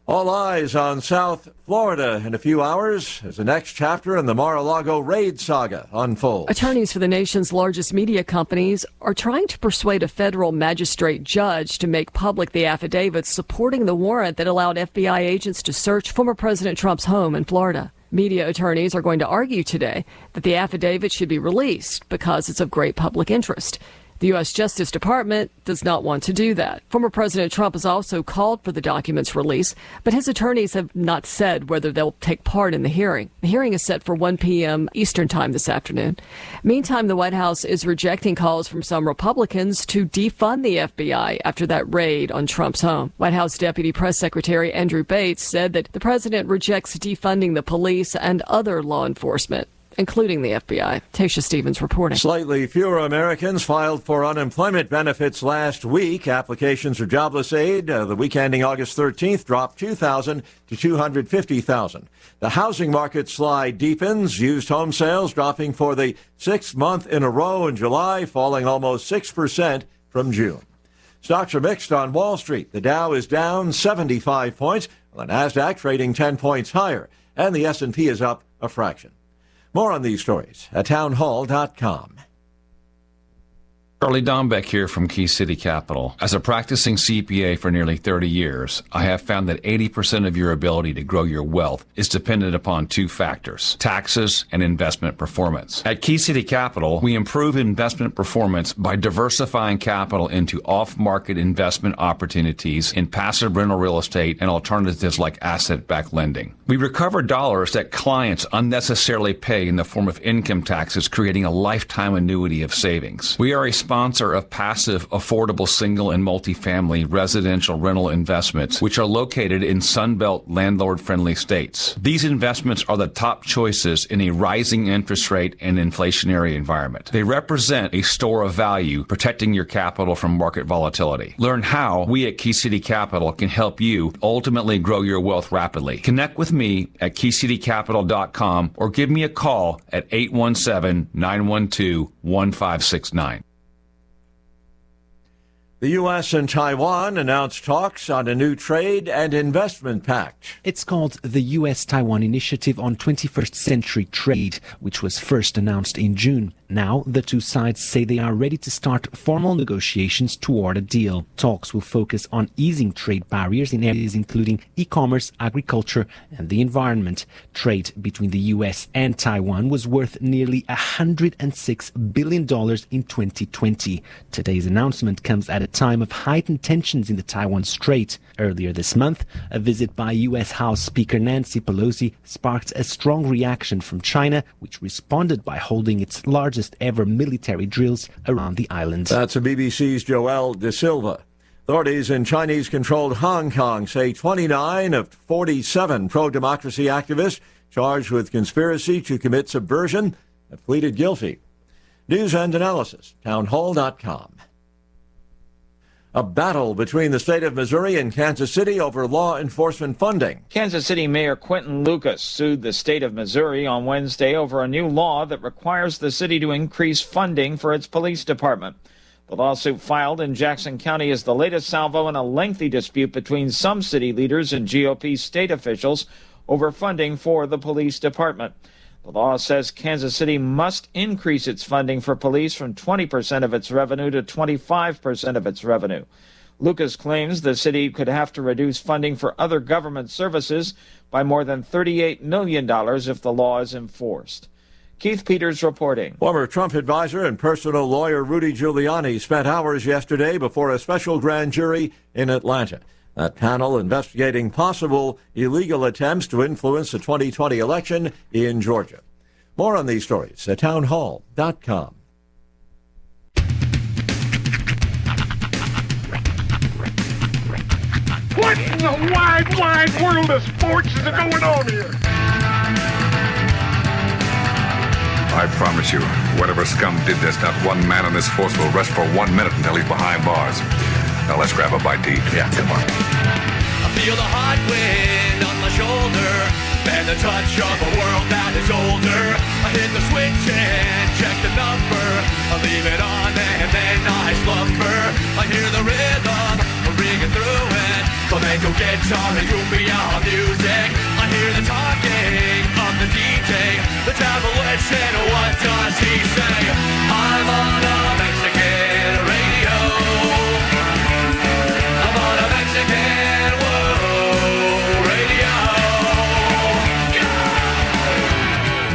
All eyes on South Florida in a few hours as the next chapter in the Mar-a-Lago raid saga unfolds. Attorneys for the nation's largest media companies are trying to persuade a federal magistrate judge to make public the affidavits supporting the warrant that allowed FBI agents to search former President Trump's home in Florida. Media attorneys are going to argue today that the affidavit should be released because it's of great public interest. The U.S. Justice Department does not want to do that. Former President Trump has also called for the documents release, but his attorneys have not said whether they'll take part in the hearing. The hearing is set for 1 p.m. Eastern Time this afternoon. Meantime, the White House is rejecting calls from some Republicans to defund the FBI after that raid on Trump's home. White House Deputy Press Secretary Andrew Bates said that the president rejects defunding the police and other law enforcement, including the FBI. Tasha Stevens reporting. Slightly fewer Americans filed for unemployment benefits last week. Applications for jobless aid the week ending August 13th dropped 2,000 to 250,000. The housing market slide deepens. Used home sales dropping for the 6th month in a row in July, falling almost 6% from June. Stocks are mixed on Wall Street. The Dow is down 75 points, while the Nasdaq trading 10 points higher, and the S&P is up a fraction. More on these stories at townhall.com. Charlie Dombeck here from Key City Capital. As a practicing CPA for nearly 30 years, I have found that 80% of your ability to grow your wealth is dependent upon two factors: taxes and investment performance. At Key City Capital, we improve investment performance by diversifying capital into off-market investment opportunities in passive rental real estate and alternatives like asset-backed lending. We recover dollars that clients unnecessarily pay in the form of income taxes, creating a lifetime annuity of savings. We are a sponsor of passive, affordable single and multifamily residential rental investments, which are located in Sunbelt landlord-friendly states. These investments are the top choices in a rising interest rate and inflationary environment. They represent a store of value, protecting your capital from market volatility. Learn how we at Key City Capital can help you ultimately grow your wealth rapidly. Connect with me at keycitycapital.com or give me a call at 817-912-1569. The U.S. and Taiwan announced talks on a new trade and investment pact. It's called the U.S.-Taiwan Initiative on 21st Century Trade, which was first announced in June. Now, the two sides say they are ready to start formal negotiations toward a deal. Talks will focus on easing trade barriers in areas including e-commerce, agriculture, and the environment. Trade between the U.S. and Taiwan was worth nearly $106 billion in 2020. Today's announcement comes at a time of heightened tensions in the Taiwan Strait. Earlier this month, a visit by U.S. House Speaker Nancy Pelosi sparked a strong reaction from China, which responded by holding its largest ever military drills around the island. That's a BBC's Joel De Silva. Authorities in Chinese-controlled Hong Kong say 29 of 47 pro-democracy activists charged with conspiracy to commit subversion have pleaded guilty. News and analysis, townhall.com. A battle between the state of Missouri and Kansas City over law enforcement funding. Kansas City Mayor Quentin Lucas sued the state of Missouri on Wednesday over a new law that requires the city to increase funding for its police department. The lawsuit filed in Jackson County is the latest salvo in a lengthy dispute between some city leaders and GOP state officials over funding for the police department. The law says Kansas City must increase its funding for police from 20% of its revenue to 25% of its revenue. Lucas claims the city could have to reduce funding for other government services by more than $38 million if the law is enforced. Keith Peters reporting. Former Trump advisor and personal lawyer Rudy Giuliani spent hours yesterday before a special grand jury in Atlanta. That panel investigating possible illegal attempts to influence the 2020 election in Georgia. More on these stories at townhall.com. What in the wide, wide world of sports is going on here? I promise you, whatever scum did this, not one man in this force will rest for 1 minute until he's behind bars. Now let's grab a bite to eat. Yeah, come on. I feel the hot wind on my shoulder and the touch of a world that is older. I hit the switch and check the number. I leave it on and then I slumber. I hear the rhythm ringing through it. Flamenco guitar and cumbia music. I hear the talking of the DJ. The travel listen, what does he say? I'm on a Mexican radio. I'm on a Mexican radio.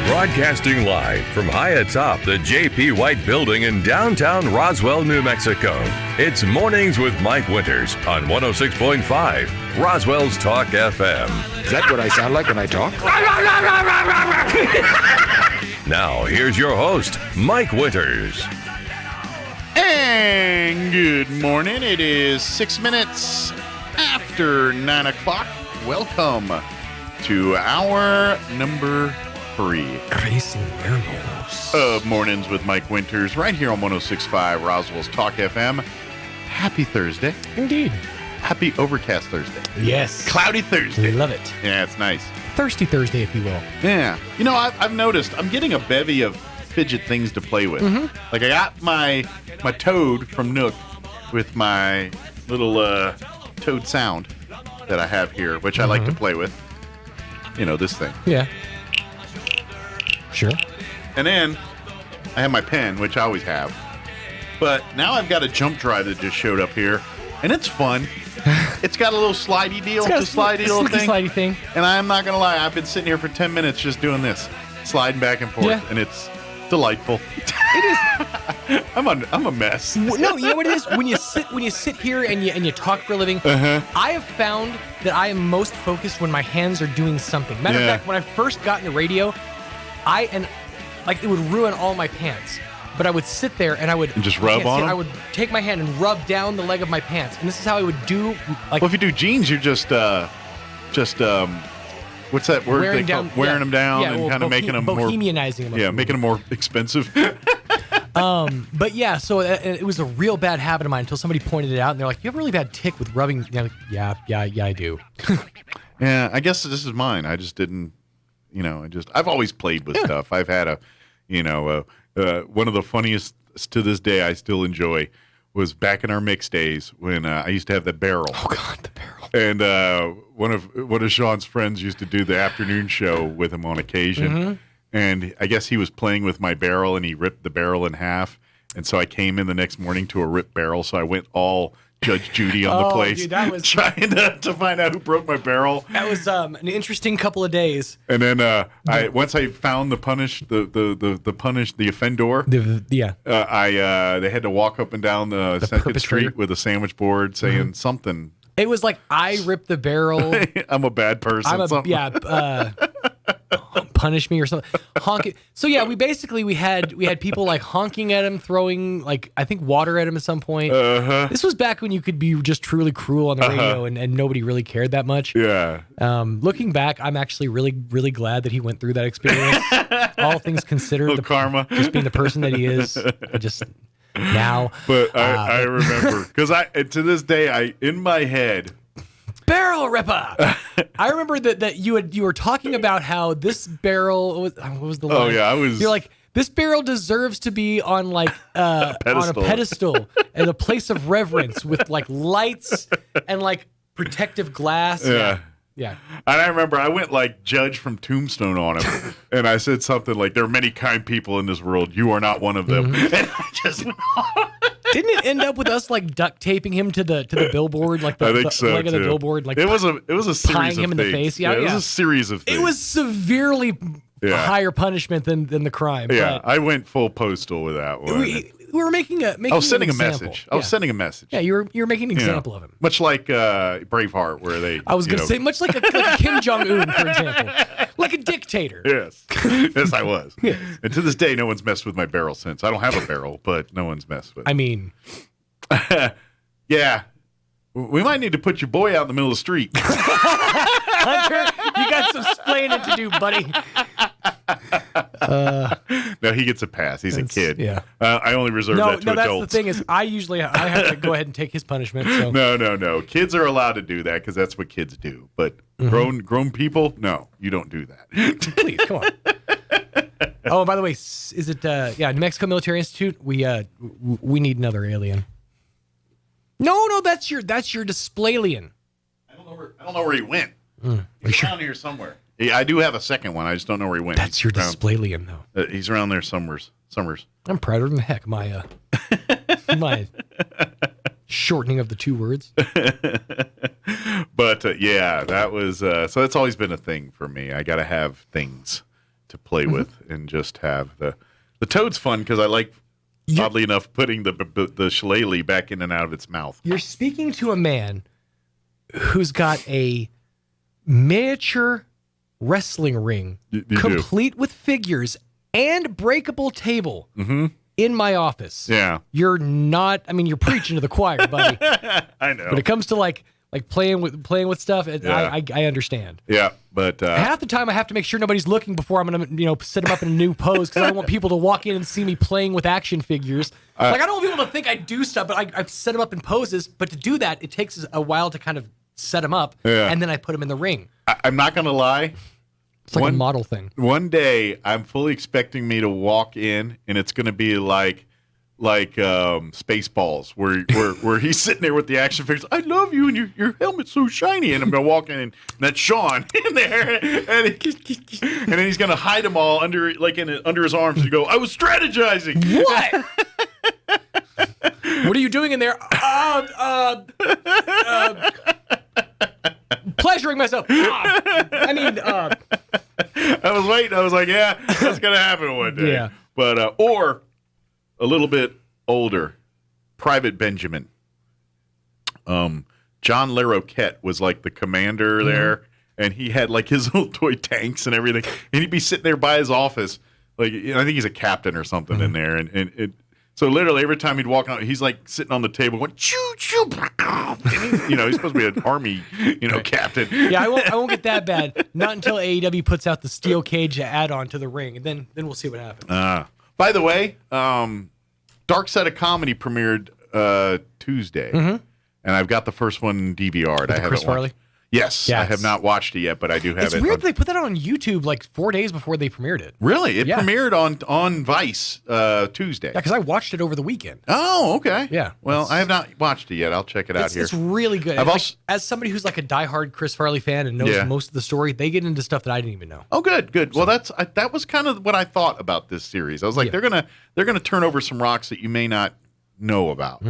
Broadcasting live from high atop the J.P. White Building in downtown Roswell, New Mexico. It's Mornings with Mike Winters on 106.5 Roswell's Talk FM. Is that what I sound like when I talk? Now, here's your host, Mike Winters. And good morning. It is 6 minutes after 9 o'clock. Welcome to hour number 3. Crazy werewolves. Of Mornings with Mike Winters, right here on 106.5 Roswell's Talk FM. Happy Thursday. Indeed. Happy overcast Thursday. Yes. Cloudy Thursday. Love it. Yeah, it's nice. Thirsty Thursday, if you will. Yeah. You know, I've noticed I'm getting a bevy of fidget things to play with. Mm-hmm. Like I got my Toad from Nook with my little Toad sound that I have here, which I like to play with. You know, this thing. Yeah. Sure. And then I have my pen, which I always have. But now I've got a jump drive that just showed up here, and it's fun. It's got a little slidey deal, slidey thing. And I'm not gonna lie, I've been sitting here for 10 minutes just doing this, sliding back and forth, and it's delightful. It is. I'm a mess. No, you know what it is? When you sit here and you talk for a living, I have found that I am most focused when my hands are doing something. Matter of fact, when I first got into radio, it would ruin all my pants. But I would sit there and I would just rub on them? I would take my hand and rub down the leg of my pants, and this is how I would do. Well, if you do jeans, you're just what's that word? Wearing them down and kind of making them more bohemianizing them. Yeah, making them more expensive. But yeah, so it was a real bad habit of mine until somebody pointed it out, and they're like, "You have a really bad tick with rubbing." Yeah, I do. Yeah, I guess this is mine. I just didn't, I've always played with stuff. I've had one of the funniest to this day I still enjoy was back in our mix days when I used to have the barrel. Oh God, the barrel! And one of Sean's friends used to do the afternoon show with him on occasion, and I guess he was playing with my barrel and he ripped the barrel in half. And so I came in the next morning to a ripped barrel, so I went all Judge Judy on the place, dude, that was trying to find out who broke my barrel. That was an interesting couple of days. And then once I found the offender, they had to walk up and down the Second Street with a sandwich board saying something. It was like I ripped the barrel. I'm a bad person. Punish me or something. Honking. So yeah, we had people like honking at him, throwing I think water at him at some point. This was back when you could be just truly cruel on the radio and nobody really cared that much. Yeah. Looking back, I'm actually really, really glad that he went through that experience. All things considered, the karma, just being the person that he is, now. But I remember because to this day, in my head. Barrel ripper. I remember that you were talking about how this barrel what was the line? Oh yeah, you're like, this barrel deserves to be on on a pedestal and a place of reverence with lights and protective glass. Yeah. And I remember I went Judge from Tombstone on him, and I said something like, "There are many kind people in this world. You are not one of them." And I just didn't it end up with us duct taping him to the billboard, I think so, leg of the billboard, it was a series tying him of in the face. Yeah, it was a series of things. It was severely higher punishment than the crime. Yeah, but I went full postal with that one. We were making I was sending a message. I was sending a message. Yeah, you were making an example of him. Much like Braveheart, where they. I was going to say, much like a Kim Jong-un, for example. Like a dictator. Yes. Yes, I was. Yes. And to this day, no one's messed with my barrel since. I don't have a barrel, but no one's messed with it. I mean. Yeah. We might need to put your boy out in the middle of the street. Hunter, you got some splaining to do, buddy. No, he gets a pass. He's a kid. Yeah. I only reserve that to adults. That's the thing is, I have to go ahead and take his punishment. So. No. Kids are allowed to do that because that's what kids do. But grown people, no, you don't do that. Please, come on. Oh, by the way, is it New Mexico Military Institute? We need another alien. No, that's your display-alien. I don't know where he went. He's around here somewhere. Yeah, I do have a second one. I just don't know where he went. That's your display-alien, though. He's around there somewhere. I'm prouder than heck. My shortening of the two words. But that was so. That's always been a thing for me. I got to have things to play with and just have the toad's fun because I like. Oddly enough, putting the shillelagh back in and out of its mouth. You're speaking to a man who's got a miniature wrestling ring, complete with figures and breakable table in my office. Yeah. You're preaching to the choir, buddy. I know. When it comes to playing with stuff, I understand. Yeah, but half the time I have to make sure nobody's looking before I'm going to set them up in a new pose because I don't want people to walk in and see me playing with action figures. I don't want people to think I do stuff, but I set them up in poses. But to do that, it takes a while to kind of set them up, and then I put them in the ring. I'm not going to lie. It's like a model thing. One day, I'm fully expecting me to walk in, and it's going to be like Spaceballs, where he's sitting there with the action figures. I love you, and your helmet's so shiny. And I'm gonna walk in, and that's Sean in there, and then he's gonna hide them all under his arms and go, I was strategizing. What? What are you doing in there? Pleasuring myself. I was waiting. I was like, yeah, that's going to happen one day. Yeah. But, or a little bit older, Private Benjamin. John LaRoquette was like the commander there, and he had like his little toy tanks and everything, and he'd be sitting there by his office. Like, I think he's a captain or something in there, and so literally every time he'd walk out, he's like sitting on the table going choo choo, and he's supposed to be an army, captain. Yeah, I won't get that bad. Not until AEW puts out the steel cage add-on to the ring, and then we'll see what happens. By the way, Dark Side of Comedy premiered Tuesday, and I've got the first one DVR'd. I haven't Chris Farley? Yes, I have not watched it yet, but I do have it. It's weird they put that on YouTube like 4 days before they premiered it. Really? It premiered on Vice Tuesday. Yeah, because I watched it over the weekend. Oh, okay. Yeah. Well, I have not watched it yet. I'll check it out here. It's really good. As somebody who's like a diehard Chris Farley fan and knows most of the story, they get into stuff that I didn't even know. Oh, good. Well, that was kind of what I thought about this series. I was like, they're gonna turn over some rocks that you may not know about.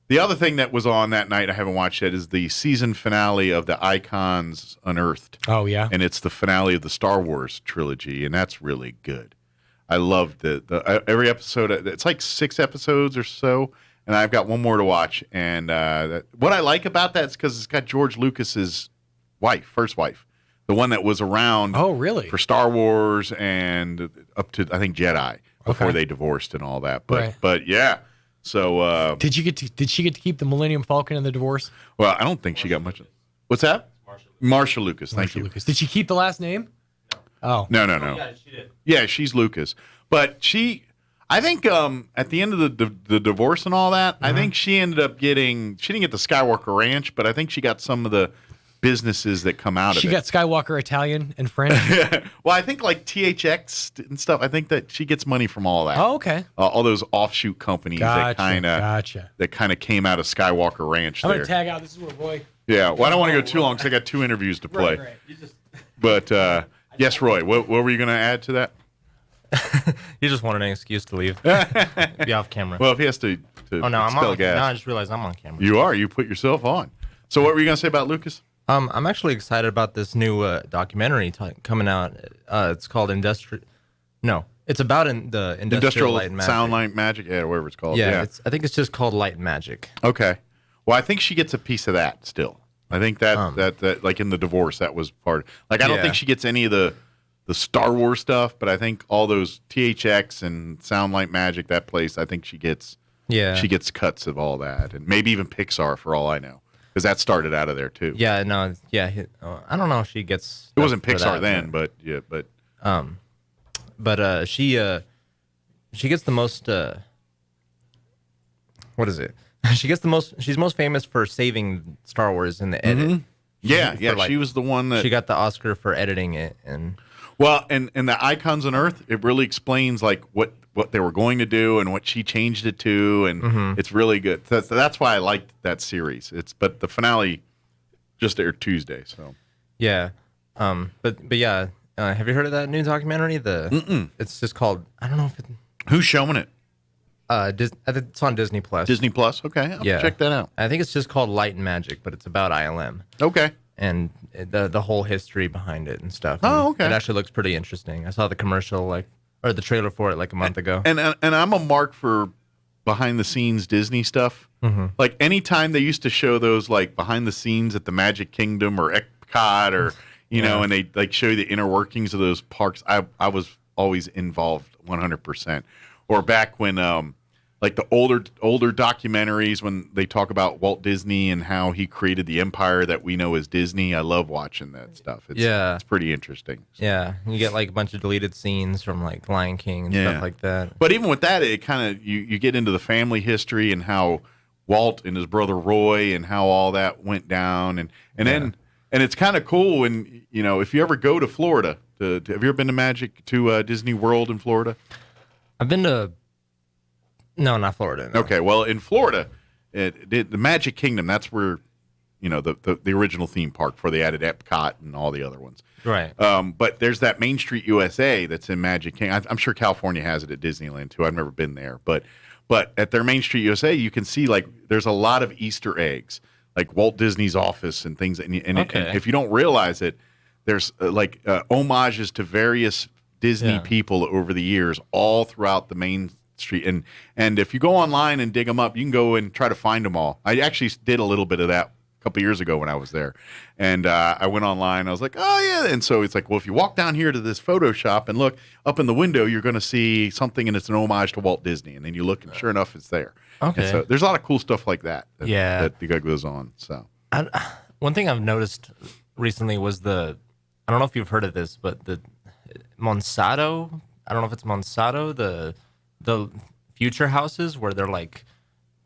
The other thing that was on that night I haven't watched yet is the season finale of the Icons Unearthed. Oh, yeah? And it's the finale of the Star Wars trilogy, and that's really good. I loved the every episode. It's like 6 episodes or so, and I've got one more to watch. And what I like about that is because it's got George Lucas's first wife, the one that was around for Star Wars and up to, I think, Jedi before they divorced and all that. But yeah. So did she get to keep the Millennium Falcon in the divorce? Well, I don't think she got much. What's that? Marsha Lucas. Thank you. Lucas. Did she keep the last name? Oh. No. Yeah, she did. Yeah, she's Lucas. But I think at the end of the divorce and all that, I think she ended up she didn't get the Skywalker Ranch, but I think she got some of the businesses that come out of it. She got Skywalker Italian and French. Well, I think like THX and stuff. I think that she gets money from all that. Oh, okay. All those offshoot companies that kind of came out of Skywalker Ranch. I'm gonna tag out. This is where Roy. Yeah. Well, I don't want to go too long because I got 2 interviews to play. Right. But yes, Roy. What were you going to add to that? You just wanted an excuse to leave. Be off camera. Well, if he has to I'm on. gas. Now I just realized I'm on camera. You are. You put yourself on. So what were you going to say about Lucas? I'm actually excited about this new documentary coming out. It's called it's about the industrial light and magic. Sound light magic, whatever it's called. Yeah. I think it's just called Light and Magic. Okay. Well, I think she gets a piece of that still. I think that like in the divorce, that was part. Like I don't think she gets any of the Star Wars stuff, but I think all those THX and Sound Light Magic, that place, I think she gets. Yeah. She gets cuts of all that, and maybe even Pixar for all I know. Because that started out of there too. Yeah, no, yeah. I don't know if she gets. It wasn't Pixar then, but yeah, but. She gets the most. What is it? She gets the most. She's most famous for saving Star Wars in the edit. Yeah, she was the one that she got the Oscar for editing it, and the Icons on Earth, it really explains like what they were going to do and what she changed it to, and it's really good. That's why I liked that series. But the finale just aired Tuesday, so yeah. But yeah, have you heard of that new documentary? It's just called, I don't know if it. Who's showing it? It's on Disney Plus. Disney Plus, okay. I'll check that out. I think it's just called Light and Magic, but it's about ILM. Okay. And the whole history behind it and stuff. Oh, okay. It actually looks pretty interesting. I saw the commercial or the trailer for it like a month ago. And I'm a mark for behind the scenes Disney stuff. Like anytime they used to show those like behind the scenes at the Magic Kingdom or Epcot or know, and they like show you the inner workings of those parks, I was always involved 100%. Or back when like the older documentaries when they talk about Walt Disney and how he created the empire that we know as Disney. I love watching that stuff. It's pretty interesting. So. Yeah, you get like a bunch of deleted scenes from like Lion King and stuff like that. But even with that, it kind of you get into the family history and how Walt and his brother Roy and how all that went down, and then it's kind of cool when if you ever go to Florida. Have you ever been to Disney World in Florida? I've been to. No, not Florida. No. Okay, well, in Florida, the Magic Kingdom, that's where, the original theme park before they added Epcot and all the other ones. Right. But there's that Main Street USA that's in Magic Kingdom. I'm sure California has it at Disneyland, too. I've never been there. But But at their Main Street USA, you can see like there's a lot of Easter eggs, like Walt Disney's office and things. And if you don't realize it, there's homages to various Disney people over the years, all throughout the Main Street. And if you go online and dig them up, you can go and try to find them all. I actually did a little bit of that a couple years ago when I was there. And I went online. I was like, oh, yeah. And so it's like, well, if you walk down here to this photo shop and look up in the window, you're going to see something, and it's an homage to Walt Disney. And then you look, and sure enough, it's there. Okay. And so there's a lot of cool stuff like that. That goes on. So one thing I've noticed recently was I don't know if you've heard of this, but the Monsanto, I don't know if it's Monsanto, the future houses where they're like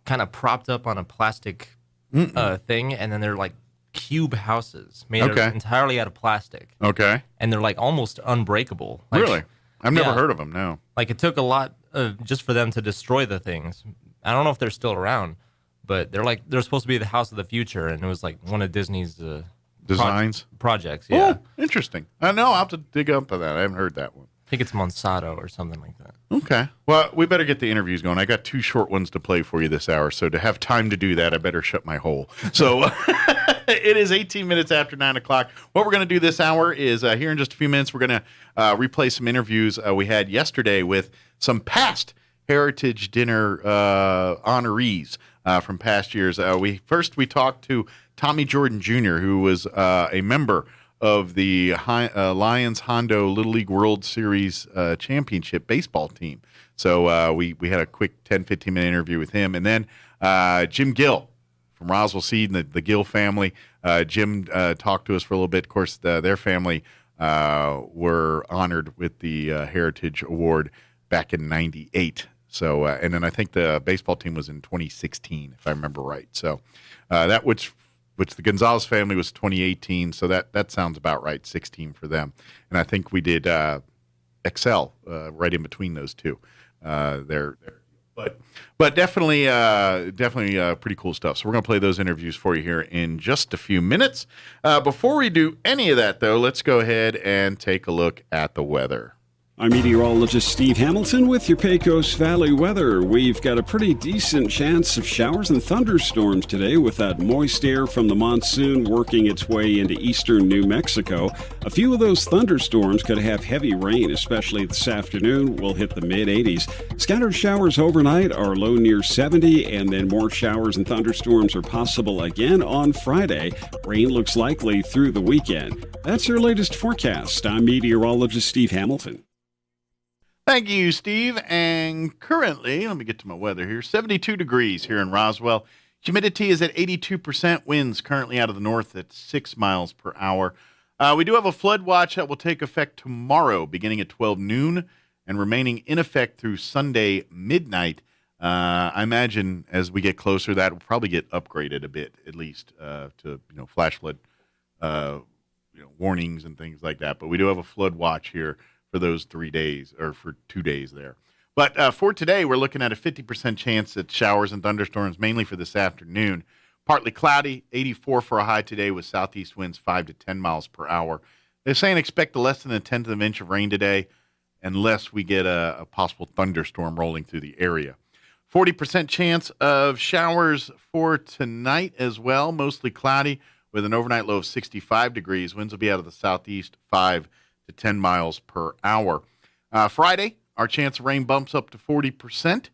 kind of propped up on a plastic thing, and then they're like cube houses made entirely out of plastic. Okay. And they're like almost unbreakable. Really? I've never heard of them, no. Like it took a lot just for them to destroy the things. I don't know if they're still around, but they're supposed to be the house of the future, and it was like one of Disney's designs projects. Yeah. Oh, interesting. I know. I'll have to dig up to that. I haven't heard that one. I think it's Monsanto or something like that. Okay. Well, we better get the interviews going. I got 2 short ones to play for you this hour, so to have time to do that, I better shut my hole. So it is 18 minutes after 9 o'clock. What we're going to do this hour is here in just a few minutes, we're going to replay some interviews we had yesterday with some past Heritage Dinner honorees from past years. We talked to Tommy Jordan Jr., who was a member of the Lions Hondo Little League World Series championship baseball team. So we had a quick 10, 15-minute interview with him. And then Jim Gill from Roswell Seed and the Gill family. Jim talked to us for a little bit. Of course, their family were honored with the Heritage Award back in 98. So, and then I think the baseball team was in 2016, if I remember right. So that which the Gonzalez family was 2018, so that sounds about right, 16 for them. And I think we did Excel right in between those two. But definitely pretty cool stuff. So we're going to play those interviews for you here in just a few minutes. Before we do any of that, though, let's go ahead and take a look at the weather. I'm meteorologist Steve Hamilton with your Pecos Valley weather. We've got a pretty decent chance of showers and thunderstorms today with that moist air from the monsoon working its way into eastern New Mexico. A few of those thunderstorms could have heavy rain, especially this afternoon. We'll hit the mid-80s. Scattered showers overnight are low near 70, and then more showers and thunderstorms are possible again on Friday. Rain looks likely through the weekend. That's your latest forecast. I'm meteorologist Steve Hamilton. Thank you, Steve. And currently, let me get to my weather here, 72 degrees here in Roswell. Humidity is at 82%. Winds currently out of the north at 6 miles per hour. We do have a flood watch that will take effect tomorrow, beginning at 12 noon and remaining in effect through Sunday midnight. I imagine as we get closer, that will probably get upgraded a bit, at least to flash flood warnings and things like that. But we do have a flood watch here for those 3 days, or for 2 days there. But for today, we're looking at a 50% chance at showers and thunderstorms, mainly for this afternoon. Partly cloudy, 84 for a high today with southeast winds 5 to 10 miles per hour. They're saying expect less than a tenth of an inch of rain today unless we get a possible thunderstorm rolling through the area. 40% chance of showers for tonight as well, mostly cloudy with an overnight low of 65 degrees. Winds will be out of the southeast 5 to 10 miles per hour. Friday, our chance of rain bumps up to 40%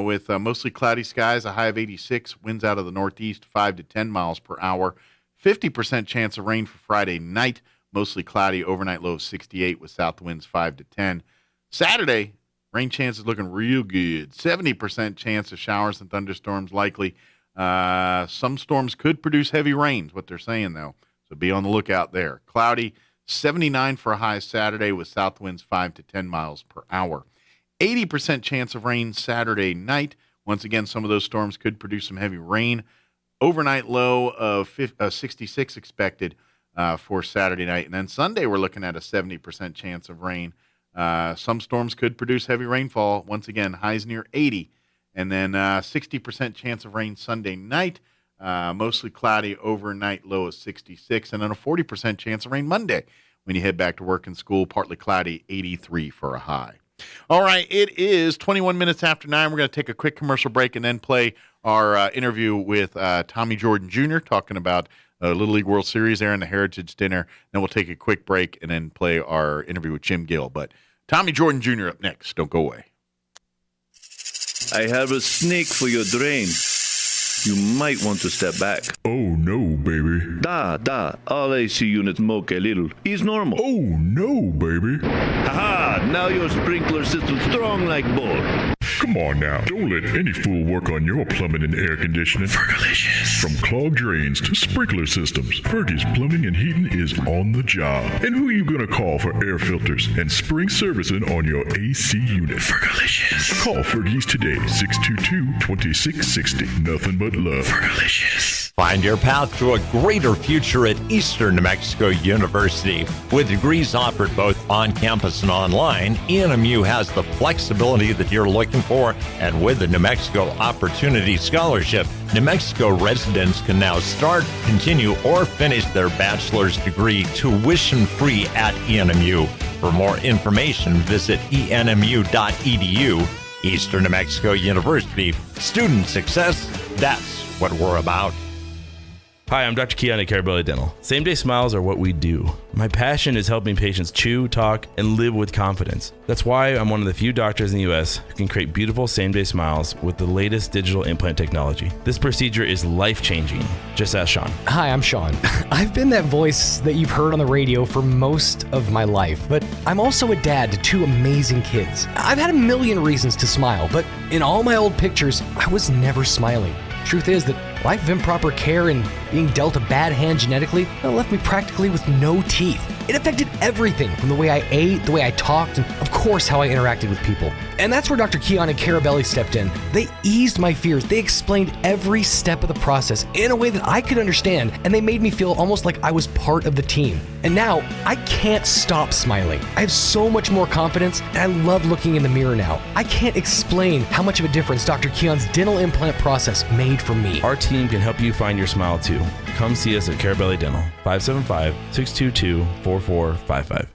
with mostly cloudy skies, a high of 86, winds out of the northeast 5 to 10 miles per hour. 50% chance of rain for Friday night, mostly cloudy, overnight low of 68 with south winds 5 to 10. Saturday, rain chance is looking real good. 70% chance of showers and thunderstorms likely. Some storms could produce heavy rains, what they're saying, though. So be on the lookout there. Cloudy, 79 for a high Saturday with south winds 5 to 10 miles per hour. 80% chance of rain Saturday night. Once again, some of those storms could produce some heavy rain. Overnight low of 66 expected for Saturday night. And then Sunday, we're looking at a 70% chance of rain. Some storms could produce heavy rainfall. Once again, highs near 80. And then 60% chance of rain Sunday night. Mostly cloudy, overnight low of 66, and then a 40% chance of rain Monday when you head back to work and school, partly cloudy, 83 for a high. All right, it is 21 minutes after 9. We're going to take a quick commercial break and then play our interview with Tommy Jordan Jr. talking about Little League World Series there in the Heritage Dinner. Then we'll take a quick break and then play our interview with Jim Gill. But Tommy Jordan Jr. up next. Don't go away. I have a snake for your drain. You might want to step back. Oh no, baby. All AC units moke a little. Is normal. Oh no, baby. Haha, now your sprinkler system's strong like bull. Come on now. Don't let any fool work on your plumbing and air conditioning. Fergalicious. From clogged drains to sprinkler systems, Fergie's Plumbing and Heating is on the job. And who you gonna call for air filters and spring servicing on your AC unit? Fergalicious. Call Fergie's today, 622-2660. Nothing but love. Fergalicious. Find your path to a greater future at Eastern New Mexico University. With degrees offered both on campus and online, ENMU has the flexibility that you're looking for, and with the New Mexico Opportunity Scholarship, New Mexico residents can now start, continue, or finish their bachelor's degree tuition-free at ENMU. For more information, visit enmu.edu. Eastern New Mexico University. Student success, that's what we're about. Hi, I'm Dr. Keon at Carabelli Dental. Same-day smiles are what we do. My passion is helping patients chew, talk, and live with confidence. That's why I'm one of the few doctors in the U.S. who can create beautiful same-day smiles with the latest digital implant technology. This procedure is life-changing. Just ask Sean. Hi, I'm Sean. I've been that voice that you've heard on the radio for most of my life, but I'm also a dad to two amazing kids. I've had a million reasons to smile, but in all my old pictures, I was never smiling. Truth is that life of improper care and being dealt a bad hand genetically left me practically with no teeth. It affected everything from the way I ate, the way I talked, and of course how I interacted with people. And that's where Dr. Keon and Carabelli stepped in. They eased my fears. They explained every step of the process in a way that I could understand, and they made me feel almost like I was part of the team. And now, I can't stop smiling. I have so much more confidence, and I love looking in the mirror now. I can't explain how much of a difference Dr. Keon's dental implant process made for me. Our team can help you find your smile too. Come see us at Carabelli Dental, 575-622-4455.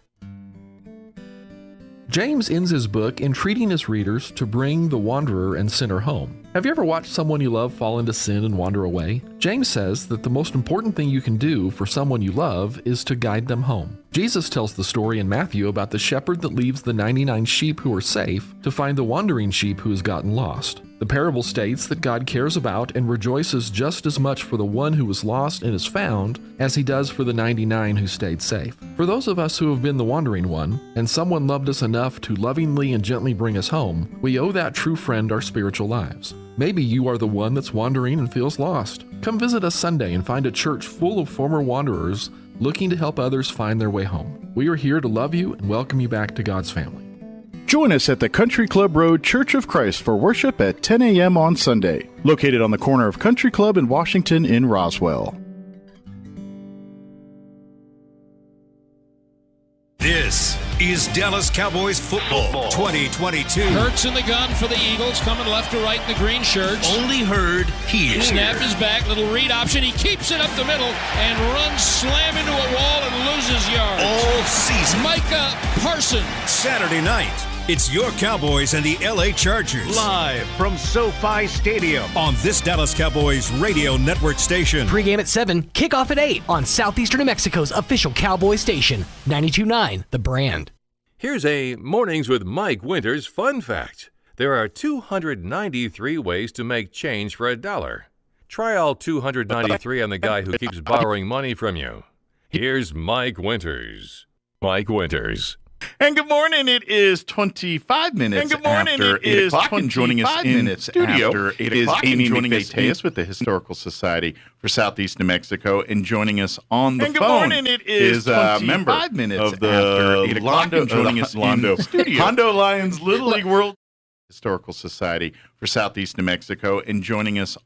James ends his book entreating his readers to bring the wanderer and sinner home. Have you ever watched someone you love fall into sin and wander away? James says that the most important thing you can do for someone you love is to guide them home. Jesus tells the story in Matthew about the shepherd that leaves the 99 sheep who are safe to find the wandering sheep who has gotten lost. The parable states that God cares about and rejoices just as much for the one who was lost and is found as he does for the 99 who stayed safe. For those of us who have been the wandering one, and someone loved us enough to lovingly and gently bring us home, we owe that true friend our spiritual lives. Maybe you are the one that's wandering and feels lost. Come visit us Sunday and find a church full of former wanderers looking to help others find their way home. We are here to love you and welcome you back to God's family. Join us at the Country Club Road Church of Christ for worship at 10 a.m. on Sunday, located on the corner of Country Club and Washington in Roswell. This is Dallas Cowboys football 2022. Hurts in the gun for the Eagles, coming left to right in the green shirts. Only heard here. Snap is back, little read option. He keeps it up the middle and runs slam into a wall and loses yards. All season. Micah Parsons. Saturday night, it's your Cowboys and the LA Chargers. Live from SoFi Stadium. On this Dallas Cowboys radio network station. Pre-game at 7, kickoff at 8 on Southeastern New Mexico's official Cowboy station. 92.9, The Brand. Here's a Mornings with Mike Winters fun fact. There are 293 ways to make change for $1. Try all 293 on the guy who keeps borrowing money from you. Here's Mike Winters. Mike Winters. And good morning. It is 25 minutes after 8 o'clock, and joining us in studio is Amy McVeigh with the Historical Society for Southeast New Mexico, and joining us on the phone is a member of the Hondo Lions Little League World Historical Society for Southeast New Mexico, and joining us on.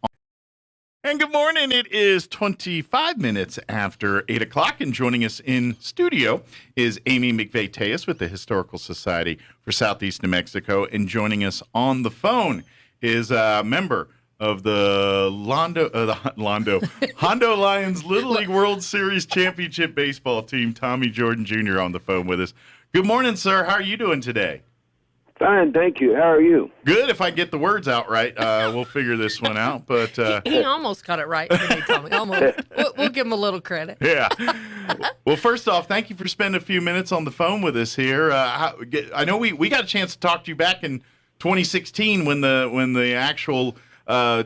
And good morning. It is 25 minutes after 8 o'clock, and joining us in studio is Amy McVeigh with the Historical Society for Southeast New Mexico, and joining us on the phone is a member of the Hondo Lions Little League World Series Championship baseball team, Tommy Jordan Jr. on the phone with us. Good morning, sir. How are you doing today? Fine, thank you. How are you? Good. If I get the words out right, we'll figure this one out. But he almost got it right, didn't he, Tommy? Almost. We'll give him a little credit. Yeah. Well, first off, thank you for spending a few minutes on the phone with us here. I know we got a chance to talk to you back in 2016 when the actual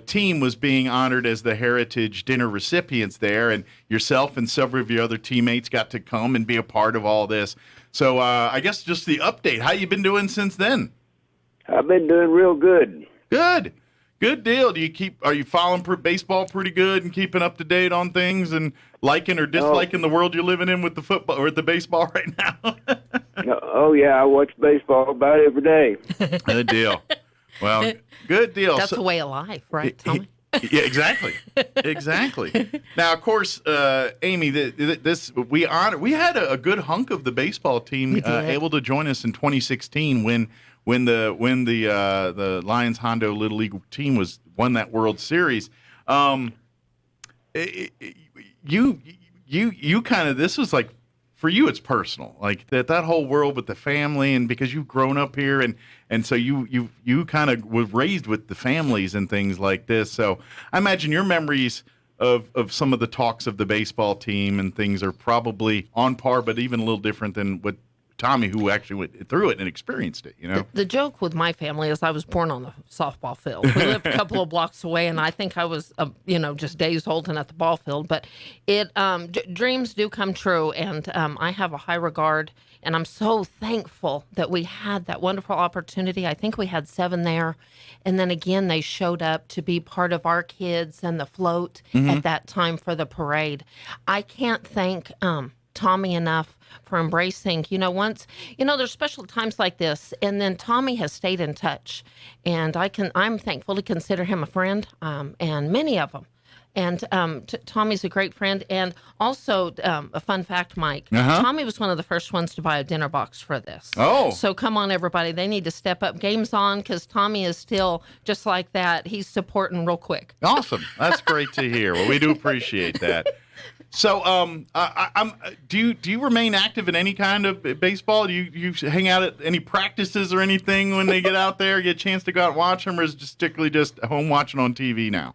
team was being honored as the Heritage Dinner recipients there, and yourself and several of your other teammates got to come and be a part of all this. So I guess just the update. How you been doing since then? I've been doing real good. Good. Good deal. Are you following baseball pretty good and keeping up to date on things and liking or disliking the world you're living in with the football or the baseball right now? Oh yeah, I watch baseball about every day. Good deal. Well, good deal. That's a way of life, right, Tommy? Yeah, exactly. Exactly. Now, of course, Amy, we had a good hunk of the baseball team able to join us in 2016 when the Lions Hondo Little League team won that World Series. You kind of, this was like, for you, it's personal, like that whole world with the family, and because you've grown up here, and so you kind of was raised with the families and things like this. So I imagine your memories of some of the talks of the baseball team and things are probably on par, but even a little different than what Tommy, who actually went through it and experienced it, you know? The joke with my family is I was born on the softball field. We lived a couple of blocks away, and I think I was, just days old and at the ball field. But dreams do come true, and I have a high regard, and I'm so thankful that we had that wonderful opportunity. I think we had 7 there, and then again, they showed up to be part of our kids and the float at that time for the parade. I can't thank Tommy enough for embracing, there's special times like this, and then Tommy has stayed in touch, and I'm thankful to consider him a friend, and many of them. And Tommy's a great friend, and also a fun fact, Mike. Tommy was one of the first ones to buy a dinner box for this. Oh. So come on, everybody. They need to step up. Game's on, because Tommy is still just like that. He's supporting real quick. Awesome. That's great to hear. Well, we do appreciate that. So, do you remain active in any kind of baseball? Do you hang out at any practices or anything when they get out there? Get a chance to go out and watch them, or is it strictly just home watching on TV now?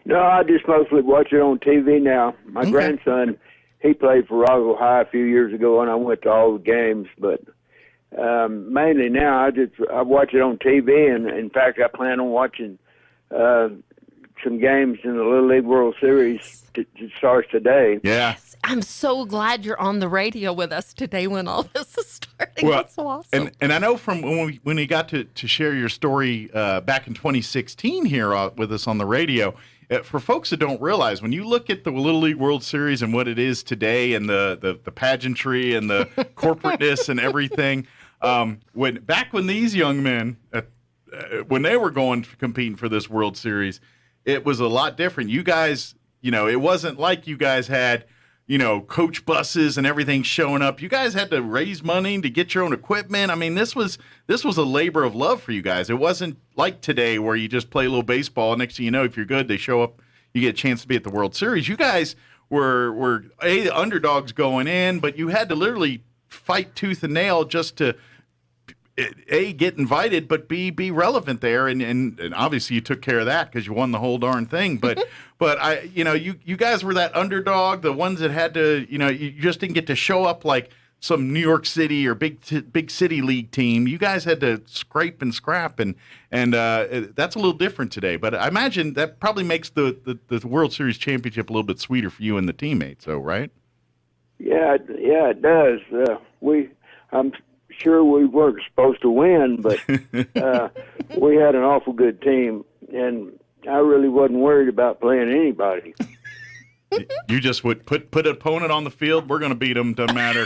No, I just mostly watch it on TV now. My grandson, he played for Roswell High a few years ago, and I went to all the games. But mainly now, I watch it on TV, and in fact, I plan on watching some games in the Little League World Series. It starts today. Yeah. I'm so glad you're on the radio with us today when all this is starting. Well, that's so awesome. And I know from when we got to share your story back in 2016 here with us on the radio, for folks that don't realize, when you look at the Little League World Series and what it is today, and the pageantry and the corporateness and everything, when these young men, when they were competing for this World Series, it was a lot different. You guys, it wasn't like you guys had, coach buses and everything showing up. You guys had to raise money to get your own equipment. I mean, this was a labor of love for you guys. It wasn't like today where you just play a little baseball. Next thing you know, if you're good, they show up, you get a chance to be at the World Series. You guys were the underdogs going in, but you had to literally fight tooth and nail just to get invited, but be relevant there, and obviously you took care of that because you won the whole darn thing. But you guys were that underdog, the ones that had to, you just didn't get to show up like some New York City or big city league team. You guys had to scrape and scrap, and that's a little different today. But I imagine that probably makes the World Series championship a little bit sweeter for you and the teammates. So right? Yeah, it does. I'm sure we weren't supposed to win, but we had an awful good team, and I really wasn't worried about playing anybody. You just would put an opponent on the field. We're going to beat them. Doesn't matter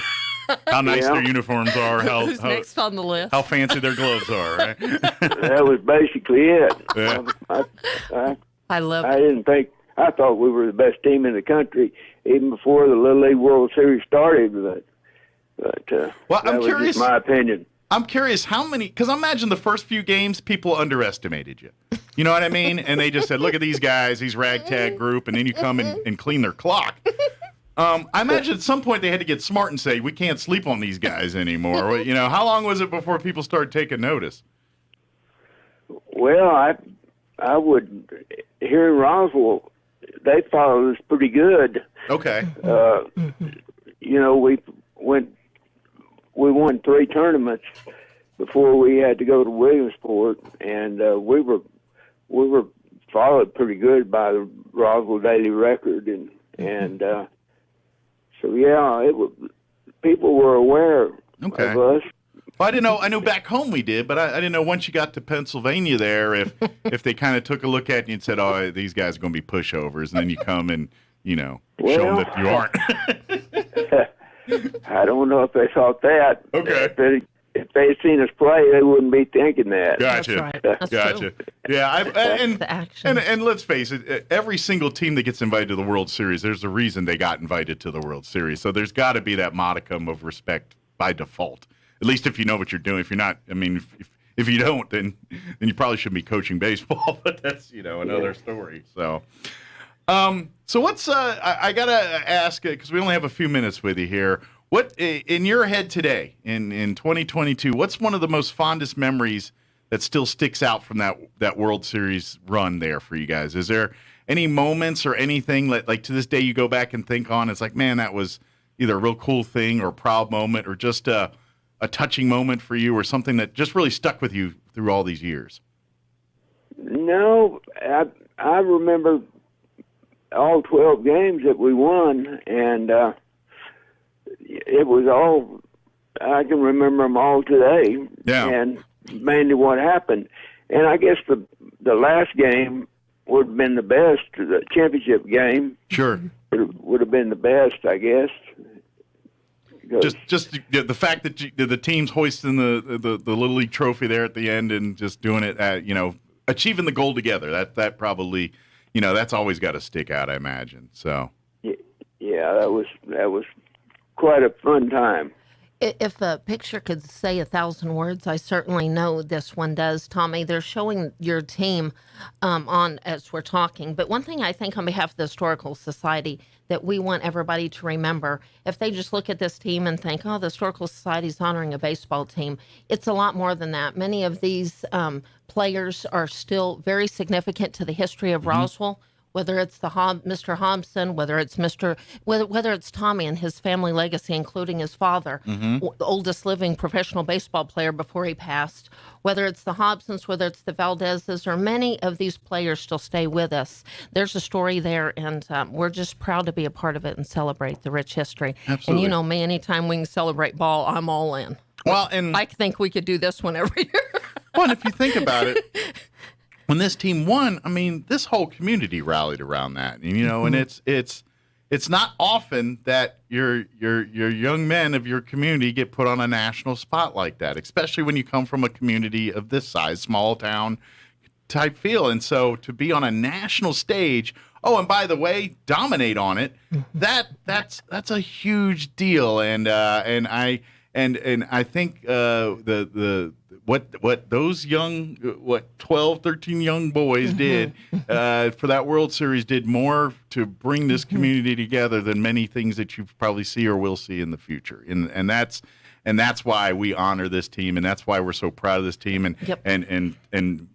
how nice their uniforms are, who's next on the list, how fancy their gloves are. Right? That was basically it. Yeah. I love. I thought we were the best team in the country even before the Little League World Series started, but well, I'm that was curious. just my opinion. I'm curious how many, because I imagine the first few games people underestimated you. You know what I mean? And they just said, "Look at these guys, these ragtag group," and then you come and clean their clock. I imagine at some point they had to get smart and say, we can't sleep on these guys anymore. You know, how long was it before people started taking notice? Well, I would, here in Roswell, they followed us pretty good. Okay. You know, we won 3 tournaments before we had to go to Williamsport, and we were followed pretty good by the Roswell Daily Record, and so yeah, people were aware of us. Well, I didn't know. I knew back home we did, but I didn't know once you got to Pennsylvania there if they kind of took a look at you and said, "Oh, these guys are going to be pushovers," and then you come and show them that you aren't. I don't know if they thought that. Okay. If they had seen us play, they wouldn't be thinking that. Gotcha. That's right. That's gotcha. true. Yeah, The action. and let's face it, every single team that gets invited to the World Series, there's a reason they got invited to the World Series. So there's got to be that modicum of respect by default. At least if you know what you're doing. If you're not, I mean, if you don't, then you probably shouldn't be coaching baseball. But that's another story. So, so what's I gotta ask because we only have a few minutes with you here. What in your head today in 2022? What's one of the most fondest memories that still sticks out from that World Series run there for you guys? Is there any moments or anything like to this day you go back and think on? It's like, man, that was either a real cool thing or a proud moment or just a touching moment for you or something that just really stuck with you through all these years. No, I remember all 12 games that we won, and it was all, I can remember them all today. Yeah. And mainly what happened. And I guess the last game would have been the best, the championship game. Sure. It would have been the best, I guess. Just the fact that the team's hoisting the Little League trophy there at the end and just doing it at, achieving the goal together. That probably, that's always got to stick out, I imagine. So. Yeah, that was quite a fun time. If a picture could say 1,000 words, I certainly know this one does, Tommy. They're showing your team on as we're talking. But one thing I think on behalf of the Historical Society that we want everybody to remember, if they just look at this team and think, oh, the Historical Society is honoring a baseball team, it's a lot more than that. Many of these players are still very significant to the history of Roswell. Whether it's Mr. Hobson, whether it's Tommy and his family legacy, including his father, the oldest living professional baseball player before he passed, whether it's the Hobsons, whether it's the Valdezes, or many of these players still stay with us. There's a story there, and we're just proud to be a part of it and celebrate the rich history. Absolutely. And you know me, anytime we can celebrate ball, I'm all in. Well, and I think we could do this one every year. Well, and if you think about it, when this team won, I mean, this whole community rallied around that, and it's not often that your young men of your community get put on a national spot like that, especially when you come from a community of this size, small town type feel, and so to be on a national stage. Oh, and by the way, dominate on it. That's a huge deal, and I think what those 12, 13 young boys did for that World Series did more to bring this community together than many things that you probably see or will see in the future. And that's why we honor this team, and that's why we're so proud of this team. And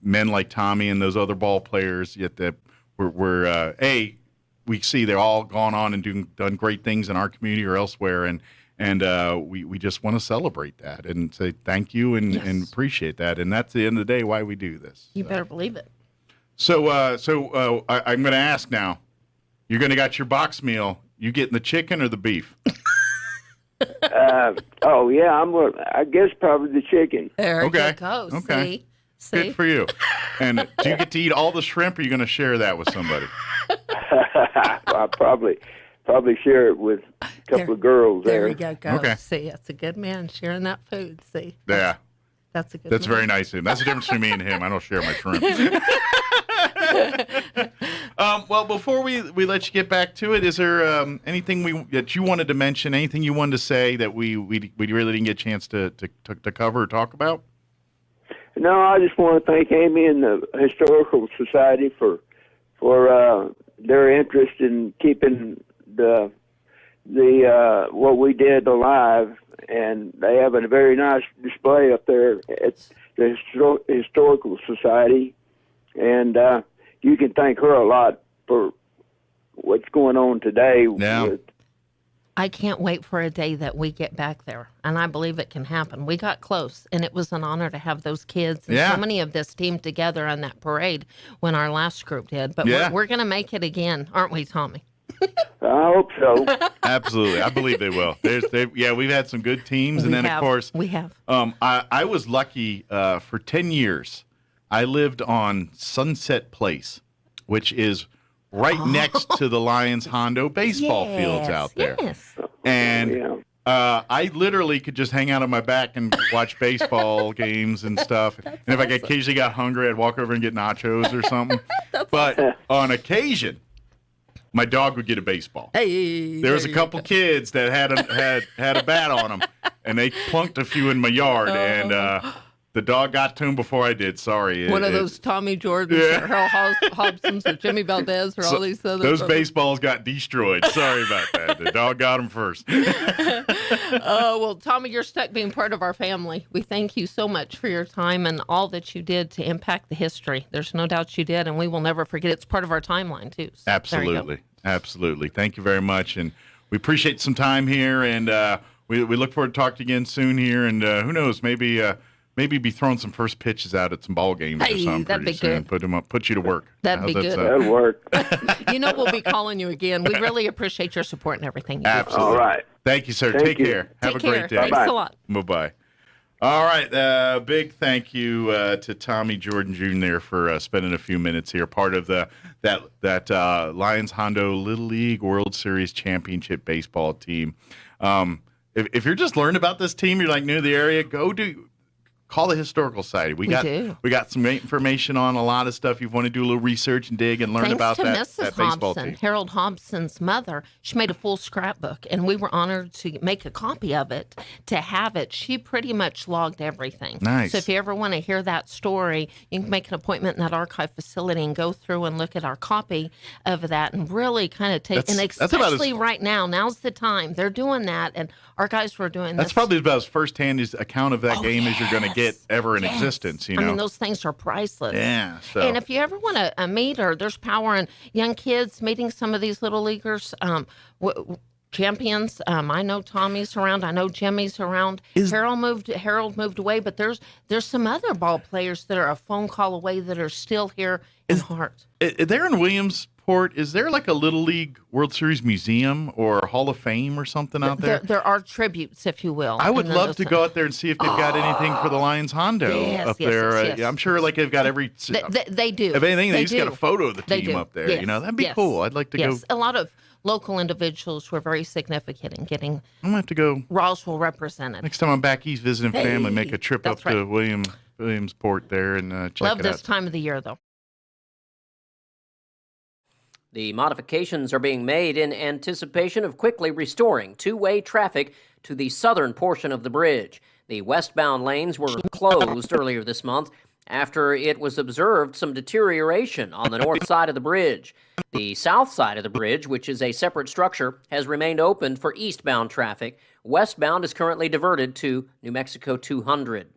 men like Tommy and those other ball players, yet that we see they're all gone on and done great things in our community or elsewhere, and we just want to celebrate that and say thank you and appreciate that. And that's the end of the day why we do this. You better believe it. So I'm going to ask now. You're going to got your box meal. You getting the chicken or the beef? Oh yeah, I guess probably the chicken. There you go. Okay. See? Good for you. And do you get to eat all the shrimp, or are you going to share that with somebody? I'll probably share it with a couple of girls there. There you go. Okay. See, that's a good man sharing that food. See. Yeah. That's a good. That's man. very nice of him. That's the difference between me and him. I don't share my shrimp. Well, before we let you get back to it, is there anything that you wanted to mention? Anything you wanted to say that we really didn't get a chance to cover or talk about? No, I just want to thank Amy and the Historical Society for their interest in keeping the the what we did live, and they have a very nice display up there at the Historical Society, and you can thank her a lot for what's going on today. Yeah. I can't wait for a day that we get back there, and I believe it can happen. We got close, and it was an honor to have those kids and so many of this team together on that parade when our last group did. But we're going to make it again, aren't we, Tommy? I hope so. Absolutely. I believe they will. We've had some good teams, and then, of course, we have. I was lucky for 10 years. I lived on Sunset Place, which is right next to the Lions Hondo baseball fields out there. Yes. And I literally could just hang out on my back and watch baseball games and stuff. And if I occasionally got hungry, I'd walk over and get nachos or something. But on occasion, my dog would get a baseball. Hey, there was a couple kids that had a bat on them, and they plunked a few in my yard, and the dog got to him before I did. Sorry. One of those Tommy Jordans or Harold Hobsons or Jimmy Valdez or all these other. Those baseballs got destroyed. Sorry about that. The dog got them first. Well, Tommy, you're stuck being part of our family. We thank you so much for your time and all that you did to impact the history. There's no doubt you did, and we will never forget. It's part of our timeline, too. So Absolutely. Absolutely. Thank you very much. And we appreciate some time here, and we look forward to talking again soon here. And who knows, maybe be throwing some first pitches out at some ball games or something that'd pretty be soon. good. Put you to work. That'd be good. That'll work. We'll be calling you again. We really appreciate your support and everything you do. Absolutely. All right. Thank you, sir. Thank Take you. care. Have a great day. Thanks a lot. Bye-bye. All right. Big thank you to Tommy Jordan Jr. for spending a few minutes here, part of that Lions Hondo Little League World Series Championship baseball team. If you're just learning about this team, you're like new to the area, call the Historical Society. We got some great information on a lot of stuff. You want to do a little research and dig and learn about that baseball team. Harold Hobson's mother, she made a full scrapbook, and we were honored to make a copy of it, to have it. She pretty much logged everything. Nice. So if you ever want to hear that story, you can make an appointment in that archive facility and go through and look at our copy of that and really kind of take, and especially right now, now's the time. They're doing that, and our guys were doing That's probably about as first-hand account of that game as you're going to get ever in existence. I mean, those things are priceless. Yeah. So. And if you ever want to meet, or there's power in young kids meeting some of these little leaguers, champions. I know Tommy's around. I know Jimmy's around. Harold moved away, but there's some other ball players that are a phone call away that are still here in Hart. There in Williamsport, is there like a Little League World Series museum or Hall of Fame or something out there? There are tributes, if you will. I would love to go out there and see if they've got anything for the Lions Hondo up there. Yes. I'm sure like they've got every. They do. If anything, they just got a photo of the team up there. Yes. That'd be cool. I'd like to go. A lot of local individuals were very significant in getting. I'm gonna have to go. Roswell represented. Next time I'm back east visiting family, make a trip up to Williamsport there and check Love it out. this time of the year, though. The modifications are being made in anticipation of quickly restoring two-way traffic to the southern portion of the bridge. The westbound lanes were closed earlier this month after it was observed some deterioration on the north side of the bridge. The south side of the bridge, which is a separate structure, has remained open for eastbound traffic. Westbound is currently diverted to New Mexico 200.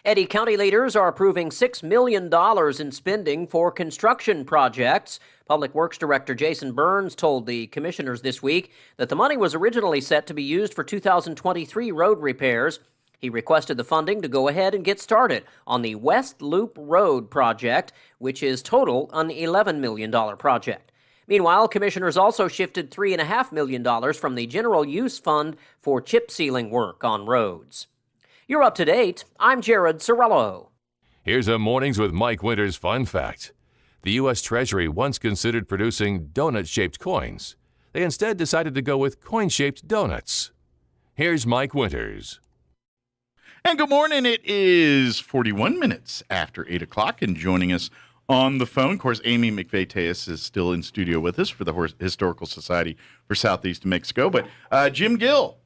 Eddy County leaders are approving $6 million in spending for construction projects. Public Works Director Jason Burns told the commissioners this week that the money was originally set to be used for 2023 road repairs. He requested the funding to go ahead and get started on the West Loop Road project, which is total an $11 million project. Meanwhile, commissioners also shifted $3.5 million from the General Use Fund for chip sealing work on roads. You're up to date. I'm Jared Sorello. Here's a Mornings with Mike Winters fun fact. The U.S. Treasury once considered producing donut-shaped coins. They instead decided to go with coin-shaped donuts. Here's Mike Winters. And good morning. It is 41 minutes after 8 o'clock, and joining us on the phone, of course, Amy McVeigh-Tejas is still in studio with us for the Historical Society for Southeast New Mexico. But Jim Gill,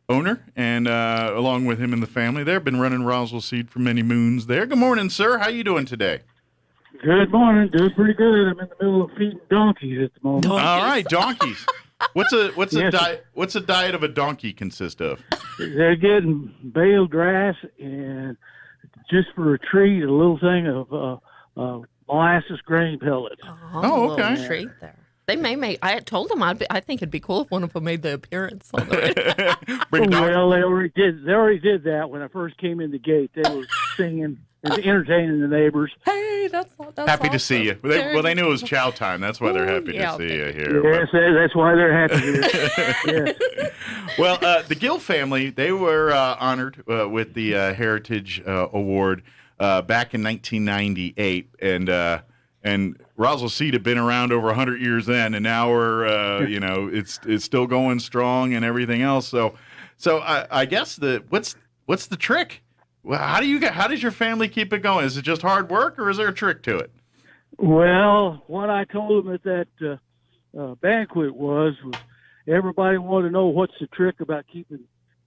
owner, and along with him and the family there, been running Roswell Seed for many moons there. Good morning, sir. How you doing today? Good morning. Doing pretty good. I'm in the middle of feeding donkeys at the moment. All right, donkeys. What's a diet of a donkey consist of? They're getting bale grass and just for a treat, a little thing of molasses grain pellets. Oh, okay. Little treat there. They may make. I told them I think it'd be cool if one of them made the appearance on the radio. Well, they already did. They already did that when I first came in the gate. They were singing and entertaining the neighbors. Hey, that's happy to see you. They knew it was chow time. That's why they're happy to see you here. Yes, that's why they're happy here. Yeah. Well, the Gill family, they were honored with the Heritage Award back in 1998, and Roswell Seed had been around over 100 years then, and now we're it's still going strong and everything else. So I guess what's the trick? Well, how does your family keep it going? Is it just hard work, or is there a trick to it? Well, what I told them at that banquet was everybody wanted to know what's the trick about keeping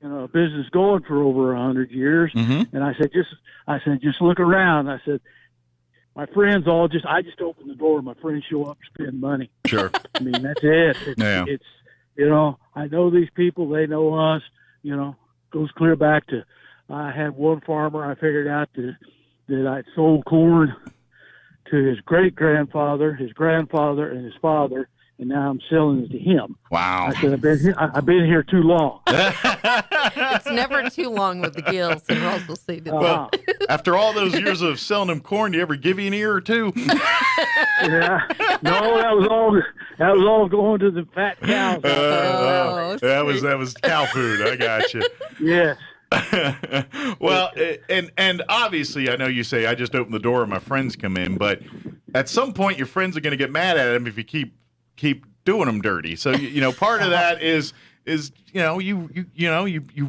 a business going for over 100 years. Mm-hmm. And I said, just look around. I said, my friends I just open the door. My friends show up and spend money. Sure. I mean, that's it. It's I know these people. They know us. Goes clear back to. I had one farmer. I figured out that I sold corn to his great grandfather, his grandfather, and his father, and now I'm selling it to him. Wow! I said I've been here too long. It's never too long with the Gills and Roswell Seed. Well, after all those years of selling them corn, do you ever give you an ear or two? Yeah. No, that was all going to the fat cows. That was cow food. I got you. Yes. Well, and obviously, I know you say I just open the door and my friends come in, but at some point, your friends are going to get mad at him if you keep doing them dirty. So part of that is you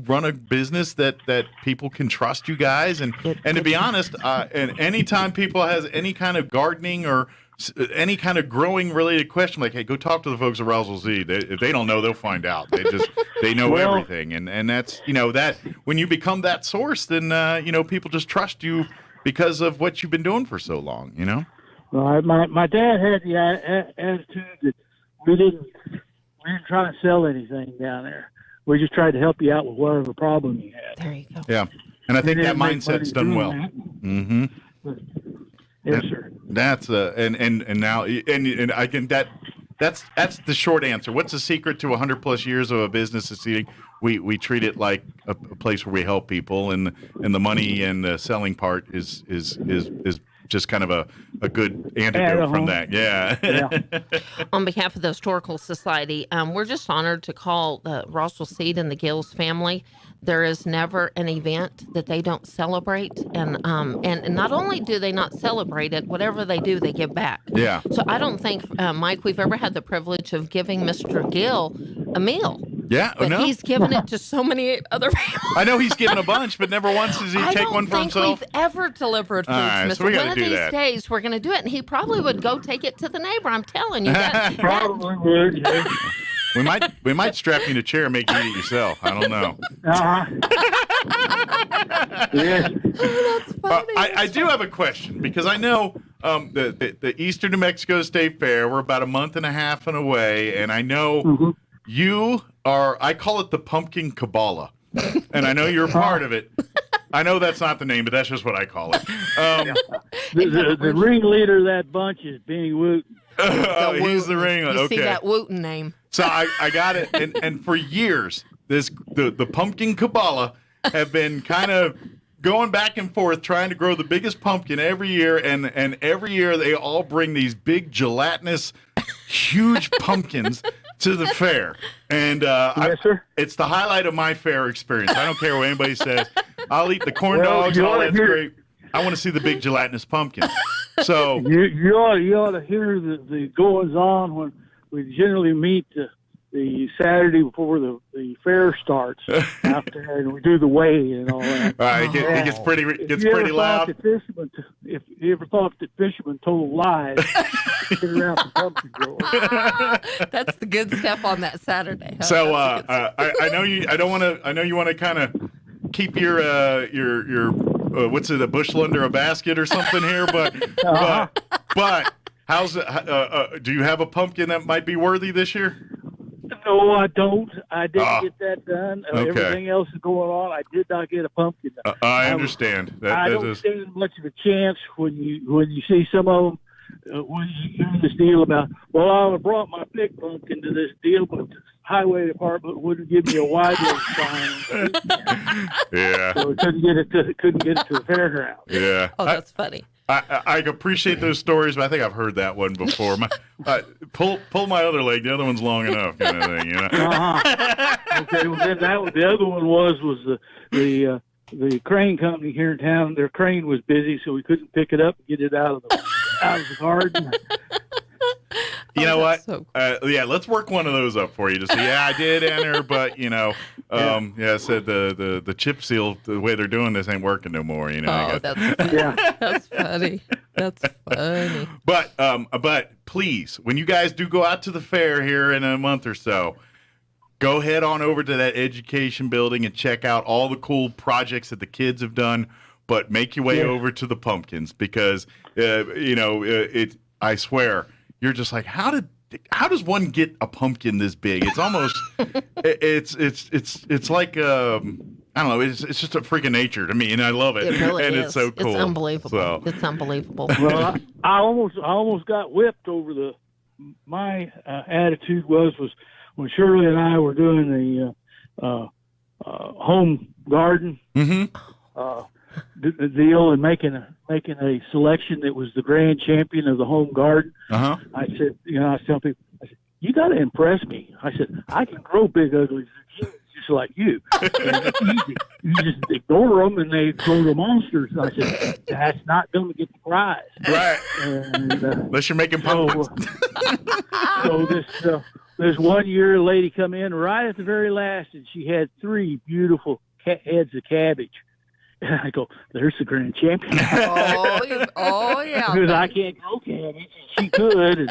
run a business that people can trust you guys, and to be honest, and anytime people has any kind of gardening or any kind of growing related question, like, hey, go talk to the folks at Roswell Seed. If they don't know, they'll find out. They know everything, and that's that when you become that source, then people just trust you because of what you've been doing for so long. Well, my dad had the attitude that we didn't try to sell anything down there. We just tried to help you out with whatever problem you had. There you go. Yeah, and I think that mindset's done well. Mm-hmm. Yes, sir. That's and now and I can that's the short answer. What's the secret to 100+ years of a business of seeding? We treat it like a place where we help people, and the money and the selling part is just kind of a good antidote from that. Yeah. On behalf of the Historical Society, we're just honored to call the Roswell Seed and the Gills family. There is never an event that they don't celebrate, and not only do they not celebrate it, whatever they do, they give back. Yeah. So I don't think, Mike, we've ever had the privilege of giving Mr. Gill a meal. Yeah, but he's given it to so many other people. I know he's given a bunch, but never once does he take one for himself. I don't think we've ever delivered food to Mr. So we One of do these that. days, we're going to do it, and he probably would go take it to the neighbor. I'm telling you. Probably would. Yeah. We might strap you in a chair and make you eat it yourself. I don't know. Yes. That's funny. I do have a question, because I know the Eastern New Mexico State Fair, we're about a month and a half away, and I know you are, I call it the Pumpkin Kabbalah, and I know you're a part of it. I know that's not the name, but that's just what I call it. The ringleader of that bunch is Benny Wooten. He's the ringleader. You Okay. see that Wooten name. So I got it, and for years, the Pumpkin Kabbalah have been kind of going back and forth trying to grow the biggest pumpkin every year, and every year they all bring these big gelatinous, huge pumpkins to the fair. And yes, sir. It's the highlight of my fair experience. I don't care what anybody says. I'll eat the corn dogs, all that's great. I want to see the big gelatinous pumpkin. So you ought to hear the goings on when we generally meet the Saturday before the fair starts out there, and we do the weigh and all that. It gets pretty loud. If you ever thought that fishermen told lies, get around the pumpkin growers. That's the good stuff on that Saturday. Huh? So I know you. I know you want to kind of keep your what's it, a bushel under a basket or something here, but how's it? Do you have a pumpkin that might be worthy this year? No, I don't. I didn't get that done. Okay. Everything else is going on. I did not get a pumpkin. I understand. I don't stand much of a chance when you see some of them. When you hear this deal about, well, I brought my big pumpkin to this deal, but the highway department wouldn't give me a wide road sign. Yeah. So couldn't get it to the fairground. Yeah. Oh, that's funny. I appreciate those stories, but I think I've heard that one before. Pull my other leg; the other one's long enough, kind of thing, you know. Okay, well then the other one was the crane company here in town. Their crane was busy, so we couldn't pick it up and get it out of the garden. You know what? So yeah, let's work one of those up for you. Just say, I did enter, but I said the chip seal, the way they're doing this ain't working no more. That's funny. That's funny. But please, when you guys do go out to the fair here in a month or so, go head on over to that education building and check out all the cool projects that the kids have done. But make your way over to the pumpkins because I swear. You're just like, how does one get a pumpkin this big? It's almost, it's like, I don't know, it's just a freak of nature to me, and I love it. It really and is. It's so cool. It's unbelievable. So. It's unbelievable. Well, I almost got whipped over my attitude was when Shirley and I were doing the home garden. Mm-hmm. The deal and making a selection that was the grand champion of the home garden. Uh-huh. I said, I was telling people, you got to impress me. I said, I can grow big ugly zucchinis just like you. And it's easy. You just ignore them and they grow the monsters. I said, that's not going to get the prize. Right. And, unless you're making pumpkins. So this 1 year, a lady come in right at the very last, and she had 3 beautiful heads of cabbage. And I go, there's the grand champion. Oh yeah. Because I can't grow cabbage, and she could, and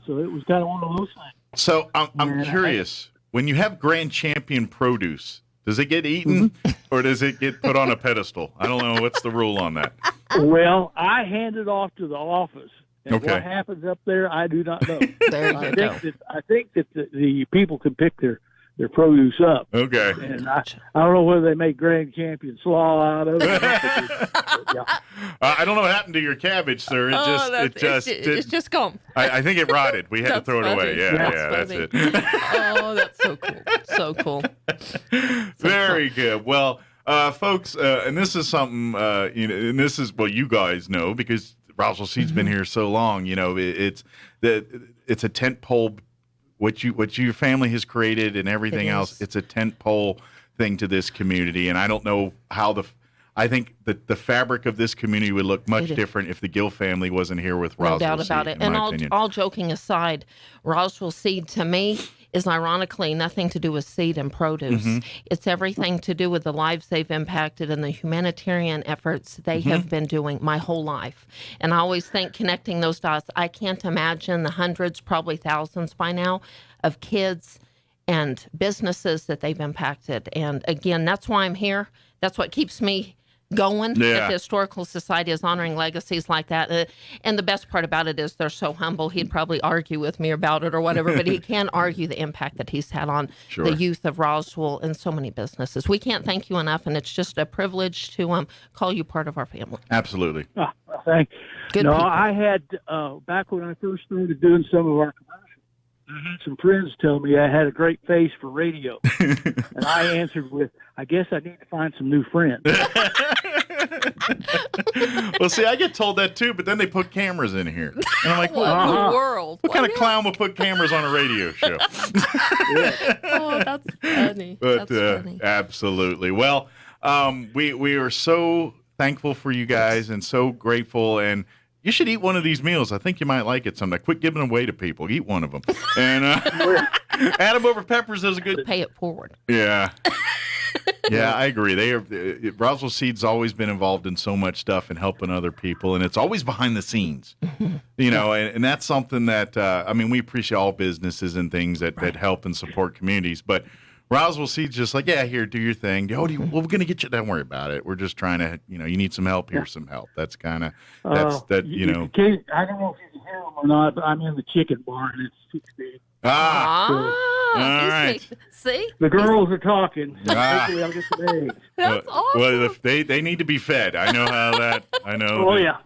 so it was kind of one of those things. So I'm curious, when you have grand champion produce, does it get eaten or does it get put on a pedestal? I don't know. What's the rule on that? Well, I hand it off to the office. And Okay. what happens up there, I do not know. There you go. I think that the people can pick their produce up. Okay. And I don't know whether they make grand champion slaw out of it. I don't know what happened to your cabbage, sir. It's just gone. I think it rotted. We had to throw it away. That's That's it. Oh, that's so cool. So cool. Very good. Well, folks, and this is something, and this is, well, you guys know because Roswell Seed's been here so long, it's a tent pole. What your family has created and everything else, it's a tent pole thing to this community. And I don't know how I think that the fabric of this community would look much different if the Gill family wasn't here with Roswell No doubt about Seed, it. in And my opinion. all joking aside, Roswell Seed to me is ironically nothing to do with seed and produce. Mm-hmm. It's everything to do with the lives they've impacted and the humanitarian efforts they have been doing my whole life. And I always think connecting those dots, I can't imagine the hundreds, probably thousands by now, of kids and businesses that they've impacted. And again, that's why I'm here. That's what keeps me going at the Historical Society, is honoring legacies like that. And the best part about it is they're so humble. He'd probably argue with me about it or whatever, but he can argue the impact that he's had on the youth of Roswell and so many businesses. We can't thank you enough, and it's just a privilege to call you part of our family. Absolutely. Thank Good No, people. I had, back when I first started doing some of our commercials, I had some friends tell me I had a great face for radio. And I answered with, I guess I need to find some new friends. Well, see, I get told that too, but then they put cameras in here. And I'm like, What in the world? What kind of clown would put cameras on a radio show? Oh, that's funny. But That's funny. absolutely. Well, we are so thankful for you guys and so grateful. And you should eat one of these meals. I think you might like it someday. Quit giving them away to people. Eat one of them. And Adam Over Peppers does a good. Pay it forward. Yeah. Yeah, I agree. Roswell Seed's always been involved in so much stuff and helping other people, and it's always behind the scenes. And that's something that we appreciate all businesses and things that help and support communities. But Roswell Seed's just like, yeah, here, do your thing. We're going to get you. Don't worry about it. We're just trying to, you need some help. Here's some help. That's kind of I don't know if you can hear them or not, but I'm in the chicken barn. It's 6 big. All right. See? The girls are talking. Ah. Hopefully I'll get some eggs. That's awesome. Well, if they need to be fed. I know how that. I know. Oh, yeah.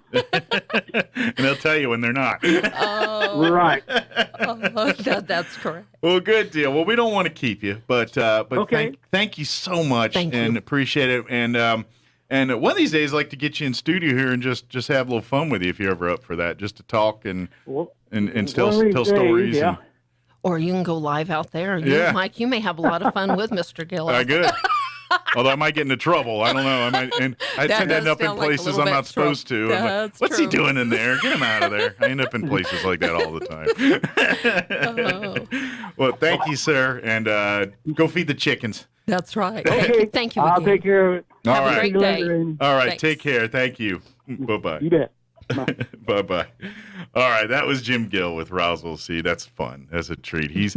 And they'll tell you when they're not. Oh, Right. That's correct. Well, good deal. Well, we don't want to keep you, but Okay. thank you so much, Thank and you. appreciate it. And one of these days, I'd like to get you in studio here and just have a little fun with you if you're ever up for that, just to talk and Well, tell one of these tell days, stories. yeah. Or you can go live out there. Yeah. Mike, you may have a lot of fun with Mr. Gill. Good. Although I might get into trouble. I don't know. I That tend to end does up in sound like a places little I'm bit not supposed to. I'm like, That's what's he true. doing in there? Get him out of there. I end up in places like that all the time. Well, thank you, sir. And go feed the chickens. That's right. Okay. Thank you I'll again. take care of it. All Have a right. great day. All right. Thanks. Take care. Thank you. Bye-bye. You bet. Bye-bye. All right, that was Jim Gill with Roswell. See, that's fun. That's a treat. He's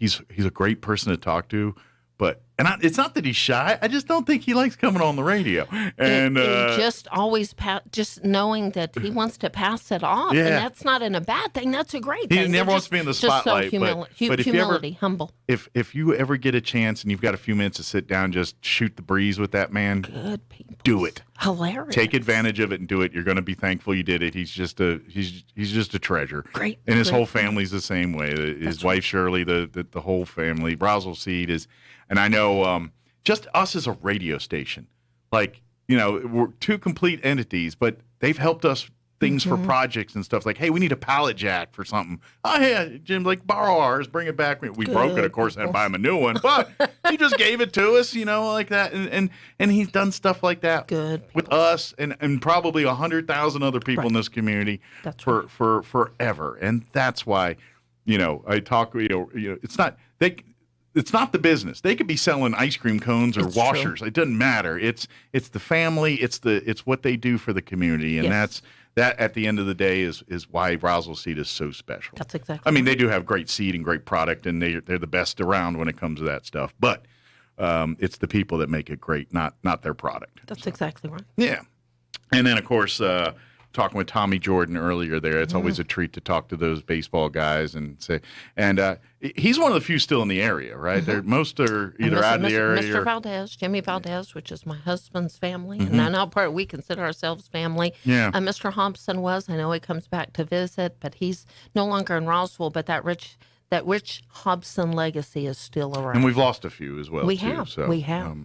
he's a great person to talk to, but it's not that he's shy. I just don't think he likes coming on the radio. And just always just knowing that he wants to pass it off, Yeah. and that's not in a bad thing. That's a great he thing. never They're wants to be in the just so spotlight. But if humility, you ever, humble. if you ever get a chance and you've got a few minutes to sit down, just shoot the breeze with that man. Good people. Do it. Hilarious. Take advantage of it and do it. You're going to be thankful you did it. He's just a treasure. Great. And his great. whole family's the same way. His wife Shirley, the whole family. Roswell Seed is, and I know just us as a radio station, like we're two complete entities, but they've helped us things for projects and stuff. Like, hey, we need a pallet jack for something. Oh yeah, Jim, like borrow ours, bring it back. We broke it, of course, and buy him a new one, but he just gave it to us, like that. And he's done stuff like that with us and probably 100,000 other people in this community for forever. And that's why, I talk. It's not the business. They could be selling ice cream cones or washers. It doesn't matter. It's the family. It's what they do for the community, and that at the end of the day is why Roswell Seed is so special. That's exactly. I mean, they do have great seed and great product, and they're the best around when it comes to that stuff. But it's the people that make it great, not their product. That's exactly right. Yeah, and then of course. Talking with Tommy Jordan earlier there, it's always a treat to talk to those baseball guys and say, he's one of the few still in the area, right? Most are either out of the area. Mr. Valdez, Jimmy Valdez, which is my husband's family, and I know we consider ourselves family. Yeah. Mr. Hobson was. I know he comes back to visit, but he's no longer in Roswell. But that rich Hobson legacy is still around. And we've lost a few as well. We too, have. So, We have.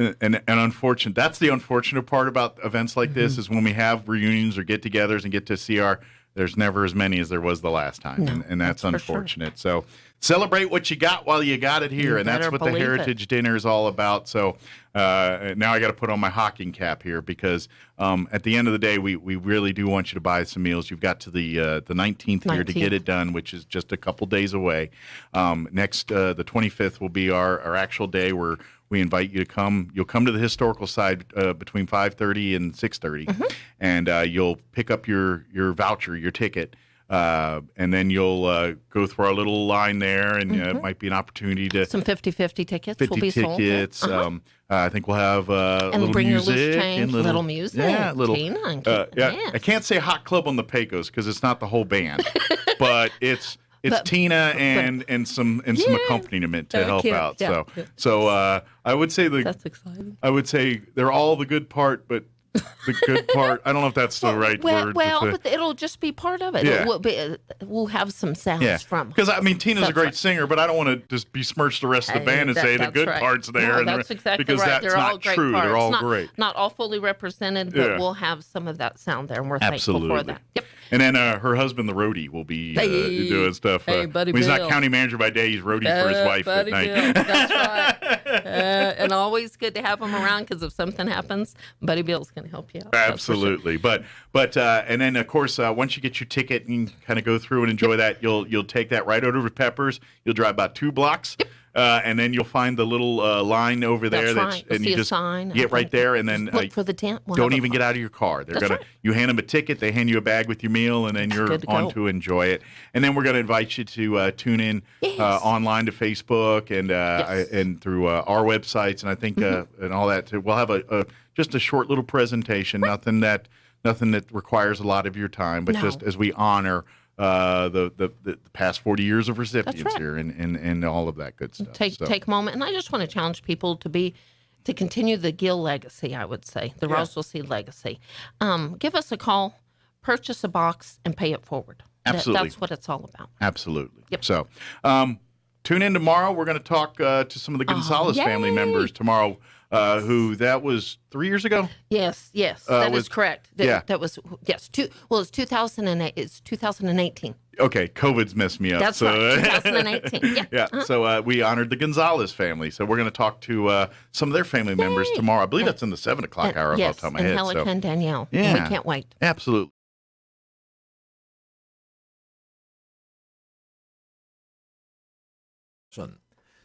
And unfortunate. That's the unfortunate part about events like this is when we have reunions or get-togethers and get to see there's never as many as there was the last time, No, and that's unfortunate. Sure. So celebrate what you got while you got it here, and that's what the Heritage Dinner is all about. So now I got to put on my hawking cap here because at the end of the day, we really do want you to buy some meals. You've got to the 19th here to get it done, which is just a couple days away. Next, the 25th will be our actual day where we invite you to come. You'll come to the historical side between 5:30 and 6:30, and you'll pick up your voucher, your ticket, and then you'll go through our little line there, and it might be an opportunity to some 50-50 tickets 50 will be tickets. sold. I think we'll have and little bring music your loose change, and little music. Yeah, little. Tina and Yeah, I can't say hot club on the Pecos because it's not the whole band, but it's Tina and some accompaniment to help out. Yeah. So I would say that's exciting. I would say they're all the good part, but the good part. I don't know if that's the right word. Well, but it'll just be part of it. Yeah. We'll have some sounds from. Because Tina's a great singer, but I don't want to just besmirch the rest of the band and say the good parts there. No, that's exactly because right. That's They're not all great true. parts. They're all great. Not all fully represented, but we'll have some of that sound there, and we're thankful for that. Yep. And then her husband, the roadie, will be doing stuff. Buddy he's Bill. not county manager by day; he's roadie for his wife Buddy at Bill. night. That's right. And always good to have him around because if something happens, Buddy Bill's going to help you out. Absolutely. But and then of course once you get your ticket and kind of go through and enjoy that, you'll take that right over to Peppers. You'll drive about 2 blocks. And then you'll find the little line over there. Right. And see you a just sign. get right there, and then look for the tent. Don't even get out of your car. You hand them a ticket, they hand you a bag with your meal, and then you're on to enjoy it. And then we're going to invite you to tune in online to Facebook and through our websites, and I think and all that too. We'll have just a short little presentation. Nothing that requires a lot of your time, but just as we honor the past 40 years of recipients right. here and all of that good stuff. Take a moment, and I just want to challenge people to continue the Gill legacy. I would say the Roswell Seed legacy. Give us a call, purchase a box, and pay it forward. Absolutely, that's what it's all about. Absolutely. Yep. So, tune in tomorrow. We're going to talk to some of the Gonzalez family members tomorrow. Who that was 3 years ago? Yes, that is correct. That was it's 2008. It's 2018. Okay, COVID's messed me up. That's right, 2018. Yeah. So we honored the Gonzalez family. So we're going to talk to some of their family members tomorrow. I believe that's in the 7 o'clock hour. Yes, off the top of my head. Angelica and Danielle. Yeah, we can't wait. Absolutely.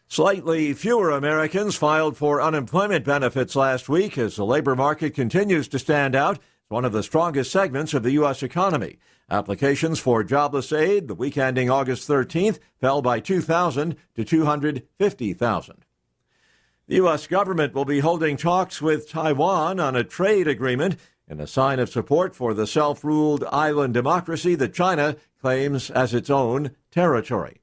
Slightly fewer Americans filed for unemployment benefits last week as the labor market continues to stand out as one of the strongest segments of the U.S. economy. Applications for jobless aid the week ending August 13th fell by 2,000 to 250,000. The U.S. government will be holding talks with Taiwan on a trade agreement in a sign of support for the self-ruled island democracy that China claims as its own territory.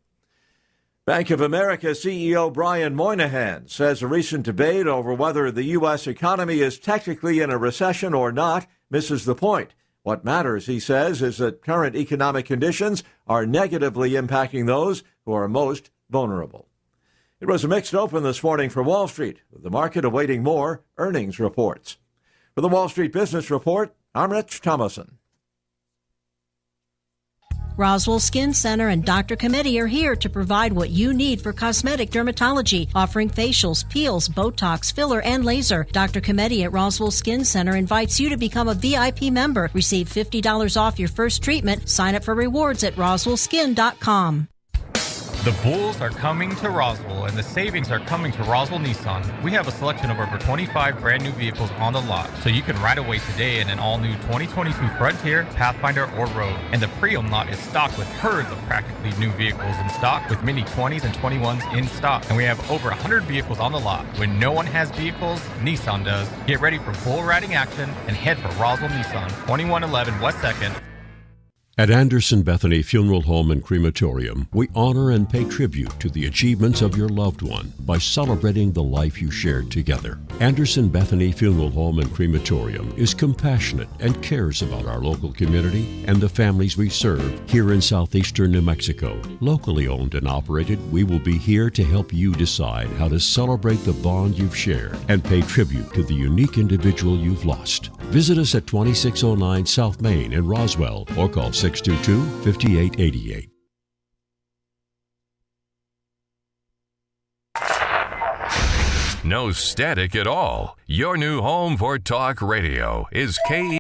Bank of America CEO Brian Moynihan says a recent debate over whether the U.S. economy is technically in a recession or not misses the point. What matters, he says, is that current economic conditions are negatively impacting those who are most vulnerable. It was a mixed open this morning for Wall Street, with the market awaiting more earnings reports. For the Wall Street Business Report, I'm Rich Thomason. Roswell Skin Center and Dr. Committee are here to provide what you need for cosmetic dermatology, offering facials, peels, Botox, filler, and laser. Dr. Committee at Roswell Skin Center invites you to become a VIP member. Receive $50 off your first treatment. Sign up for rewards at roswellskin.com. The Bulls are coming to Roswell, and the savings are coming to Roswell Nissan. We have a selection of over 25 brand new vehicles on the lot, so you can ride away today in an all-new 2022 Frontier, Pathfinder, or Rogue. And the pre-owned lot is stocked with herds of practically new vehicles in stock, with many 20s and 21s in stock. And we have over 100 vehicles on the lot. When no one has vehicles, Nissan does. Get ready for bull riding action and head for Roswell Nissan, 2111 West 2nd. At Anderson Bethany Funeral Home and Crematorium, we honor and pay tribute to the achievements of your loved one by celebrating the life you shared together. Anderson Bethany Funeral Home and Crematorium is compassionate and cares about our local community and the families we serve here in southeastern New Mexico. Locally owned and operated, we will be here to help you decide how to celebrate the bond you've shared and pay tribute to the unique individual you've lost. Visit us at 2609 South Main in Roswell or call 622-5888. No static at all. Your new home for talk radio is